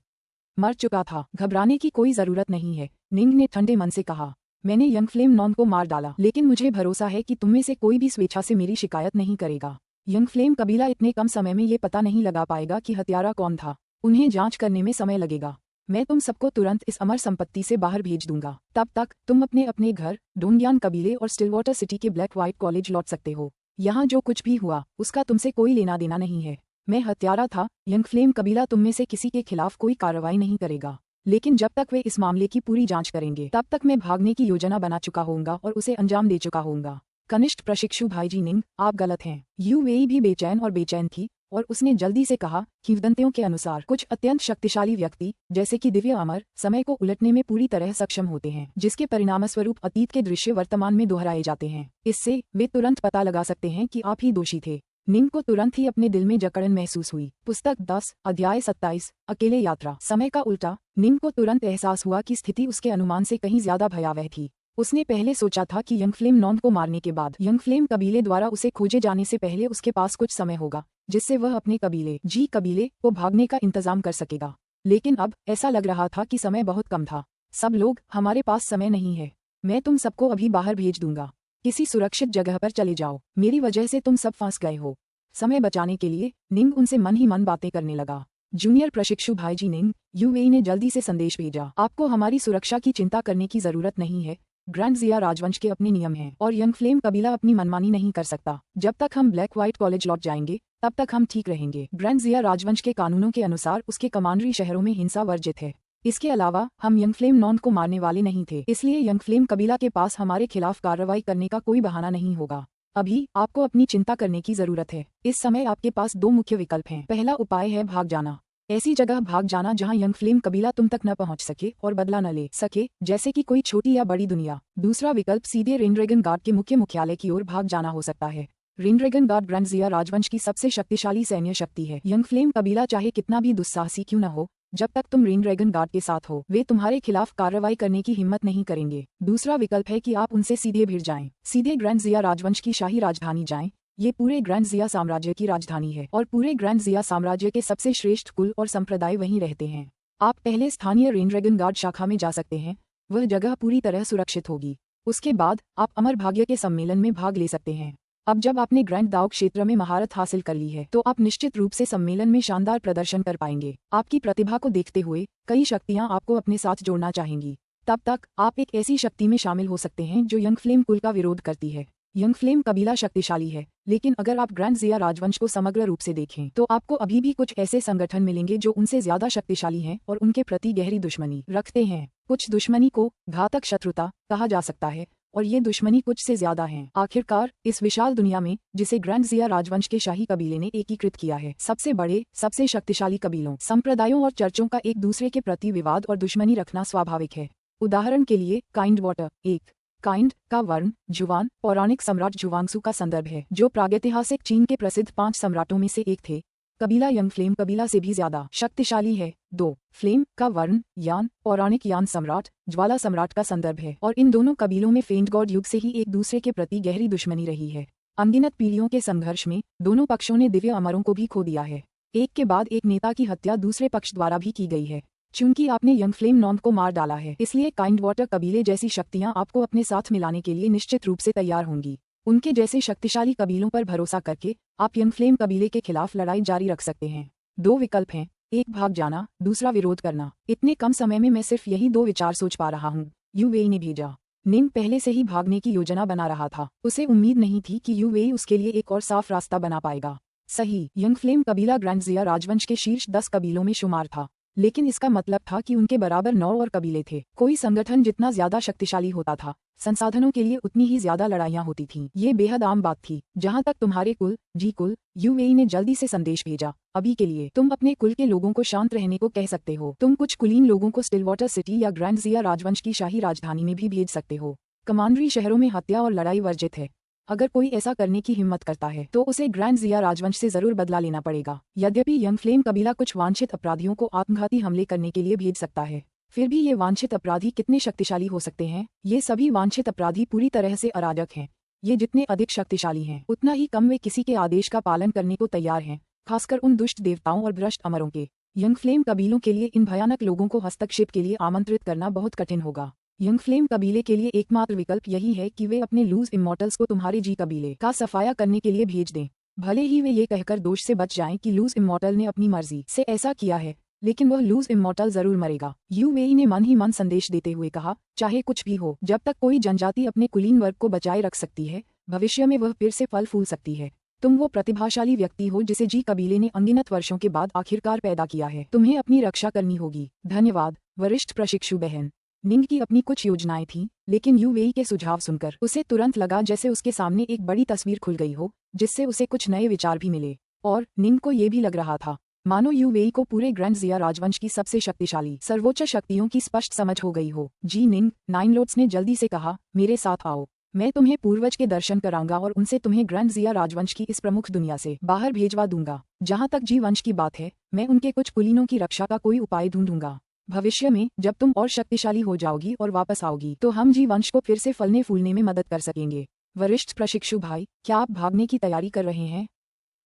मर चुका था। घबराने की कोई जरूरत नहीं है, निंग ने ठंडे मन से कहा। मैंने यंग फ्लेम नॉन्ग को मार डाला, लेकिन मुझे भरोसा है कि तुम में से कोई भी स्वेच्छा से मेरी शिकायत नहीं करेगा। यंग फ्लेम कबीला इतने कम समय में ये पता नहीं लगा पाएगा कि हत्यारा कौन था। उन्हें जांच करने में समय लगेगा। मैं तुम सबको तुरंत इस अमर संपत्ति से बाहर भेज दूंगा। तब तक तुम अपने अपने घर, डोंगयान कबीले और स्टिलवाटर सिटी के ब्लैक व्हाइट कॉलेज लौट सकते हो। यहाँ जो कुछ भी हुआ उसका तुमसे कोई लेना देना नहीं है। मैं हत्यारा था। यंग फ्लेम कबीला तुम में से किसी के खिलाफ कोई कार्रवाई नहीं करेगा, लेकिन जब तक वे इस मामले की पूरी जांच करेंगे तब तक मैं भागने की योजना बना चुका होऊंगा और उसे अंजाम दे चुका होऊंगा। कनिष्ठ प्रशिक्षु भाई जी निंग, आप गलत हैं। यूएई भी बेचैन थी और उसने जल्दी से कहा, किंवदंतियों के अनुसार कुछ अत्यंत शक्तिशाली व्यक्ति जैसे कि दिव्य अमर समय को उलटने में पूरी तरह सक्षम होते हैं, जिसके परिणामस्वरूप अतीत के दृश्य वर्तमान में दोहराए जाते हैं। इससे वे तुरंत पता लगा सकते हैं कि आप ही दोषी थे। निंग को तुरंत ही अपने दिल में जकड़न महसूस हुई। पुस्तक 10 अध्याय 27 अकेले यात्रा समय का उल्टा। निंग को तुरंत एहसास हुआ कि स्थिति उसके अनुमान से कहीं ज्यादा भयावह थी। उसने पहले सोचा था कि यंग फ्लेम नॉन्ग को मारने के बाद यंग फ्लेम कबीले द्वारा उसे खोजे जाने से पहले उसके पास कुछ समय होगा जिससे वह अपने कबीले को भागने का इंतजाम कर सकेगा। लेकिन अब ऐसा लग रहा था कि समय बहुत कम था। सब लोग, हमारे पास समय नहीं है। मैं तुम सबको अभी बाहर भेज दूंगा। किसी सुरक्षित जगह पर चले जाओ। मेरी वजह से तुम सब फंस गए हो। समय बचाने के लिए निंग उनसे मन ही मन बातें करने लगा। जूनियर प्रशिक्षु भाई जी निंग, यूएई ने जल्दी से संदेश भेजा। आपको हमारी सुरक्षा की चिंता करने की जरूरत नहीं है। ग्रैंड जिया राजवंश के अपने नियम हैं और यंग फ्लेम कबीला अपनी मनमानी नहीं कर सकता। जब तक हम ब्लैक व्हाइट कॉलेज लौट जाएंगे तब तक हम ठीक रहेंगे। ग्रैंड जिया राजवंश के कानूनों के अनुसार उसके कमांडरी शहरों में हिंसा वर्जित है। इसके अलावा हम यंग फ्लेम नॉन्ग को मारने वाले नहीं थे, इसलिए यंग फ्लेम कबीला के पास हमारे खिलाफ कार्रवाई करने का कोई बहाना नहीं होगा। अभी आपको अपनी चिंता करने की जरूरत है। इस समय आपके पास 2 मुख्य विकल्प हैं। पहला उपाय है भाग जाना। ऐसी जगह भाग जाना जहां यंग फ्लेम कबीला तुम तक न पहुंच सके और बदला न ले सके, जैसे कि कोई छोटी या बड़ी दुनिया। दूसरा विकल्प सीधे रेनड्रैगन गार्ड के मुख्य मुख्यालय की ओर भाग जाना हो सकता है। रेनड्रैगन गार्ड ग्रैंड जिया राजवंश की सबसे शक्तिशाली सैन्य शक्ति है। यंग फ्लेम कबीला चाहे कितना भी दुस्साहसी क्यों न हो, जब तक तुम रेन ड्रैगन गार्ड के साथ हो वे तुम्हारे खिलाफ कार्रवाई करने की हिम्मत नहीं करेंगे। दूसरा विकल्प है कि आप उनसे सीधे भिड़ जाएं, सीधे ग्रैंड जिया राजवंश की शाही राजधानी जाएं। ये पूरे ग्रैंड जिया साम्राज्य की राजधानी है और पूरे ग्रैंड जिया साम्राज्य के सबसे श्रेष्ठ कुल और संप्रदाय वहीं रहते हैं। आप पहले स्थानीय रेन ड्रैगन गार्ड शाखा में जा सकते हैं, वह जगह पूरी तरह सुरक्षित होगी। उसके बाद आप अमर भाग्य के सम्मेलन में भाग ले सकते हैं। अब जब आपने ग्रैंड दाओ क्षेत्र में महारत हासिल कर ली है तो आप निश्चित रूप से सम्मेलन में शानदार प्रदर्शन कर पाएंगे। आपकी प्रतिभा को देखते हुए कई शक्तियां आपको अपने साथ जोड़ना चाहेंगी। तब तक आप एक ऐसी शक्ति में शामिल हो सकते हैं जो यंग फ्लेम कुल का विरोध करती है। यंग फ्लेम कबीला शक्तिशाली है, लेकिन अगर आप ग्रैंड जिया राजवंश को समग्र रूप से देखें तो आपको अभी भी कुछ ऐसे संगठन मिलेंगे जो उनसे ज्यादा शक्तिशाली हैं और उनके प्रति गहरी दुश्मनी रखते हैं। कुछ दुश्मनी को घातक शत्रुता कहा जा सकता है और ये दुश्मनी कुछ से ज्यादा है। आखिरकार इस विशाल दुनिया में जिसे ग्रैंड जिया राजवंश के शाही कबीले ने एकीकृत किया है, सबसे बड़े सबसे शक्तिशाली कबीलों, संप्रदायों और चर्चों का एक दूसरे के प्रति विवाद और दुश्मनी रखना स्वाभाविक है। उदाहरण के लिए काइंड वाटर एक काइंड का वर्ण जुवान पौराणिक सम्राट जुवांगसू का संदर्भ है, जो प्रागैतिहासिक चीन के प्रसिद्ध 5 सम्राटों में से एक थे। कबीला यंग फ्लेम कबीला से भी ज्यादा शक्तिशाली है। 2 फ्लेम का वर्ण यान पौराणिक यान सम्राट ज्वाला सम्राट का संदर्भ है और इन दोनों कबीलों में फेंट गॉड युग से ही एक दूसरे के प्रति गहरी दुश्मनी रही है। अनगिनत पीढ़ियों के संघर्ष में दोनों पक्षों ने दिव्य अमरों को भी खो दिया है। एक के बाद एक नेता की हत्या दूसरे पक्ष द्वारा भी की गई है। चूंकि आपने यंग फ्लेम नॉन्ड को मार डाला है, इसलिए काइंड वाटर कबीले जैसी शक्तियां आपको अपने साथ मिलाने के लिए निश्चित रूप से तैयार होंगी। उनके जैसे शक्तिशाली कबीलों पर भरोसा करके आप यंग फ्लेम कबीले के खिलाफ लड़ाई जारी रख सकते हैं। 2 विकल्प हैं, एक भाग जाना, दूसरा विरोध करना। इतने कम समय में मैं सिर्फ यही 2 विचार सोच पा रहा हूँ। यूवेई ने भेजा। निंग पहले से ही भागने की योजना बना रहा था। उसे उम्मीद नहीं थी कि यूवेई उसके लिए एक और साफ रास्ता बना पाएगा। सही, यंग फ्लेम कबीला ग्रैंड जिया राजवंश के शीर्ष 10 कबीलों में शुमार था, लेकिन इसका मतलब था कि उनके बराबर 9 और कबीले थे। कोई संगठन जितना ज्यादा शक्तिशाली होता था, संसाधनों के लिए उतनी ही ज्यादा लड़ाइयां होती थीं। ये बेहद आम बात थी। जहां तक तुम्हारे कुल जी कुल, यूएई ने जल्दी से संदेश भेजा। अभी के लिए तुम अपने कुल के लोगों को शांत रहने को कह सकते हो। तुम कुछ कुलीन लोगों को स्टिलवाटर सिटी या ग्रैंड जिया राजवंश की शाही राजधानी में भी भेज सकते हो। कमांडरी शहरों में हत्या और लड़ाई वर्जित है। अगर कोई ऐसा करने की हिम्मत करता है तो उसे ग्रैंड जिया राजवंश से जरूर बदला लेना पड़ेगा। यद्यपि यंग फ्लेम कबीला कुछ वांछित अपराधियों को आत्मघाती हमले करने के लिए भेज सकता है, फिर भी ये वांछित अपराधी कितने शक्तिशाली हो सकते हैं? ये सभी वांछित अपराधी पूरी तरह से अराजक हैं। ये जितने अधिक शक्तिशाली हैं, उतना ही कम वे किसी के आदेश का पालन करने को तैयार हैं, खासकर उन दुष्ट देवताओं और भ्रष्ट अमरों के। यंग फ्लेम कबीलों के लिए इन भयानक लोगों को हस्तक्षेप के लिए आमंत्रित करना बहुत कठिन होगा। यंग फ्लेम कबीले के लिए एकमात्र विकल्प यही है कि वे अपने लूज इमॉर्टल्स को तुम्हारे जी कबीले का सफाया करने के लिए भेज दें। भले ही वे ये कहकर दोष से बच जाएं कि लूज इमॉर्टल ने अपनी मर्जी से ऐसा किया है, लेकिन वह लूज इमॉर्टल जरूर मरेगा। यूवेई ने मन ही मन संदेश देते हुए कहा, चाहे कुछ भी हो, जब तक कोई जनजाति अपने कुलीन वर्ग को बचाए रख सकती है, भविष्य में वह फिर से फल फूल सकती है। तुम वो प्रतिभाशाली व्यक्ति हो जिसे जी कबीले ने अनगिनत वर्षों के बाद आखिरकार पैदा किया है। तुम्हें अपनी रक्षा करनी होगी। धन्यवाद वरिष्ठ प्रशिक्षु बहन। निंग की अपनी कुछ योजनाएं थीं, लेकिन यूवेई के सुझाव सुनकर उसे तुरंत लगा जैसे उसके सामने एक बड़ी तस्वीर खुल गई हो, जिससे उसे कुछ नए विचार भी मिले। और निंग को ये भी लग रहा था मानो यूवेई को पूरे ग्रैंड जिया राजवंश की सबसे शक्तिशाली सर्वोच्च शक्तियों की स्पष्ट समझ हो गई हो। जी निंग, नाइन लोड्स ने जल्दी से कहा, मेरे साथ आओ। मैं तुम्हें पूर्वज के दर्शन कराऊंगा और उनसे तुम्हें ग्रैंड जिया राजवंश की इस प्रमुख दुनिया से बाहर भेजवा दूंगा। जहां तक जी वंश की बात है, मैं उनके कुछ कुलीनों की रक्षा का कोई उपाय ढूंढूंगा। भविष्य में जब तुम और शक्तिशाली हो जाओगी और वापस आओगी तो हम जी वंश को फिर से फलने फूलने में मदद कर सकेंगे। वरिष्ठ प्रशिक्षु भाई, क्या आप भागने की तैयारी कर रहे हैं?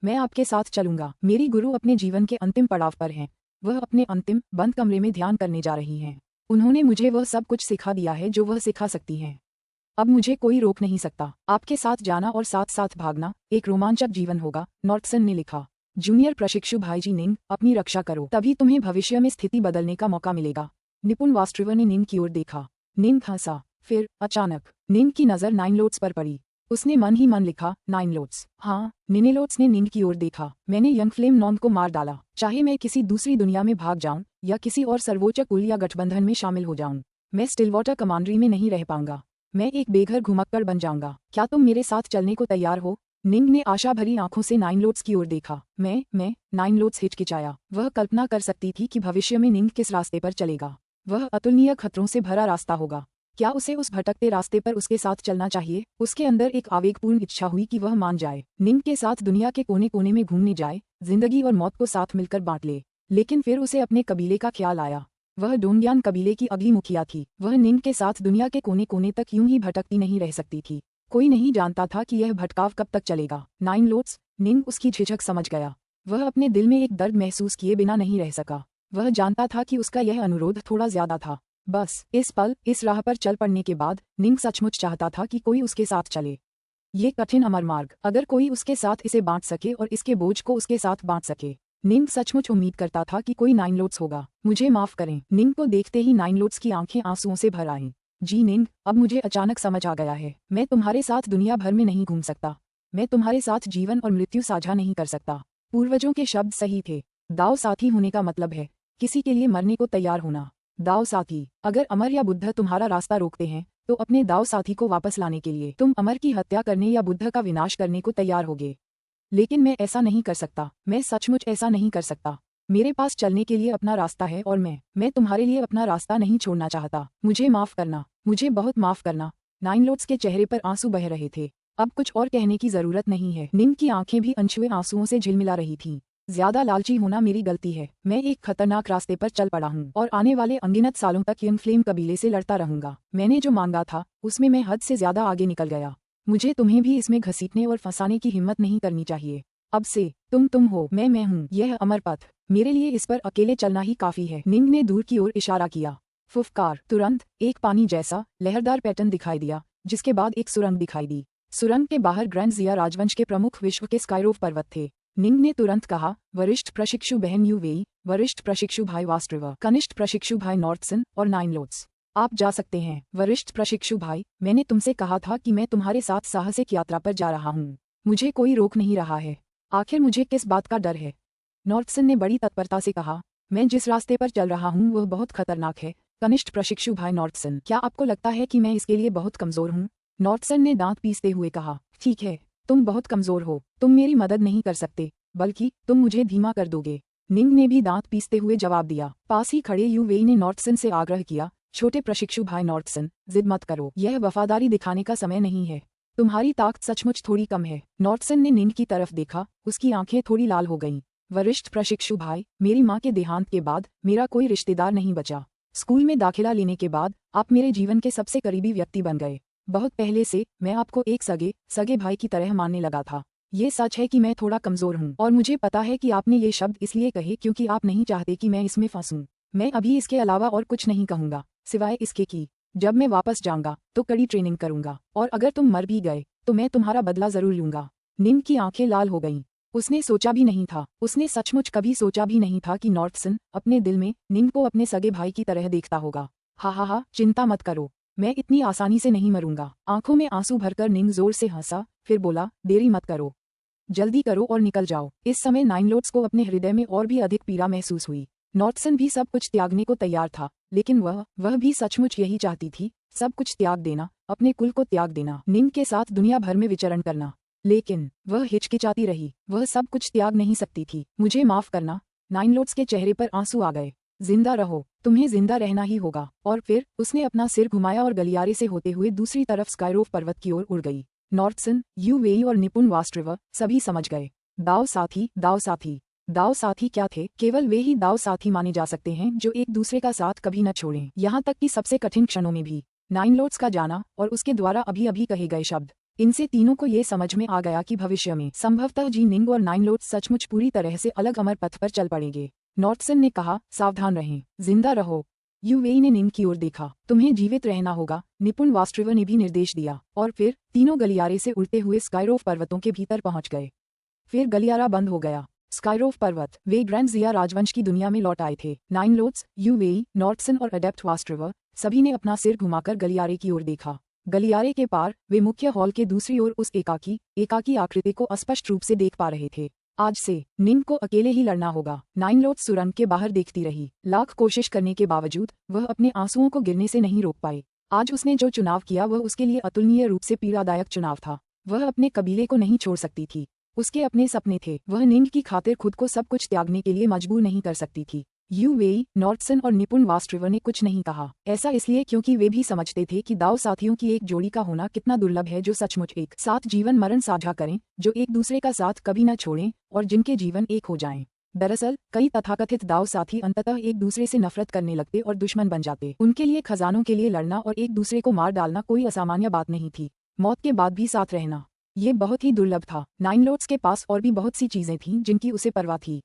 मैं आपके साथ चलूंगा। मेरी गुरु अपने जीवन के अंतिम पड़ाव पर हैं। वह अपने अंतिम बंद कमरे में ध्यान करने जा रही हैं। उन्होंने मुझे वह सब कुछ सिखा दिया है जो वह सिखा सकती हैं। अब मुझे कोई रोक नहीं सकता। आपके साथ जाना और साथ साथ भागना एक रोमांचक जीवन होगा, नॉर्थसन ने लिखा। जूनियर प्रशिक्षु भाईजी निंग, अपनी रक्षा करो, तभी तुम्हें भविष्य में स्थिति बदलने का मौका मिलेगा। निपुण वास्ट्रिवर ने निंग की ओर देखा। निंग हंसा। फिर अचानक निंग की नजर नाइन लोड्स पर पड़ी। उसने मन ही मन लिखा, नाइन लोड्स। हाँ, निनेलोड्स ने निंग की ओर देखा। मैंने यंग फ्लेम नॉन को मार डाला। चाहे मैं किसी दूसरी दुनिया में भाग जाऊं या किसी और सर्वोच्च कुल या गठबंधन में शामिल हो जाऊं, मैं स्टिलवाटर कमांडरी में नहीं रह पाऊंगा। मैं एक बेघर घुमक्कड़ बन जाऊंगा। क्या तुम मेरे साथ चलने को तैयार हो? निंग ने आशा भरी आंखों से नाइन लोड्स की ओर देखा। मैं नाइन लोड्स हिचकिचाया। वह कल्पना कर सकती थी कि भविष्य में निंग किस रास्ते पर चलेगा। वह अतुलनीय खतरों से भरा रास्ता होगा। क्या उसे उस भटकते रास्ते पर उसके साथ चलना चाहिए? उसके अंदर एक आवेगपूर्ण इच्छा हुई कि वह मान जाए, निंग के साथ दुनिया के कोने कोने में घूमने जाए, जिंदगी और मौत को साथ मिलकर बांट ले। लेकिन फिर उसे अपने कबीले का ख्याल आया। वह डोंगयान कबीले की अगली मुखिया थी। वह निंग के साथ दुनिया के कोने कोने तक यूं ही भटकती नहीं रह सकती थी। कोई नहीं जानता था कि यह भटकाव कब तक चलेगा। नाइन लोट्स, निंग उसकी झिझक समझ गया। वह अपने दिल में एक दर्द महसूस किए बिना नहीं रह सका। वह जानता था कि उसका यह अनुरोध थोड़ा ज्यादा था। बस इस पल, इस राह पर चल पड़ने के बाद निंग सचमुच चाहता था कि कोई उसके साथ चले। ये कठिन अमर मार्ग, अगर कोई उसके साथ इसे बांट सके और इसके बोझ को उसके साथ बांट सके। निंग सचमुच उम्मीद करता था कि कोई नाइन लोट्स होगा। मुझे माफ करें। निंग को देखते ही नाइन लोट्स की आंखें आंसुओं से भर आईं। जी निंग, अब मुझे अचानक समझ आ गया है। मैं तुम्हारे साथ दुनिया भर में नहीं घूम सकता। मैं तुम्हारे साथ जीवन और मृत्यु साझा नहीं कर सकता। पूर्वजों के शब्द सही थे। दाव साथी होने का मतलब है किसी के लिए मरने को तैयार होना। दाव साथी, अगर अमर या बुद्ध तुम्हारा रास्ता रोकते हैं तो अपने दाव साथी को वापस लाने के लिए तुम अमर की हत्या करने या बुद्ध का विनाश करने को तैयार होगे। लेकिन मैं ऐसा नहीं कर सकता। मैं सचमुच ऐसा नहीं कर सकता। मेरे पास चलने के लिए अपना रास्ता है और मैं तुम्हारे लिए अपना रास्ता नहीं छोड़ना चाहता। मुझे माफ करना, मुझे बहुत माफ करना। नाइन लोट्स के चेहरे पर आंसू बह रहे थे। अब कुछ और कहने की जरूरत नहीं है। निंग की आंखें भी अनछुए आंसुओं से झिलमिला रही थीं। ज्यादा लालची होना मेरी गलती है। मैं एक खतरनाक रास्ते पर चल पड़ा हूँ और आने वाले अनगिनत सालों तक यंग फ्लेम कबीले से लड़ता रहूंगा। मैंने जो मांगा था उसमें मैं हद से ज्यादा आगे निकल गया। मुझे तुम्हें भी इसमें घसीटने और फंसाने की हिम्मत नहीं करनी चाहिए। अब से तुम हो, मैं हूँ। यह अमर पथ, मेरे लिए इस पर अकेले चलना ही काफी है। निंग ने दूर की ओर इशारा किया। फुफकार, तुरंत एक पानी जैसा लहरदार पैटर्न दिखाई दिया, जिसके बाद एक सुरंग दिखाई दी। सुरंग के बाहर ग्रैंड जिया राजवंश के प्रमुख विश्व के स्काइरोव पर्वत थे। निंग ने तुरंत कहा, वरिष्ठ प्रशिक्षु बहन यू वेई, वरिष्ठ प्रशिक्षु भाई वास्ट्रिवर, कनिष्ठ प्रशिक्षु भाई नॉर्थसन और नाइन लोट्स, आप जा सकते हैं। वरिष्ठ प्रशिक्षु भाई, मैंने तुमसे कहा था कि मैं तुम्हारे साथ साहसिक यात्रा पर जा रहा हूँ। मुझे कोई रोक नहीं रहा है। आखिर मुझे किस बात का डर है? नॉर्थसन ने बड़ी तत्परता से कहा, मैं जिस रास्ते पर चल रहा हूँ वह बहुत खतरनाक है। कनिष्ठ प्रशिक्षु भाई नॉर्थसन, क्या आपको लगता है कि मैं इसके लिए बहुत कमजोर हूँ? नॉर्थसन ने दांत पीसते हुए कहा, ठीक है, तुम बहुत कमजोर हो। तुम मेरी मदद नहीं कर सकते, बल्कि तुम मुझे धीमा कर दोगे। निंग ने भी दांत पीसते हुए जवाब दिया। पास ही खड़े यू वेई ने नॉर्थसन से आग्रह किया, छोटे प्रशिक्षु भाई नॉर्थसन, जिद मत करो। यह वफादारी दिखाने का समय नहीं है। तुम्हारी ताकत सचमुच थोड़ी कम है। नॉर्थसन ने निंग की तरफ देखा, उसकी आंखें थोड़ी लाल हो गईं। वरिष्ठ प्रशिक्षु भाई, मेरी माँ के देहांत के बाद मेरा कोई रिश्तेदार नहीं बचा। स्कूल में दाखिला लेने के बाद आप मेरे जीवन के सबसे करीबी व्यक्ति बन गए। बहुत पहले से मैं आपको एक सगे भाई की तरह मानने लगा था। ये सच है कि मैं थोड़ा कमजोर हूँ और मुझे पता है कि आपने ये शब्द इसलिए कहे क्योंकि आप नहीं चाहते कि मैं इसमें फंसूं। मैं अभी इसके अलावा और कुछ नहीं कहूँगा, सिवाय इसके कि जब मैं वापस जाऊंगा तो कड़ी ट्रेनिंग करूंगा, और अगर तुम मर भी गए तो मैं तुम्हारा बदला जरूर लूंगा। निंग की आंखें लाल हो गईं। उसने सोचा भी नहीं था, उसने सचमुच कभी सोचा भी नहीं था कि नॉर्थसन अपने दिल में निंग को अपने सगे भाई की तरह देखता होगा। हा, चिंता मत करो, मैं इतनी आसानी से नहीं मरूंगा। आंखों में आंसू भरकर निंग जोर से हंसा, फिर बोला, देरी मत करो, जल्दी करो और निकल जाओ। इस समय नाइन लोट्स को अपने हृदय में और भी अधिक पीड़ा महसूस हुई। नॉर्थसन भी सब कुछ त्यागने को तैयार था, लेकिन वह भी सचमुच यही चाहती थी, सब कुछ त्याग देना, अपने कुल को त्याग देना, निंग के साथ दुनिया भर में विचरण करना। लेकिन वह हिचकिचाती रही, वह सब कुछ त्याग नहीं सकती थी। मुझे माफ करना। नाइन लोट्स के चेहरे पर आंसू आ गए। जिंदा रहो, तुम्हें जिंदा रहना ही होगा। और फिर उसने अपना सिर घुमाया और गलियारे से होते हुए दूसरी तरफ स्काइरोव पर्वत की ओर उड़ गई। नॉर्थसन, यू वेई और निपुण वास्ट्रिवर सभी समझ गए। दाव साथी, दाव साथी, दाव साथी क्या थे? केवल वे ही दाव साथी माने जा सकते हैं जो एक दूसरे का साथ कभी न छोड़ें, यहाँ तक कि सबसे कठिन क्षणों में भी। नाइन लोट्स का जाना और उसके द्वारा अभी अभी कहे गए शब्द, इनसे तीनों को ये समझ में आ गया कि भविष्य में संभवतः जी निंग और नाइन लोट्स सचमुच पूरी तरह से अलग अमर पथ पर चल पड़ेंगे। नॉर्थसन ने कहा, सावधान रहें, जिंदा रहो। यू वेई ने निंग की ओर देखा, तुम्हें जीवित रहना होगा। निपुण वास्ट्रिवर ने भी निर्देश दिया, और फिर तीनों गलियारे से उड़ते हुए स्काइरोव पर्वतों के भीतर पहुंच गए। फिर गलियारा बंद हो गया। स्काइरोव पर्वत, वे ग्रैंड जिया राजवंश की दुनिया में लौट आए थे। नाइन लोट्स, यू वेई, नॉर्थसन और अडेप्ट वास्ट्रिवर सभी ने अपना सिर घुमाकर गलियारे की ओर देखा। गलियारे के पार वे मुख्य हॉल के दूसरी ओर उस एकाकी आकृति को स्पष्ट रूप से देख पा रहे थे। आज से निंग को अकेले ही लड़ना होगा। नाइन लोट्स सुरंग के बाहर देखती रही। लाख कोशिश करने के बावजूद वह अपने आंसुओं को गिरने से नहीं रोक पाई। आज उसने जो चुनाव किया वह उसके लिए अतुलनीय रूप से पीड़ादायक चुनाव था। वह अपने कबीले को नहीं छोड़ सकती थी, उसके अपने सपने थे। वह निंग की खातिर खुद को सब कुछ त्यागने के लिए मजबूर नहीं कर सकती थी। यू वेई, नॉर्थसन और निपुण वास्ट्रिवर ने कुछ नहीं कहा। ऐसा इसलिए क्योंकि वे भी समझते थे कि दाव साथियों की एक जोड़ी का होना कितना दुर्लभ है, जो सचमुच एक साथ जीवन मरण साझा करें, जो एक दूसरे का साथ कभी न छोड़ें और जिनके जीवन एक हो जाएं। दरअसल कई तथाकथित दाव साथी अंततः एक दूसरे से नफरत करने लगते और दुश्मन बन जाते। उनके लिए खजानों के लिए लड़ना और एक दूसरे को मार डालना कोई असामान्य बात नहीं थी। मौत के बाद भी साथ रहना, ये बहुत ही दुर्लभ था। नाइन लोड्स के पास और भी बहुत सी चीजें थीं जिनकी उसे परवाह थी।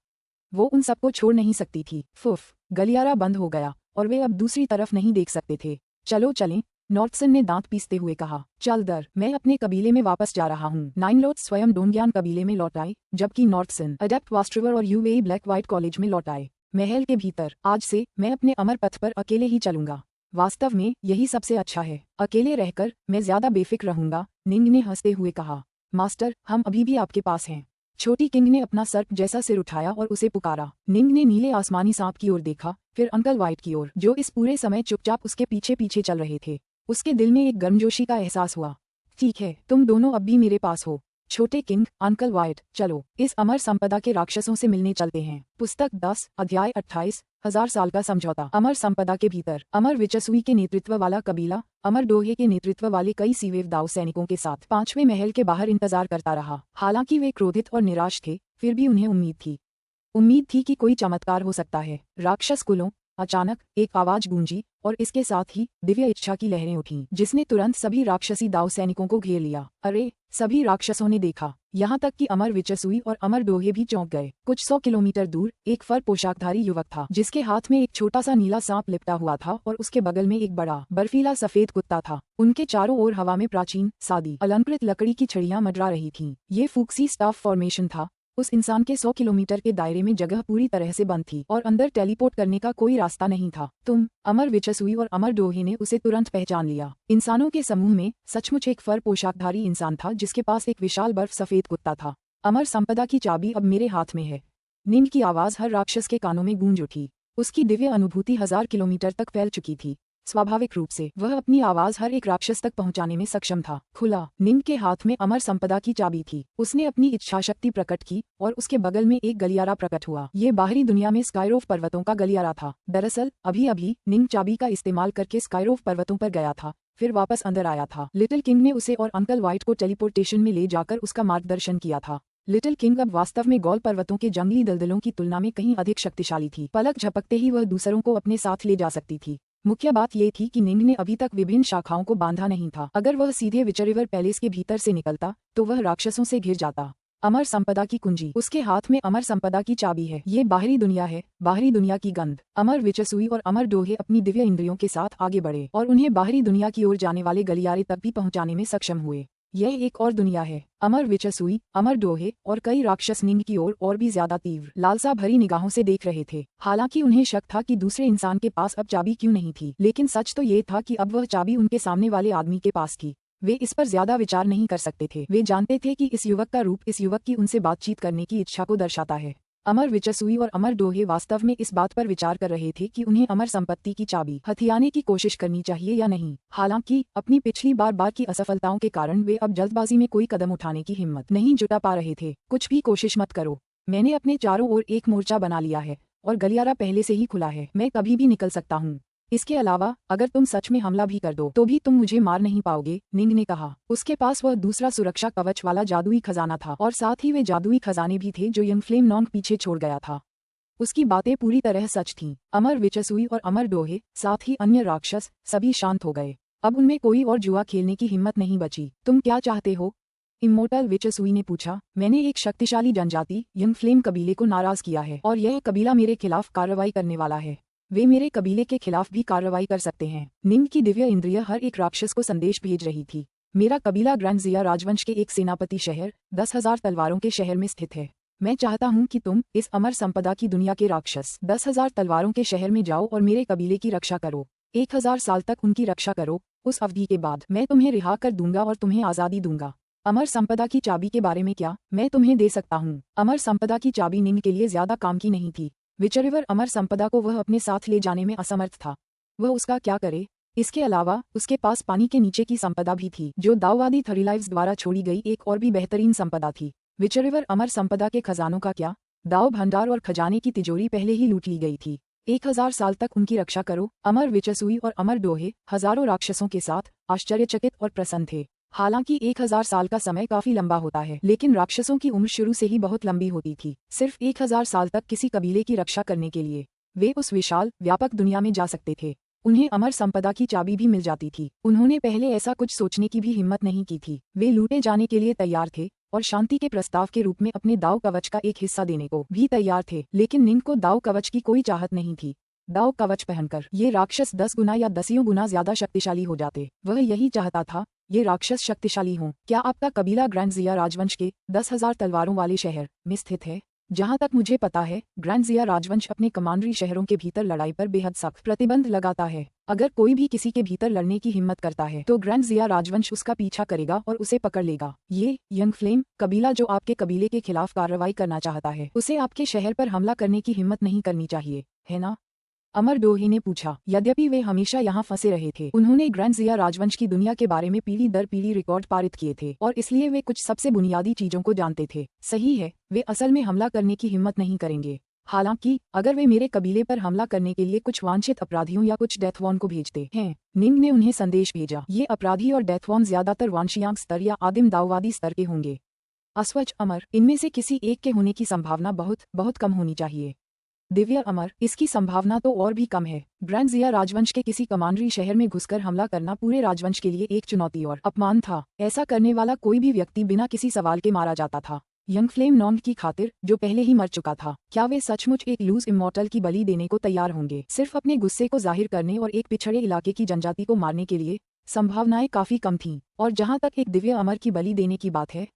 वो उन सबको छोड़ नहीं सकती थी। फुफ, गलियारा बंद हो गया और वे अब दूसरी तरफ नहीं देख सकते थे। चलो चलें, नॉर्थसन ने दांत पीसते हुए कहा। चल दर, मैं अपने कबीले में वापस जा रहा हूँ। नाइन लोड्स स्वयं डोंगियान कबीले में लौट आए, जबकि नॉर्थसन अडेप्ट वास्ट्रिवर और यूएई ब्लैक व्हाइट कॉलेज में लौट आए। महल के भीतर, आज से मैं अपने अमर पथ पर अकेले ही चलूंगा। वास्तव में यही सबसे अच्छा है, अकेले रहकर मैं ज्यादा बेफिक्र रहूंगा, निंग ने हंसते हुए कहा। मास्टर, हम अभी भी आपके पास हैं। छोटी किंग ने अपना सर्प जैसा सिर उठाया और उसे पुकारा। निंग ने नीले आसमानी सांप की ओर देखा, फिर अंकल व्हाइट की ओर, जो इस पूरे समय चुपचाप उसके पीछे पीछे चल रहे थे। उसके दिल में एक गर्मजोशी का एहसास हुआ। ठीक है, तुम दोनों अब भी मेरे पास हो। छोटे किंग, अंकल व्हाइट, चलो इस अमर संपदा के राक्षसों से मिलने चलते हैं। पुस्तक 10, अध्याय 28, 1000 साल का समझौता। अमर संपदा के भीतर अमर विचसुई के नेतृत्व वाला कबीला अमर डोहे के नेतृत्व वाले कई सीवेव दाव सैनिकों के साथ 5वें महल के बाहर इंतजार करता रहा। हालांकि वे क्रोधित और निराश थे, फिर भी उन्हें उम्मीद थी कि कोई चमत्कार हो सकता है। राक्षस कुलों, अचानक एक आवाज गूंजी और इसके साथ ही दिव्य इच्छा की लहरें उठीं, जिसने तुरंत सभी राक्षसी दाव सैनिकों को घेर लिया। अरे, सभी राक्षसों ने देखा, यहाँ तक कि अमर विचसुई और अमर डोहे भी चौंक गए। कुछ 100 किलोमीटर दूर एक फर पोशाकधारी युवक था, जिसके हाथ में एक छोटा सा नीला सांप लिपटा हुआ था और उसके बगल में एक बड़ा बर्फीला सफेद कुत्ता था। उनके चारों ओर हवा में प्राचीन, सादी, अलंकृत लकड़ी की छड़ियां मंडरा रही थीं। ये फूक्सी स्टाफ फॉर्मेशन था। उस इंसान के 100 किलोमीटर के दायरे में जगह पूरी तरह से बंद थी और अंदर टेलीपोर्ट करने का कोई रास्ता नहीं था। तुम, अमर विचसुई और अमर डोहे ने उसे तुरंत पहचान लिया। इंसानों के समूह में सचमुच एक फर पोशाकधारी इंसान था, जिसके पास एक विशाल बर्फ सफेद कुत्ता था। अमर संपदा की चाबी अब मेरे हाथ में है। निंग की आवाज हर राक्षस के कानों में गूंज उठी। उसकी दिव्य अनुभूति 1000 किलोमीटर तक फैल चुकी थी। स्वाभाविक रूप से वह अपनी आवाज हर एक राक्षस तक पहुंचाने में सक्षम था। खुला, निंग के हाथ में अमर संपदा की चाबी थी। उसने अपनी इच्छा शक्ति प्रकट की और उसके बगल में एक गलियारा प्रकट हुआ। ये बाहरी दुनिया में स्काईरोव पर्वतों का गलियारा था। दरअसल अभी अभी निंग चाबी का इस्तेमाल करके स्काईरोव पर्वतों पर गया था, फिर वापस अंदर आया था। लिटिल किंग ने उसे और अंकल व्हाइट को टेलीपोर्टेशन में ले जाकर उसका मार्गदर्शन किया था। लिटिल किंग अब वास्तव में गौल पर्वतों के जंगली दलदलों की तुलना में कहीं अधिक शक्तिशाली थी। पलक झपकते ही वह दूसरों को अपने साथ ले जा सकती थी। मुख्य बात ये थी कि निंग ने अभी तक विभिन्न शाखाओं को बांधा नहीं था। अगर वह सीधे विचरिवर पैलेस के भीतर से निकलता तो वह राक्षसों से घिर जाता। अमर संपदा की कुंजी, उसके हाथ में अमर संपदा की चाबी है। ये बाहरी दुनिया है, बाहरी दुनिया की गंध। अमर विचसुई और अमर डोहे अपनी दिव्य इंद्रियों के साथ आगे बढ़े और उन्हें बाहरी दुनिया की ओर जाने वाले गलियारे तक भी पहुंचाने में सक्षम हुए। यह एक और दुनिया है। अमर विचसुई, अमर डोहे और कई राक्षस निंग की ओर और भी ज्यादा तीव्र, लालसा भरी निगाहों से देख रहे थे। हालांकि उन्हें शक था कि दूसरे इंसान के पास अब चाबी क्यों नहीं थी, लेकिन सच तो ये था कि अब वह चाबी उनके सामने वाले आदमी के पास थी। वे इस पर ज्यादा विचार नहीं कर सकते थे। वे जानते थे कि इस युवक का रूप इस युवक की उनसे बातचीत करने की इच्छा को दर्शाता है। अमर विचसुई और अमर डोहे वास्तव में इस बात पर विचार कर रहे थे कि उन्हें अमर संपत्ति की चाबी हथियाने की कोशिश करनी चाहिए या नहीं। हालांकि अपनी पिछली बार की असफलताओं के कारण वे अब जल्दबाजी में कोई कदम उठाने की हिम्मत नहीं जुटा पा रहे थे। कुछ भी कोशिश मत करो, मैंने अपने चारों ओर एक मोर्चा बना लिया है और गलियारा पहले से ही खुला है। मैं कभी भी निकल सकता हूँ। इसके अलावा अगर तुम सच में हमला भी कर दो तो भी तुम मुझे मार नहीं पाओगे, निंग ने कहा। उसके पास वह दूसरा सुरक्षा कवच वाला जादुई खजाना था और साथ ही वे जादुई खजाने भी थे जो यंग फ्लेम नॉन्ग पीछे छोड़ गया था। उसकी बातें पूरी तरह सच थीं। अमर विचसुई और अमर डोहे, साथ ही अन्य राक्षस, सभी शांत हो गए। अब उनमें कोई और जुआ खेलने की हिम्मत नहीं बची। तुम क्या चाहते हो? इमोर्टल विचसुई ने पूछा। मैंने एक शक्तिशाली जनजाति यंग फ्लेम कबीले को नाराज किया है और यह कबीला मेरे खिलाफ कार्रवाई करने वाला है। वे मेरे कबीले के खिलाफ भी कार्रवाई कर सकते हैं। निंग की दिव्य इंद्रिय हर एक राक्षस को संदेश भेज रही थी। मेरा कबीला ग्रैंडजिया राजवंश के एक सेनापति शहर 10,000 तलवारों के शहर में स्थित है। मैं चाहता हूँ कि तुम इस अमर संपदा की दुनिया के राक्षस 10,000 तलवारों के शहर में जाओ और मेरे कबीले की रक्षा करो। 1000 साल तक उनकी रक्षा करो। उस अवधि के बाद मैं तुम्हें रिहा कर दूंगा और तुम्हें आजादी दूंगा। अमर संपदा की चाबी के बारे में क्या मैं तुम्हें दे सकता हूँ? अमर संपदा की चाबी निंग के लिए ज्यादा काम की नहीं थी। विचरिवर अमर संपदा को वह अपने साथ ले जाने में असमर्थ था। वह उसका क्या करे? इसके अलावा उसके पास पानी के नीचे की संपदा भी थी, जो दाववादी थरीलाइव्स द्वारा छोड़ी गई एक और भी बेहतरीन संपदा थी। विचरिवर अमर संपदा के खजानों का क्या? दाव भंडार और खजाने की तिजोरी पहले ही लूट ली गई थी। 1000 साल तक उनकी रक्षा करो। अमर विचसुई और अमर डोहे हजारों राक्षसों के साथ आश्चर्यचकित और प्रसन्न थे। हालांकि 1000 साल का समय काफी लंबा होता है, लेकिन राक्षसों की उम्र शुरू से ही बहुत लंबी होती थी। सिर्फ 1000 साल तक किसी कबीले की रक्षा करने के लिए वे उस विशाल व्यापक दुनिया में जा सकते थे। उन्हें अमर संपदा की चाबी भी मिल जाती थी। उन्होंने पहले ऐसा कुछ सोचने की भी हिम्मत नहीं की थी। वे लूटे जाने के लिए तैयार थे और शांति के प्रस्ताव के रूप में अपने दाव कवच का एक हिस्सा देने को भी तैयार थे, लेकिन निंग को दाव कवच की कोई चाहत नहीं थी। दाव कवच पहनकर ये राक्षस 10 गुना या 10 गुना ज्यादा शक्तिशाली हो जाते। वह यही चाहता था, ये राक्षस शक्तिशाली हों। क्या आपका कबीला ग्रैंड जिया राजवंश के 10,000 तलवारों वाले शहर में स्थित है? जहां तक मुझे पता है, ग्रैंड जिया राजवंश अपने कमांडरी शहरों के भीतर लड़ाई पर बेहद सख्त प्रतिबंध लगाता है। अगर कोई भी किसी के भीतर लड़ने की हिम्मत करता है तो ग्रैंड जिया राजवंश उसका पीछा करेगा और उसे पकड़ लेगा। ये यंग फ्लेम कबीला जो आपके कबीले के खिलाफ कार्रवाई करना चाहता है, उसे आपके शहर पर हमला करने की हिम्मत नहीं करनी चाहिए, है ना? अमर डोहे ने पूछा। यद्यपि वे हमेशा यहाँ फंसे रहे थे, उन्होंने ग्रैंड जिया राजवंश की दुनिया के बारे में पीढ़ी दर पीढ़ी रिकॉर्ड पारित किए थे और इसलिए वे कुछ सबसे बुनियादी चीजों को जानते थे। सही है, वे असल में हमला करने की हिम्मत नहीं करेंगे। हालांकि अगर वे मेरे कबीले पर हमला करने के लिए कुछ वांछित अपराधियों या कुछ डेथवॉन को भेजते हैं। निंग ने उन्हें संदेश भेजा। ये अपराधी और डेथवॉन ज्यादातर वांशियांक स्तर या आदिम दाववादी स्तर के होंगे। अस्वच अमर, इनमें से किसी एक के होने की संभावना बहुत बहुत कम होनी चाहिए। दिव्य अमर, इसकी संभावना तो और भी कम है। ग्रैंड जिया राजवंश के किसी कमांडरी शहर में घुसकर हमला करना पूरे राजवंश के लिए एक चुनौती और अपमान था। ऐसा करने वाला कोई भी व्यक्ति बिना किसी सवाल के मारा जाता था। यंग फ्लेम नॉन्ग की खातिर, जो पहले ही मर चुका था। क्या वे सचमुच एक लूज इमॉर्टल की बलि देने को तैयार होंगे, सिर्फ अपने गुस्से को जाहिर करने और एक पिछड़े इलाके की जनजाति को मारने के लिए? संभावनाएं काफी कम थीं, और जहां तक एक दिव्य अमर की बलि देने की बात है,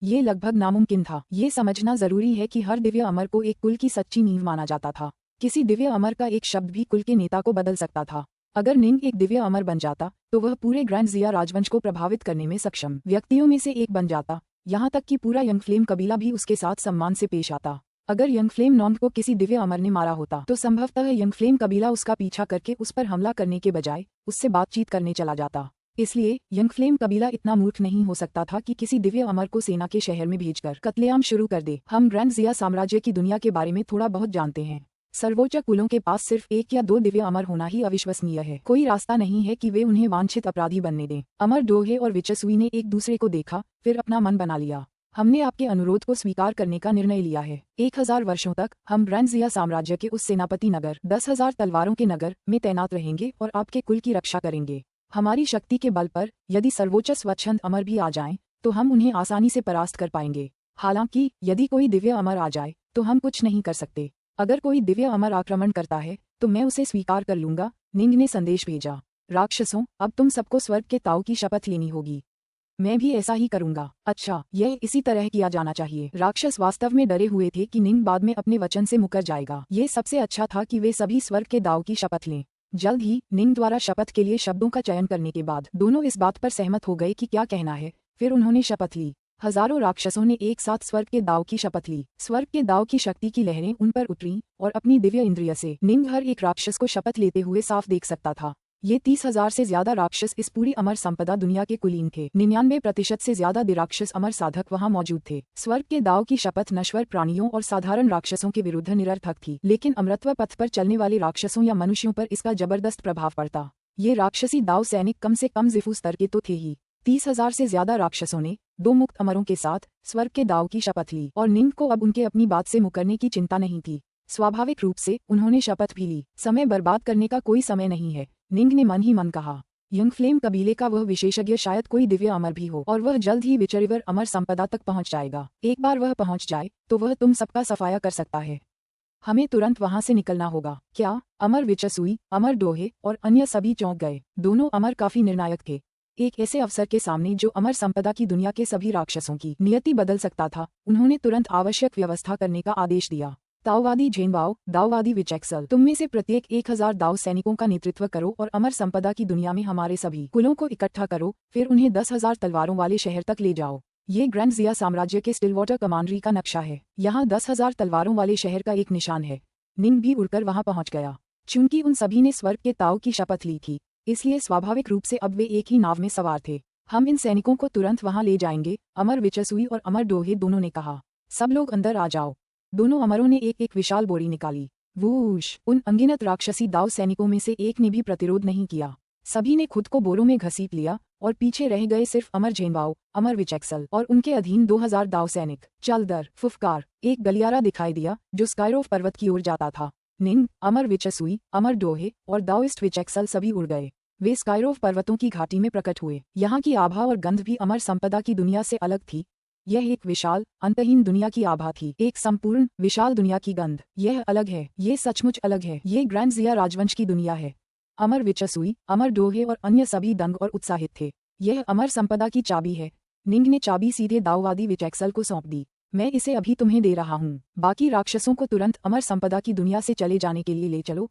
ये लगभग नामुमकिन था। ये समझना जरूरी है कि हर दिव्य अमर को एक कुल की सच्ची नींव माना जाता था। किसी दिव्य अमर का एक शब्द भी कुल के नेता को बदल सकता था। अगर निंग एक दिव्य अमर बन जाता तो वह पूरे ग्रैंड जिया राजवंश को प्रभावित करने में सक्षम व्यक्तियों में से एक बन जाता, यहाँ तक कि पूरा यंग फ्लेम कबीला भी उसके साथ सम्मान से पेश आता। अगर यंग फ्लेम नॉन्ग को किसी दिव्य अमर ने मारा होता तो संभवतः यंग फ्लेम कबीला उसका पीछा करके उस पर हमला करने के बजाय उससे बातचीत करने चला जाता। इसलिए यंग फ्लेम कबीला इतना मूर्ख नहीं हो सकता था कि किसी दिव्य अमर को सेना के शहर में भेजकर कत्लेआम शुरू कर दे। हम ग्रैंड जिया साम्राज्य की दुनिया के बारे में थोड़ा बहुत जानते हैं। सर्वोच्च कुलों के पास सिर्फ 1 या 2 दिव्य अमर होना ही अविश्वसनीय है। कोई रास्ता नहीं है कि वे उन्हें वांछित अपराधी बनने दें। अमर डोहे और विचसुई ने एक दूसरे को देखा, फिर अपना मन बना लिया। हमने आपके अनुरोध को स्वीकार करने का निर्णय लिया है। 1000 वर्षों तक हम ग्रैंड जिया साम्राज्य के उस सेनापति नगर 10,000 तलवारों के नगर में तैनात रहेंगे और आपके कुल की रक्षा करेंगे। हमारी शक्ति के बल पर यदि सर्वोच्च स्वच्छंद अमर भी आ जाएं, तो हम उन्हें आसानी से परास्त कर पाएंगे। हालांकि यदि कोई दिव्य अमर आ जाए तो हम कुछ नहीं कर सकते। अगर कोई दिव्य अमर आक्रमण करता है तो मैं उसे स्वीकार कर लूंगा, निंग ने संदेश भेजा। राक्षसों, अब तुम सबको स्वर्ग के ताऊ की शपथ लेनी होगी। मैं भी ऐसा ही करूंगा। अच्छा, यह इसी तरह किया जाना चाहिए। राक्षस वास्तव में डरे हुए थे कि निंग बाद में अपने वचन से मुकर जाएगा। ये सबसे अच्छा था कि वे सभी स्वर्ग के दाऊ की शपथ लें। जल्द ही निंग द्वारा शपथ के लिए शब्दों का चयन करने के बाद दोनों इस बात पर सहमत हो गए कि क्या कहना है। फिर उन्होंने शपथ ली। हजारों राक्षसों ने एक साथ स्वर्ग के दाव की शपथ ली। स्वर्ग के दाव की शक्ति की लहरें उन पर उतरीं और अपनी दिव्य इंद्रिय से निंग हर एक राक्षस को शपथ लेते हुए साफ देख सकता था। ये 30,000 से ज्यादा राक्षस इस पूरी अमर संपदा दुनिया के कुलीन थे। 99% से ज्यादा दिराक्षस अमर साधक वहां मौजूद थे। स्वर्ग के दाव की शपथ नश्वर प्राणियों और साधारण राक्षसों के विरुद्ध निरर्थक थी, लेकिन अमरत्व पथ पर चलने वाले राक्षसों या मनुष्यों पर इसका जबरदस्त प्रभाव पड़ता। ये राक्षसी दाव सैनिक कम से कम जिफू स्तर के तो थे ही। 30,000 से ज्यादा राक्षसों ने 2 मुक्त अमरों के साथ स्वर्ग के दाव की शपथ ली और निंग को अब उनके अपनी बात से मुकरने की चिंता नहीं थी। स्वाभाविक रूप से उन्होंने शपथ भी ली। समय बर्बाद करने का कोई समय नहीं है, निंग ने मन ही मन कहा। यंग फ्लेम कबीले का वह विशेषज्ञ शायद कोई दिव्य अमर भी हो और वह जल्द ही विचरिवर अमर संपदा तक पहुंच जाएगा। एक बार वह पहुंच जाए तो वह तुम सबका सफाया कर सकता है। हमें तुरंत वहां से निकलना होगा। क्या? अमर विचसुई, अमर डोहे और अन्य सभी चौंक गए। दोनों अमर काफी निर्णायक थे। एक ऐसे अवसर के सामने जो अमर संपदा की दुनिया के सभी राक्षसों की नियति बदल सकता था। उन्होंने तुरंत आवश्यक व्यवस्था करने का आदेश दिया। ताओवादी झेनबाओ, दाओवादी विचैक्सल, तुम में से प्रत्येक 1000 दाव सैनिकों का नेतृत्व करो और अमर संपदा की दुनिया में हमारे सभी कुलों को इकट्ठा करो, फिर उन्हें 10,000 तलवारों वाले शहर तक ले जाओ। ये ग्रैंड जिया साम्राज्य के स्टिलवाटर कमांडरी का नक्शा है। यहाँ 10,000 तलवारों वाले शहर का एक निशान है। निंग भी उड़कर वहां पहुंच गया। चूंकि उन सभी ने स्वर्ग के ताऊ की शपथ ली थी, इसलिए स्वाभाविक रूप से अब वे एक ही नाव में सवार थे। हम इन सैनिकों को तुरंत वहां ले जाएंगे, अमर विचसुई और अमर डोहे दोनों ने कहा। सब लोग अंदर आ जाओ। दोनों अमरों ने एक एक विशाल बोरी निकाली। वूश! उन अनगिनत राक्षसी दाव सैनिकों में से एक ने भी प्रतिरोध नहीं किया। सभी ने खुद को बोरों में घसीट लिया और पीछे रह गए सिर्फ अमर झेनबाओ, अमर विचेक्सल और उनके अधीन 2000 दाव सैनिक। चल दर फुफकार, एक गलियारा दिखाई दिया जो स्काइरोव पर्वत की ओर जाता था। निंग, अमर विचसुई, अमर डोहे और दाओइस्ट विचेक्सल सभी उड़ गए। वे स्काइरोव पर्वतों की घाटी में प्रकट हुए। यहाँ की आभा और गंध भी अमर संपदा की दुनिया से अलग थी। यह एक विशाल अंतहीन दुनिया की आभा थी, एक संपूर्ण विशाल दुनिया की गंध। यह अलग है, ये सचमुच अलग है। ये ग्रैंड जिया राजवंश की दुनिया है। अमर विचसुई, अमर डोहे और अन्य सभी दंग और उत्साहित थे। यह अमर संपदा की चाबी है। निंग ने चाबी सीधे दाऊवादी विचेक्सल को सौंप दी। मैं इसे अभी तुम्हें दे रहा हूँ। बाकी राक्षसों को तुरंत अमर संपदा की दुनिया से चले जाने के लिए ले चलो।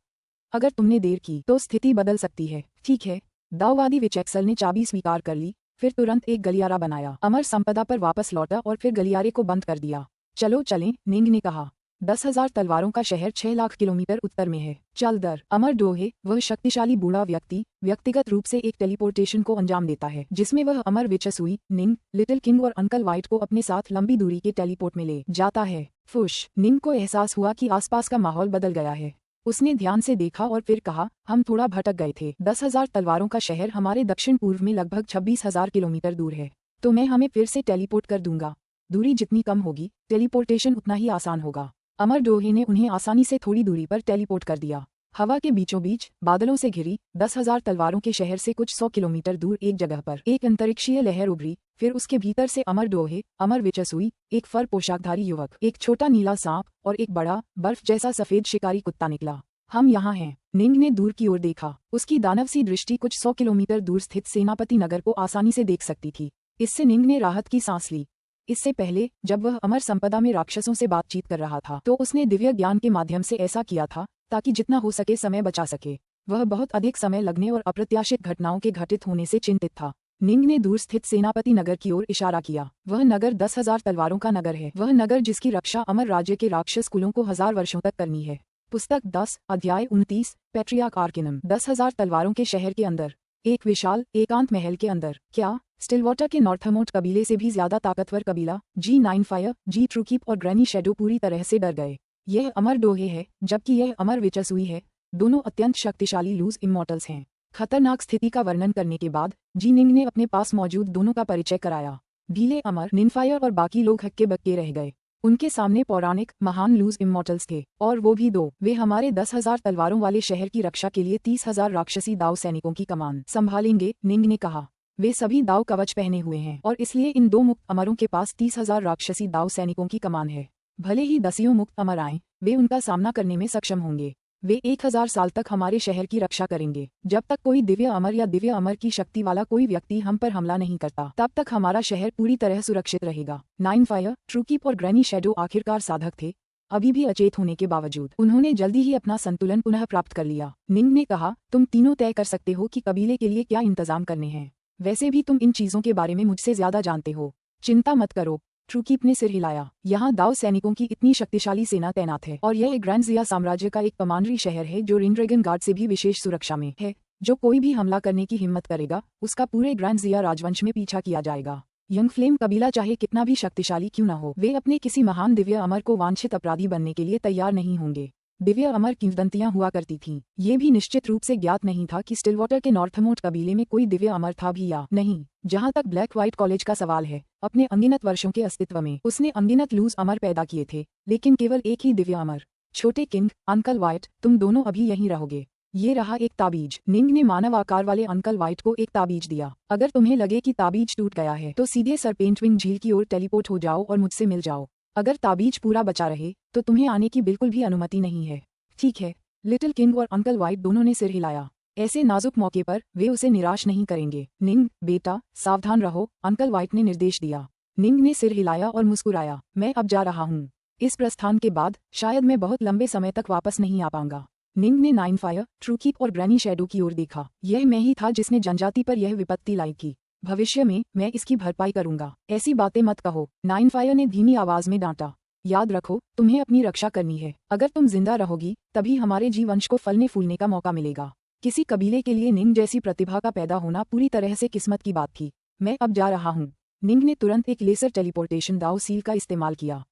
अगर तुमने देर की तो स्थिति बदल सकती है। ठीक है। दाऊवादी विचेक्सल ने चाबी स्वीकार कर ली, फिर तुरंत एक गलियारा बनाया, अमर संपदा पर वापस लौटा और फिर गलियारे को बंद कर दिया। चलो चलें, निंग ने कहा। 10,000 तलवारों का शहर 6 लाख किलोमीटर उत्तर में है। चल दर अमर डोहे, वह शक्तिशाली बूढ़ा व्यक्ति व्यक्तिगत रूप से एक टेलीपोर्टेशन को अंजाम देता है, जिसमें वह अमर विचसुई, निंग, लिटिल किंग और अंकल वाइट को अपने साथ लंबी दूरी के टेलीपोर्ट में ले जाता है। फुश, निंग को एहसास हुआ कि आसपास का माहौल बदल गया है। उसने ध्यान से देखा और फिर कहा, हम थोड़ा भटक गए थे। 10,000 तलवारों का शहर हमारे दक्षिण पूर्व में लगभग 26,000 किलोमीटर दूर है, तो मैं हमें फिर से टेलीपोर्ट कर दूंगा। दूरी जितनी कम होगी, टेलीपोर्टेशन उतना ही आसान होगा। अमर डोहे ने उन्हें आसानी से थोड़ी दूरी पर टेलीपोर्ट कर दिया। हवा के बीचों बीच बादलों से घिरी 10,000 तलवारों के शहर से कुछ 100 किलोमीटर दूर एक जगह पर एक अंतरिक्षीय लहर उभरी। फिर उसके भीतर से अमर डोहे, अमर विचसुई, एक फर पोशाकधारी युवक, एक छोटा नीला सांप और एक बड़ा बर्फ जैसा सफेद शिकारी कुत्ता निकला। हम यहाँ हैं। निंग ने दूर की ओर देखा। उसकी दानव सी दृष्टि कुछ 100 किलोमीटर दूर स्थित सेनापति नगर को आसानी से देख सकती थी। इससे निंग ने राहत की सांस ली। इससे पहले जब वह अमर संपदा में राक्षसों से बातचीत कर रहा था तो उसने दिव्य ज्ञान के माध्यम से ऐसा किया था ताकि जितना हो सके समय बचा सके। वह बहुत अधिक समय लगने और अप्रत्याशित घटनाओं के घटित होने से चिंतित था। निंग ने दूर स्थित सेनापति नगर की ओर इशारा किया। वह नगर 10,000 तलवारों का नगर है। वह नगर जिसकी रक्षा अमर राज्य के राक्षस कुलों को 1000 वर्षों तक करनी है। पुस्तक 10, अध्याय 29, पैट्रियार्क आर्किनम। 10,000 तलवारों के शहर के अंदर, एक विशाल एकांत महल के अंदर, क्या स्टिलवाटर के नॉर्थमोट कबीले से भी ज्यादा ताकतवर कबीला G9 फायर, जी ट्रूकीप और ग्रैनी शैडो पूरी तरह से डर गए। यह अमर डोहे है जबकि यह अमर विचसुई है। दोनों अत्यंत शक्तिशाली लूज इमॉर्टल्स हैं। खतरनाक स्थिति का वर्णन करने के बाद जी निंग ने अपने पास मौजूद दोनों का परिचय कराया। भीले अमर निनफायर और बाकी लोग हक्के बक्के रह गए। उनके सामने पौराणिक महान लूज इमॉर्टल्स थे, और वो भी दो। वे हमारे 10,000 तलवारों वाले शहर की रक्षा के लिए 30,000 राक्षसी दाव सैनिकों की कमान संभालेंगे, निंग ने कहा। वे सभी दाव कवच पहने हुए हैं और इसलिए इन दो मुक्त अमरों के पास 30,000 राक्षसी दाव सैनिकों की कमान है। भले ही 10 मुक्त अमर आएं, वे उनका सामना करने में सक्षम होंगे। वे 1000 साल तक हमारे शहर की रक्षा करेंगे। जब तक कोई दिव्य अमर या दिव्य अमर की शक्ति वाला कोई व्यक्ति हम पर हमला नहीं करता, तब तक हमारा शहर पूरी तरह सुरक्षित रहेगा। 9 फायर, ट्रूकीप और ग्रैनी शैडो आखिरकार साधक थे। अभी भी अचेत होने के बावजूद उन्होंने जल्दी ही अपना संतुलन पुनः प्राप्त कर लिया। निंग ने कहा, तुम तीनों तय कर सकते हो कि कबीले के लिए क्या इंतजाम करने हैं। वैसे भी तुम इन चीजों के बारे में मुझसे ज्यादा जानते हो। चिंता मत करो। ट्रूकीप ने सिर हिलाया। यहाँ दाव सैनिकों की इतनी शक्तिशाली सेना तैनात है और यह ग्रैंड जिया साम्राज्य का एक कमांडरी शहर है जो रिंड्रेगन गार्ड से भी विशेष सुरक्षा में है। जो कोई भी हमला करने की हिम्मत करेगा उसका पूरे ग्रैंड जिया राजवंश में पीछा किया जाएगा। यंग फ्लेम कबीला चाहे कितना भी शक्तिशाली क्यों न हो, वे अपने किसी महान दिव्य अमर को वांछित अपराधी बनने के लिए तैयार नहीं होंगे। दिव्य अमर किंवदंतियां हुआ करती थीं। ये भी निश्चित रूप से ज्ञात नहीं था कि स्टिलवाटर के नॉर्थमोट कबीले में कोई दिव्य अमर था भी या नहीं। जहां तक ब्लैक व्हाइट कॉलेज का सवाल है, अपने अनगिनत वर्षों के अस्तित्व में उसने अनगिनत लूज अमर पैदा किए थे, लेकिन केवल एक ही दिव्य अमर। छोटे किंग, अंकल व्हाइट, तुम दोनों अभी यहीं रहोगे। ये रहा एक ताबीज। निंग ने मानव आकार वाले अंकल व्हाइट को एक ताबीज दिया। अगर तुम्हें लगे कि ताबीज टूट गया है तो सीधे सरपेंटविंग झील की ओर टेलीपोर्ट हो जाओ और मुझसे मिल जाओ। अगर ताबीज पूरा बचा रहे तो तुम्हें आने की बिल्कुल भी अनुमति नहीं है। ठीक है। लिटिल किंग और अंकल व्हाइट दोनों ने सिर हिलाया। ऐसे नाजुक मौके पर वे उसे निराश नहीं करेंगे। निंग, बेटा, सावधान रहो, अंकल व्हाइट ने निर्देश दिया। निंग ने सिर हिलाया और मुस्कुराया। मैं अब जा रहा हूँ। इस प्रस्थान के बाद शायद मैं बहुत लंबे समय तक वापस नहीं आ पाऊंगा। निंग ने 9 फायर, ट्रूकीप और ग्रैनी शैडो की ओर देखा। यह मैं ही था जिसने जनजाति पर यह विपत्ति लाई थी। भविष्य में मैं इसकी भरपाई करूंगा। ऐसी बातें मत कहो, 9 फायर ने धीमी आवाज में डांटा। याद रखो, तुम्हें अपनी रक्षा करनी है। अगर तुम जिंदा रहोगी तभी हमारे जीववंश को फलने फूलने का मौका मिलेगा। किसी कबीले के लिए निंग जैसी प्रतिभा का पैदा होना पूरी तरह से किस्मत की बात थी। मैं अब जा रहा हूँ। निंग ने तुरंत एक लेसर टेलीपोर्टेशन दाव सील का इस्तेमाल किया।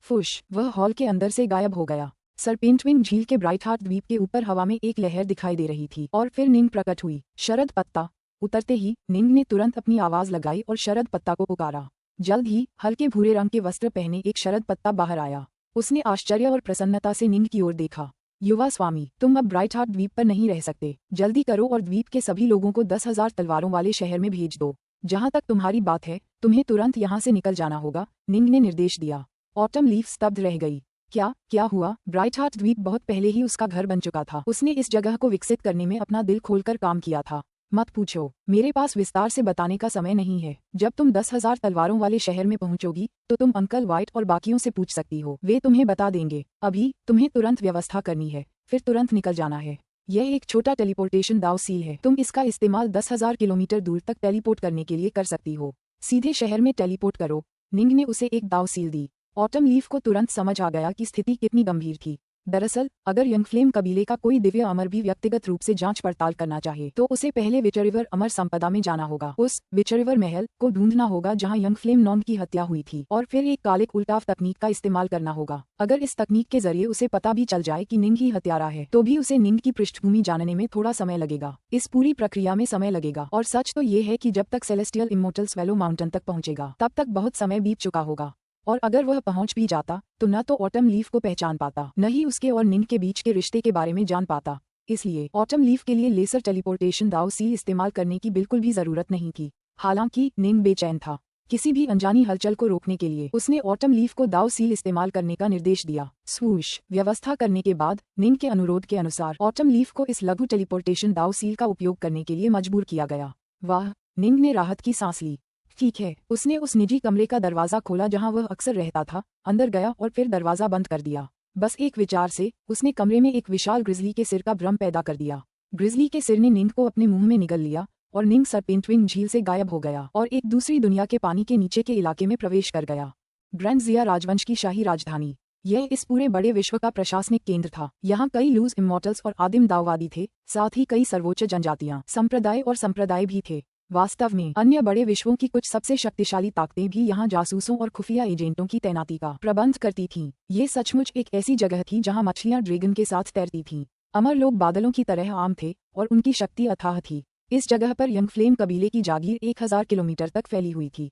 फुश, वह हॉल के अंदर से गायब हो गया। सरपेंटविंग झील के ब्राइट हार्ट द्वीप के ऊपर हवा में एक लहर दिखाई दे रही थी और फिर निंग प्रकट हुई। शरद पत्ता, उतरते ही निंग ने तुरंत अपनी आवाज लगाई और शरद पत्ता को पुकारा। जल्द ही हल्के भूरे रंग के वस्त्र पहने एक शरद पत्ता बाहर आया। उसने आश्चर्य और प्रसन्नता से निंग की ओर देखा। युवा स्वामी, तुम अब ब्राइट हार्ट द्वीप पर नहीं रह सकते। जल्दी करो और द्वीप के सभी लोगों को 10,000 तलवारों वाले शहर में भेज दो। जहाँ तक तुम्हारी बात है, तुम्हें तुरंत यहाँ से निकल जाना होगा, निंग ने निर्देश दिया। ऑटम लीफ स्तब्ध रह गई। क्या हुआ? ब्राइट हार्ट द्वीप बहुत पहले ही उसका घर बन चुका था। उसने इस जगह को विकसित करने में अपना दिल खोलकर काम किया था। मत पूछो, मेरे पास विस्तार से बताने का समय नहीं है। जब तुम 10,000 तलवारों वाले शहर में पहुंचोगी तो तुम अंकल व्हाइट और बाकियों से पूछ सकती हो, वे तुम्हें बता देंगे। अभी तुम्हें तुरंत व्यवस्था करनी है, फिर तुरंत निकल जाना है। यह एक छोटा टेलीपोर्टेशन दाव सील है। तुम इसका इस्तेमाल 10,000 किलोमीटर दूर तक टेलीपोर्ट करने के लिए कर सकती हो। सीधे शहर में टेलीपोर्ट करो। निंग ने उसे एक दाव सील दी। ऑटम लीफ को तुरंत समझ आ गया कि स्थिति कितनी गंभीर थी। दरअसल अगर यंग फ्लेम कबीले का कोई दिव्य अमर भी व्यक्तिगत रूप से जांच पड़ताल करना चाहे तो उसे पहले विचरिवर अमर संपदा में जाना होगा। उस विचरिवर महल को ढूंढना होगा जहां यंग फ्लेम नॉन की हत्या हुई थी, और फिर एक कालिक उल्टाव तकनीक का इस्तेमाल करना होगा। अगर इस तकनीक के जरिए उसे पता भी चल जाए कि निंग ही हत्यारा है तो भी उसे निंग की पृष्ठभूमि जानने में थोड़ा समय लगेगा। इस पूरी प्रक्रिया में समय लगेगा, और सच तो ये है कि जब तक सेलेस्टियल इमोर्टल स्वेलो माउंटेन तक पहुंचेगा तब तक बहुत समय बीत चुका होगा। और अगर वह पहुंच भी जाता तो न तो ऑटम लीफ को पहचान पाता, न ही उसके और निंग के बीच के रिश्ते के बारे में जान पाता। इसलिए ऑटम लीफ के लिए लेसर टेलीपोर्टेशन दाव सील इस्तेमाल करने की बिल्कुल भी जरूरत नहीं थी। हालांकि निंग बेचैन था। किसी भी अनजानी हलचल को रोकने के लिए उसने ऑटम लीफ को दाव सील इस्तेमाल करने का निर्देश दिया। स्वूश। व्यवस्था करने के बाद निंग के अनुरोध के अनुसार ऑटम लीफ को इस लघु टेलीपोर्टेशन दाव सील का उपयोग करने के लिए मजबूर किया गया। वाह, निंग ने राहत की सांस ली। ठीक है। उसने उस निजी कमरे का दरवाजा खोला जहां वह अक्सर रहता था, अंदर गया और फिर दरवाजा बंद कर दिया। बस एक विचार से उसने कमरे में एक विशाल ग्रिजली के सिर का भ्रम पैदा कर दिया। ग्रिजली के सिर ने निंग को अपने मुंह में निगल लिया और निंग सरपेंटविंग झील से गायब हो गया और एक दूसरी दुनिया के पानी के नीचे के इलाके में प्रवेश कर गया। ग्रैंड जिया राजवंश की शाही राजधानी। यह इस पूरे बड़े विश्व का प्रशासनिक केंद्र था। यहाँ कई लूज इमॉर्टल्स और आदिम दाववादी थे, साथ ही कई सर्वोच्च जनजातियां, संप्रदाय भी थे। वास्तव में अन्य बड़े विश्वों की कुछ सबसे शक्तिशाली ताकतें भी यहाँ जासूसों और खुफिया एजेंटों की तैनाती का प्रबंध करती थीं। ये सचमुच एक ऐसी जगह थी जहाँ मछलियाँ ड्रैगन के साथ तैरती थीं। अमर लोग बादलों की तरह आम थे और उनकी शक्ति अथाह थी। इस जगह पर यंग फ्लेम कबीले की जागीर 1000 किलोमीटर तक फैली हुई थी।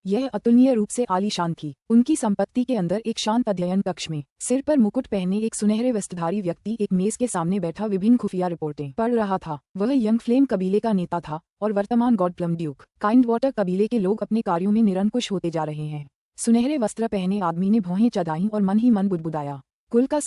यह अतुलनीय रूप से आलीशान थी। उनकी संपत्ति के अंदर एक शांत अध्ययन कक्ष में सिर पर मुकुट पहने एक सुनहरे वस्त्रधारी व्यक्ति एक मेज के सामने बैठा विभिन्न खुफिया रिपोर्टें पढ़ रहा था। वह यंग फ्लेम कबीले का नेता था और वर्तमान गॉडप्लम ड्यूक। काइंडवाटर कबीले के लोग अपने कार्यों में निरंकुश होते जा रहे हैं। सुनहरे वस्त्र पहने आदमी ने भौहें चढ़ाईं और मन ही मन बुदबुदाया, कुल का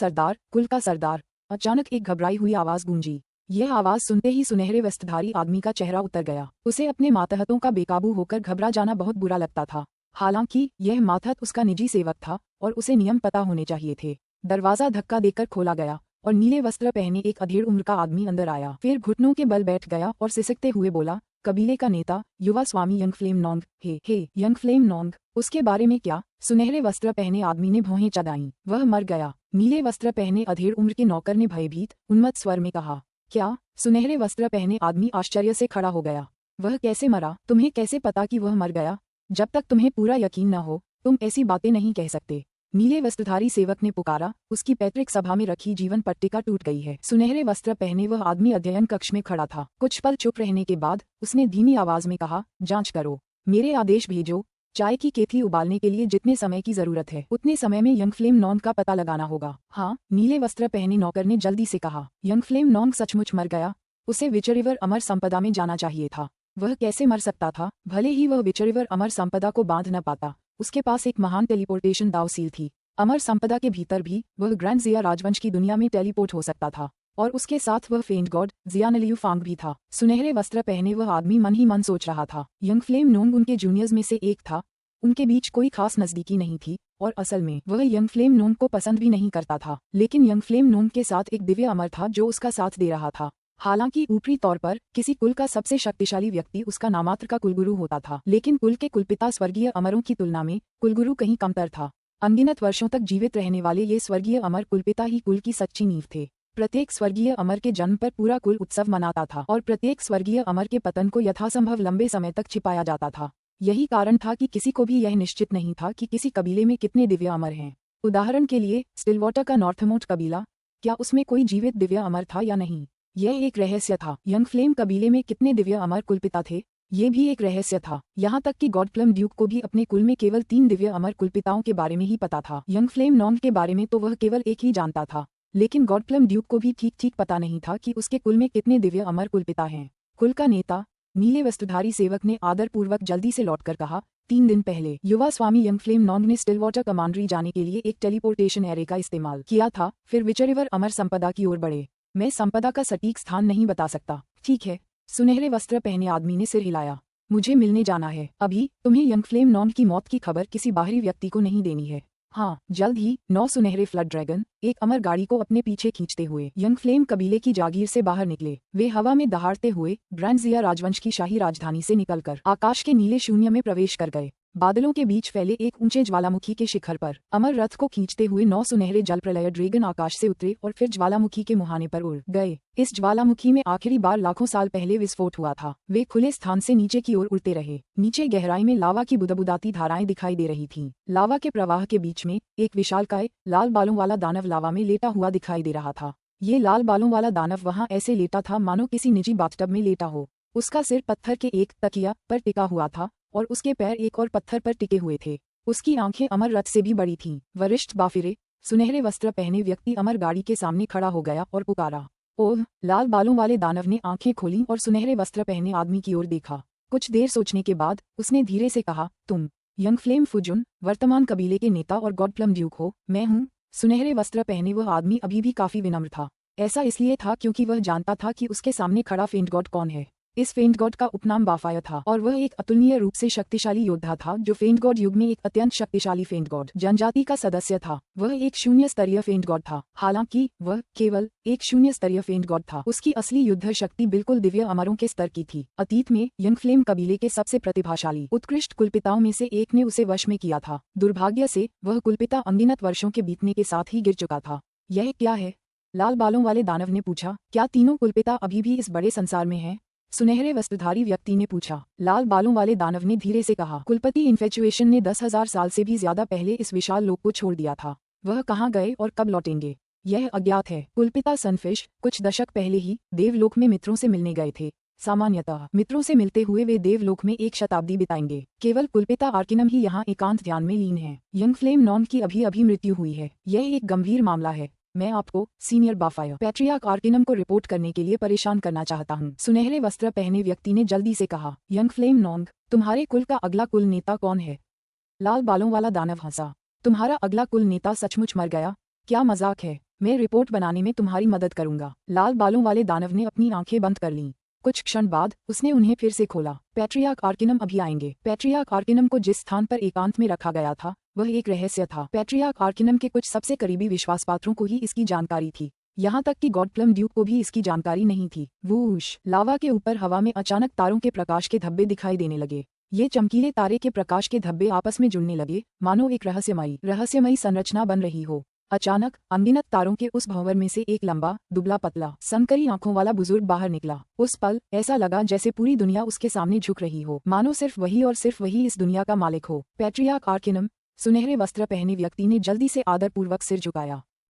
सरदार। अचानक एक घबराई हुई आवाज गूंजी। यह आवाज सुनते ही सुनहरे वस्त्रधारी आदमी का चेहरा उतर गया। उसे अपने मातहतों का बेकाबू होकर घबरा जाना बहुत बुरा लगता था। हालांकि यह मातहत उसका निजी सेवक था और उसे नियम पता होने चाहिए थे। दरवाजा धक्का देकर खोला गया और नीले वस्त्र पहने एक अधेड़ उम्र का आदमी अंदर आया। फिर घुटनों के बल बैठ गया और सिसकते हुए बोला, कबीले का नेता युवा स्वामी यंग फ्लेम नॉन्ग। हे यंग फ्लेम नॉन्ग, उसके बारे में क्या? सुनहरे वस्त्र पहने आदमी ने भौहें चढ़ाईं। वह मर गया। नीले वस्त्र पहने अधेड़ उम्र के नौकर ने भयभीत उन्मत्त स्वर में कहा। क्या? सुनहरे वस्त्र पहने आदमी आश्चर्य से खड़ा हो गया। वह कैसे मरा? तुम्हें कैसे पता कि वह मर गया? जब तक तुम्हें पूरा यकीन न हो तुम ऐसी बातें नहीं कह सकते। नीले वस्त्रधारी सेवक ने पुकारा। उसकी पैतृक सभा में रखी जीवन पट्टिका टूट गई है। सुनहरे वस्त्र पहने वह आदमी अध्ययन कक्ष में खड़ा था। कुछ पल चुप रहने के बाद उसने धीमी आवाज में कहा, जांच करो, मेरे आदेश भेजो। चाय की केतली उबालने के लिए जितने समय की जरूरत है उतने समय में यंग फ्लेम नॉन्ग का पता लगाना होगा। हाँ, नीले वस्त्र पहने नौकर ने जल्दी से कहा। यंग फ्लेम नॉन्ग सचमुच मर गया? उसे विचरिवर अमर संपदा में जाना चाहिए था। वह कैसे मर सकता था? भले ही वह विचरिवर अमर संपदा को बांध न पाता, उसके पास एक महान टेलीपोर्टेशन दाव सील थी। अमर संपदा के भीतर भी वह ग्रैंड जिया राजवंश की दुनिया में टेलीपोर्ट हो सकता था, और उसके साथ वह फेंट गॉड जियानलियू फांग भी था। सुनहरे वस्त्र पहने वह आदमी मन ही मन सोच रहा था। यंग फ्लेम नॉन्ग उनके जूनियर्स में से एक था। उनके बीच कोई खास नजदीकी नहीं थी और असल में वह यंग फ्लेम नॉन्ग को पसंद भी नहीं करता था। लेकिन यंग फ्लेम नॉन्ग के साथ एक दिव्य अमर था जो उसका साथ दे रहा था। हालांकि ऊपरी तौर पर किसी कुल का सबसे शक्तिशाली व्यक्ति उसका नामात्र का कुलगुरु होता था, लेकिन कुल के कुलपिता स्वर्गीय अमरों की तुलना में कुलगुरु कहीं कमतर था। अनगिनत वर्षों तक जीवित रहने वाले ये स्वर्गीय अमर कुलपिता ही कुल की सच्ची नींव थे। प्रत्येक स्वर्गीय अमर के जन्म पर पूरा कुल उत्सव मनाता था और प्रत्येक स्वर्गीय अमर के पतन को यथासंभव लंबे समय तक छिपाया जाता था। यही कारण था कि किसी को भी यह निश्चित नहीं था कि किसी कबीले में कितने दिव्य अमर हैं। उदाहरण के लिए स्टिलवाटर का नॉर्थमोस्ट कबीला, क्या उसमें कोई जीवित दिव्य अमर था या नहीं? यह एक रहस्य था। यंग फ्लेम कबीले में कितने दिव्य अमर कुलपिता थे, ये भी एक रहस्य था। यहाँ तक कि गॉडप्लम ड्यूक को भी अपने कुल में केवल 3 दिव्य अमर कुलपिताओं के बारे में ही पता था। यंग फ्लेम नॉन्ग के बारे में तो वह केवल एक ही जानता था, लेकिन गॉडप्लम ड्यूक को भी ठीक ठीक पता नहीं था कि उसके कुल में कितने दिव्य अमर कुलपिता हैं। कुल का नेता, नीले वस्त्रधारी सेवक ने आदरपूर्वक जल्दी से लौटकर कहा, 3 दिन पहले युवा स्वामी यंग फ्लेम नॉन्ग ने स्टिलवाटर कमांड्री जाने के लिए एक टेलीपोर्टेशन एरे का इस्तेमाल किया था, फिर विचरिवर अमर संपदा की ओर बढ़े। मैं संपदा का सटीक स्थान नहीं बता सकता। ठीक है, सुनहरे वस्त्र पहने आदमी ने सिर हिलाया। मुझे मिलने जाना है अभी। तुम्हें यंग फ्लेम नॉन्ग की मौत की खबर किसी बाहरी व्यक्ति को नहीं देनी है। हाँ, जल्द ही। 9 सुनहरे फ्लड ड्रैगन एक अमर गाड़ी को अपने पीछे खींचते हुए यंग फ्लेम कबीले की जागीर से बाहर निकले। वे हवा में दहाड़ते हुए ब्रांजिया राजवंश की शाही राजधानी से निकलकर आकाश के नीले शून्य में प्रवेश कर गए। बादलों के बीच फैले एक ऊंचे ज्वालामुखी के शिखर पर अमर रथ को खींचते हुए 9 सुनहरे जल प्रलय ड्रैगन आकाश से उतरे और फिर ज्वालामुखी के मुहाने पर उड़ गए। इस ज्वालामुखी में आखिरी बार लाखों साल पहले विस्फोट हुआ था। वे खुले स्थान से नीचे की ओर उड़ते रहे। नीचे गहराई में लावा की बुदबुदाती धाराएं दिखाई दे रही थीं। लावा के प्रवाह के बीच में एक विशालकाय लाल बालों वाला दानव लावा में लेटा हुआ दिखाई दे रहा था। ये लाल बालों वाला दानव वहां ऐसे लेटा था मानो किसी निजी बाथटब में लेटा हो। उसका सिर पत्थर के एक तकिया पर टिका हुआ था और उसके पैर एक और पत्थर पर टिके हुए थे। उसकी आंखें अमर रथ से भी बड़ी थीं। वरिष्ठ बाफिरे सुनहरे वस्त्र पहने व्यक्ति अमर गाड़ी के सामने खड़ा हो गया और पुकारा, ओह! लाल बालों वाले दानव ने आंखें खोलीं और सुनहरे वस्त्र पहने आदमी की ओर देखा। कुछ देर सोचने के बाद उसने धीरे से कहा, तुम यंग फ्लेम फुजुन वर्तमान कबीले के नेता और गॉडप्लम ड्यूक हो। मैं हूँ। सुनहरे वस्त्र पहने वह आदमी अभी भी काफी विनम्र था। ऐसा इसलिए था क्योंकि वह जानता था कि उसके सामने खड़ा फेंट गॉड कौन है। इस फेंट गॉड का उपनाम बाफायर था और वह एक अतुलनीय रूप से शक्तिशाली योद्धा था जो फेंट गॉड युग में एक अत्यंत शक्तिशाली फेंट गॉड जनजाति का सदस्य था। वह एक शून्य स्तरीय फेंट गॉड था। हालांकि वह केवल एक शून्य स्तरीय फेंट गॉड था, उसकी असली युद्ध शक्ति बिल्कुल दिव्य अमरों के स्तर की थी। अतीत में यंग फ्लेम कबीले के सबसे प्रतिभाशाली उत्कृष्ट कुलपिताओं में से एक ने उसे वश में किया था। दुर्भाग्य से वह कुलपिता अनगिनत वर्षों के बीतने के साथ ही गिर चुका था। यह क्या है? लाल बालों वाले दानव ने पूछा। क्या तीनों कुलपिता अभी भी इस बड़े संसार में हैं? सुनहरे वस्त्रधारी व्यक्ति ने पूछा। लाल बालों वाले दानव ने धीरे से कहा, कुलपति इन्फेचुएशन ने 10,000 साल से भी ज्यादा पहले इस विशाल लोक को छोड़ दिया था। वह कहाँ गए और कब लौटेंगे, यह अज्ञात है। कुलपिता सनफिश कुछ दशक पहले ही देवलोक में मित्रों से मिलने गए थे। सामान्यतः मित्रों से मिलते हुए वे देवलोक में 1 शताब्दी बिताएंगे। केवल कुलपिता आर्किनम ही यहाँ एकांत ध्यान में लीन है। यंग फ्लेम नॉन्ग की अभी अभी मृत्यु हुई है। यह एक गंभीर मामला है। मैं आपको सीनियर बाफायर पैट्रियार्क आर्किनम को रिपोर्ट करने के लिए परेशान करना चाहता हूँ। सुनहरे वस्त्र पहने व्यक्ति ने जल्दी से कहा। यंग फ्लेम नॉन्ग, तुम्हारे कुल का अगला कुल नेता कौन है? लाल बालों वाला दानव हंसा। तुम्हारा अगला कुल नेता सचमुच मर गया? क्या मजाक है। मैं रिपोर्ट बनाने में तुम्हारी मदद करूंगा। लाल बालों वाले दानव ने अपनी आंखें बंद कर लीं। कुछ क्षण बाद उसने उन्हें फिर से खोला। पैट्रियार्क आर्किनम अभी आएंगे। पैट्रियार्क आर्किनम को जिस स्थान पर एकांत में रखा गया था वह एक रहस्य था। पैट्रियार्क आर्किनम के कुछ सबसे करीबी विश्वासपात्रों को ही इसकी जानकारी थी। यहाँ तक कि गॉडप्लम ड्यूक को भी इसकी जानकारी नहीं थी। वूश! लावा के ऊपर हवा में अचानक तारों के प्रकाश के धब्बे दिखाई देने लगे। ये चमकीले तारे के प्रकाश के धब्बे आपस में जुड़ने लगे मानो एक रहस्यमयी संरचना बन रही हो। अचानक अनगिनत तारों के उस भंवर में से एक लंबा, दुबला पतला, संकरी आंखों वाला बुजुर्ग बाहर निकला। उस पल ऐसा लगा जैसे पूरी दुनिया उसके सामने झुक रही हो, मानो सिर्फ वही इस दुनिया का मालिक हो। पैट्रियार्क आर्किनम, सुनहरे वस्त्र पहने व्यक्ति ने जल्दी से आदरपूर्वक सिर झुकाया।